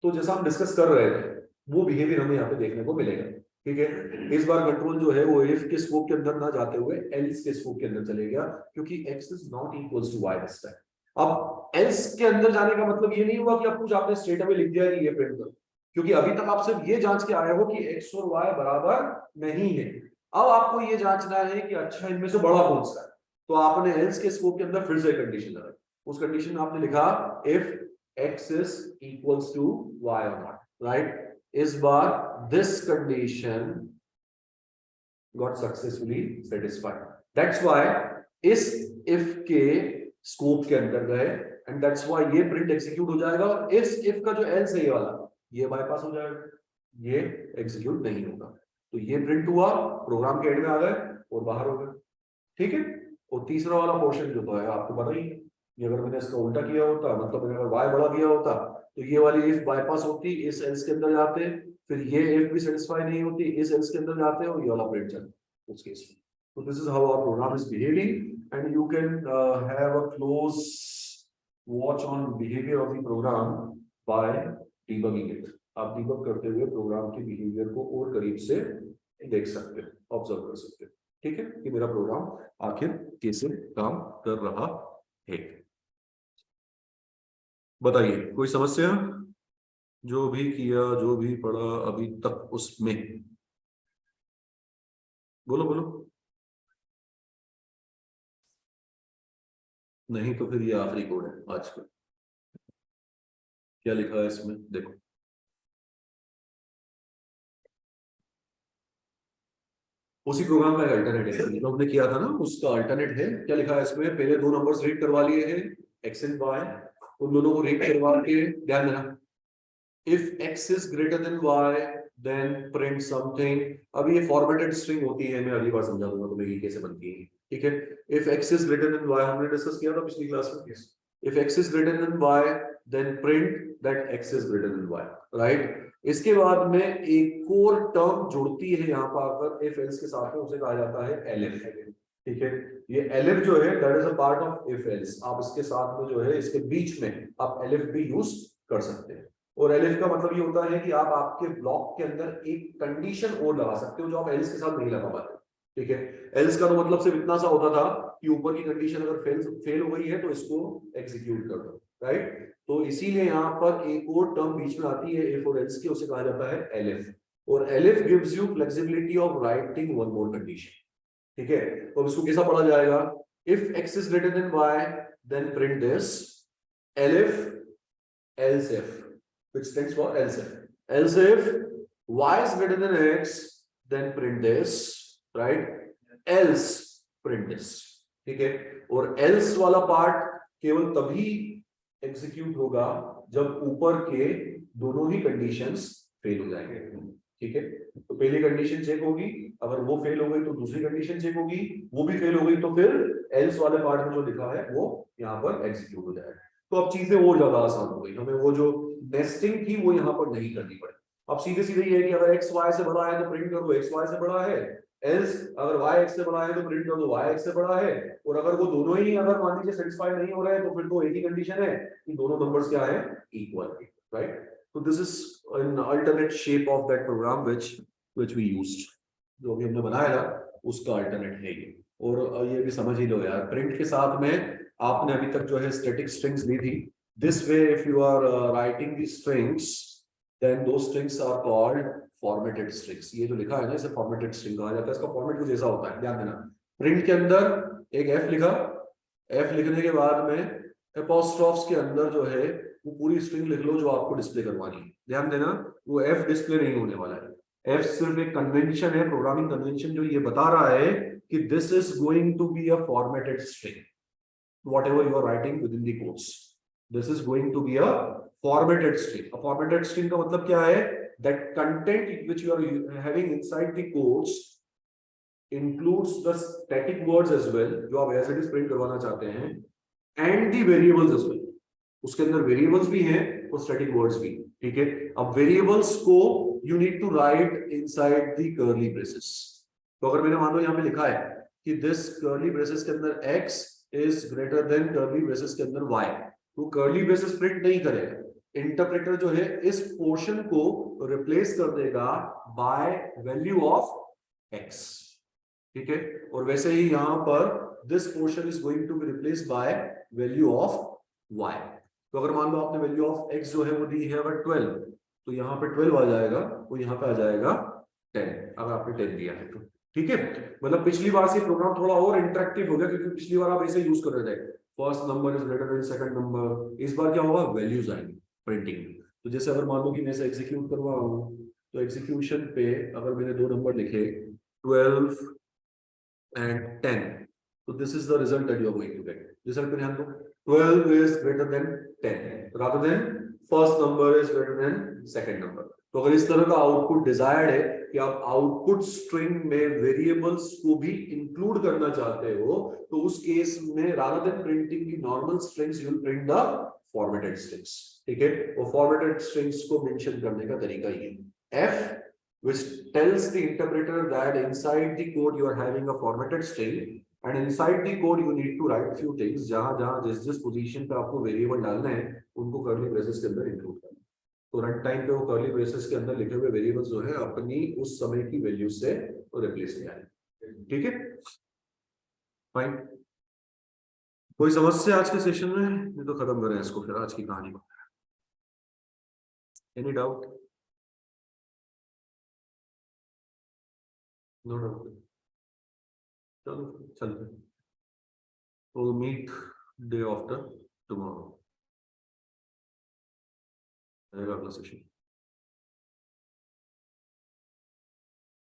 तो जैसा हम डिस्कस कर रहे थे वो बिहेवियर हमें यहाँ पे देखने को मिलेगा। ठीक है, इस बार कंट्रोल जो है वो इफ के स्कोप के अंदर ना जाते हुए एल्स के स्कोप के अंदर चले गया, क्योंकि x is not equals to y this time। अब एल्स के अंदर जाने का मतलब ये नहीं हुआ कि अब कुछ आपने स्ट्रेट अवे लिख दिया कि ये प्रिंट करो, क्योंकि अभी तक आप सिर्फ ये जांच के आए हो कि x और y बराबर नहीं है। अब आपको ये जांचना है कि अच्छा इनमें से बड़ा कौन सा है, तो आपने एल्स के स्कोप के अंदर फिर से कंडीशन लगाई। उस कंडीशन में आपने लिखा if x is equals to y or not, right? इस बार this condition got successfully satisfied। That's why इस if के स्कोप के अंदर गए, and that's why ये प्रिंट एग्जीक्यूट हो जाएगा, और इस if का जो else है ये वाला, ये बाईपास हो जाएगा, ये एग्जीक्यूट नहीं होगा। तो ये प्रिंट हुआ, प्रोग्राम के एंड में आ गए और बाहर हो गए। ठीक है, और तीसरा वाला पोर्शन जो तो है आपको पता ही, ये अगर मैंने इसका उल्टा किया होता, मतलब मैंने अगर y बड़ा किया होता, तो ये वाली if बाईपास होती, इस एल्स के अंदर जाते, फिर ये if भी सेटिस्फाई नहीं होती, इस एल्स के अंदर जाते और ये वाला प्रिंट चलता उस केस में. So this is how our program is behaving, and you can have a close watch on behavior of the program by debugging it. आप debug करते हुए प्रोग्राम के बिहेवियर को और करीब से देख सकते हैं, ऑब्जर्व कर सकते हैं. ठीक है कि मेरा प्रोग्राम आखिर कैसे काम कर रहा है. बताइए कोई समस्या? जो भी किया, जो भी पढ़ा अभी तक उसमें, बोलो बोलो. नहीं तो फिर ये आखिरी कोड है आज का. क्या लिखा है इसमें देखो. उसी प्रोग्राम का अल्टरनेट है जो हमने किया था ना, उसका अल्टरनेट है. क्या लिखा है इसमें? पहले दो नंबर्स रीड करवा लिए हैं, एक्स एंड वाई, उन दोनों को रीड करवा के ध्यान देना. If x is greater than y then print something. अब ये फॉर्मेटेड स्ट्रिंग होती है, मैं अगली बार समझा दूंगा तुम्हें ये कैसे बनती है. ठीक है. If x is greater than y हमने डिस्कस किया था पिछली क्लास में. If x is greater than y then print that x is greater than y. Right. इसके बाद में एक और टर्म जुड़ती है यहाँ पर आकर इफ एल्स के साथ में, उसे कहा जाता है एलिफ. ठीक है. ये एलिफ जो है that is a part of if else. आप इसके साथ में जो है इसके बीच में आप एलिफ भी यूज कर सकते हैं. और एलिफ का मतलब ये होता है कि आप आपके ब्लॉक के अंदर एक कंडीशन और लगा सकते हो जो आप एल्स के साथ नहीं लगा पाते. ठीक है. एल्स का तो मतलब सिर्फ इतना सा होता था कि ऊपर की कंडीशन अगर फेल हो गई है तो इसको एग्जीक्यूट कर दो. राइट. तो इसीलिए यहाँ पर एक और टर्म बीच में आती है इफ और एल्स की, उसे कहा जाता है एलिफ. और elif gives you flexibility of writing one more condition. ठीक है. तो इसको कैसा पढ़ा जाएगा? If x is greater than y then print this elif else if, which stands for else if. Else if y is greater than x, then print this, right? Else print this. ठीक है. और else वाला part केवल तभी execute होगा जब ऊपर के दोनों ही कंडीशंस फेल हो जाएंगे. ठीक है. तो पहली कंडीशन चेक होगी, अगर वो फेल हो गई तो दूसरी कंडीशन चेक होगी, वो भी फेल हो गई तो फिर else वाले पार्ट में जो लिखा है वो यहाँ पर एग्जीक्यूट हो जाएगा. तो अब चीजें और ज्यादा आसान हो गई. हमें वो जो नेस्टिंग थी वो यहाँ पर नहीं करनी पड़े. अब सीधे सीधे ये है कि अगर x y से बड़ा है तो प्रिंट कर दो x y से बड़ा है, एल्स अगर y x से बड़ा है तो प्रिंट कर दो y x से बड़ा है. और अगर वो दोनों ही अगर मान लीजिए सेटिस्फाई नहीं हो रहे हैं तो फिर तो एक ही कंडीशन है कि दोनों नंबर्स क्या है, इक्वल. राइट. तो this is an alternate shape of that program which we used. जो भी हमने बनाया था उसका अल्टरनेट है ये. और ये भी समझ ही लो यार, प्रिंट के साथ में आपने अभी तक जो है स्टैटिक स्ट्रिंग्स ली थी. This way, if you are writing these strings, then those strings are called formatted strings. ये जो लिखा है ना इसे formatted string कहा जाता है. इसका फॉर्मेट कुछ ऐसा होता है, ध्यान देना. प्रिंट के अंदर एक f लिखा, f लिखने के बाद में एपोस्ट्रोफ्स के अंदर जो है वो पूरी स्ट्रिंग लिख लो जो आपको डिस्प्ले करवानी है. ध्यान देना, वो f डिस्प्ले नहीं होने वाला है. f सिर्फ एक कन्वेंशन है, प्रोग्रामिंग कन्वेंशन जो ये बता रहा है कि this is going to be a formatted string. Whatever you are writing within the quotes, this is going to be a formatted string. A formatted string का मतलब क्या है? That content which you are having inside the quotes includes the static words as well, जो आप as it is print करवाना चाहते हैं, and the variables as well. उसके अंदर variables भी हैं और static words भी. ठीक है. अब variables को you need to write inside the curly braces. तो अगर मैंने मान लो यहाँ पे लिखा है कि this curly braces के अंदर x is greater than curly braces के अंदर y, तो कर्ली ब्रेसेस प्रिंट नहीं करेगा. इंटरप्रेटर जो है इस पोर्शन को रिप्लेस कर देगा बाय वैल्यू ऑफ x. ठीक है. और वैसे ही यहां पर this portion is going to be replaced by value of y. तो अगर मान लो आपने वैल्यू ऑफ x जो है वो दी है अगर 12, तो यहाँ पे 12 आ जाएगा, वो यहाँ पे आ जाएगा 10 अगर आपने 10 दिया है तो. ठीक है. मतलब पिछली बार से प्रोग्राम थोड़ा और इंटरेक्टिव हो गया क्योंकि पिछली बार आप ऐसे यूज कर रहे थे, first number is greater then second number. इस बार क्या होगा, वैल्यूज आएंगी प्रिंटिंग. तो जैसे अगर मान लो कि मैं इसे एग्जीक्यूट करवाऊं तो एग्जीक्यूशन पे अगर मैंने दो नंबर लिखे 12 एंड 10, तो this is the result that you are going to get. Result पे ध्यान दो. 12 is greater than 10 rather than first number is greater than second number. तो अगर इस तरह का आउटपुट डिजायर्ड है कि आप आउटपुट स्ट्रिंग में वेरिएबल्स को भी इंक्लूड करना चाहते हो, तो उस केस में rather than printing the normal strings you will print the formatted strings. ठीक है, वो फॉर्मेटेड स्ट्रिंग्स को मेंशन करने का तरीका ये f which tells the interpreter that inside the code you are having a formatted string and inside the code you need to write few things, जहां जहां जिस पोजीशन पे आपको वेरिएबल डालना है उनको कर्ली ब्रेसेस के अंदर इंक्लूड करना। तो रन टाइम पे वो कर्ली ब्रेसेस के अंदर लिखे हुए वेरिएबल्स जो है अपनी उस समय की वैल्यू से रिप्लेस हो जाएंगे। ठीक है, फाइन। कोई समस्या आज के सेशन में? ये तो खत्म करें इसको फिर आज की कहानी को। Any doubt? No doubt. चलो चलते हैं। We'll meet day after tomorrow. अगला सेशन।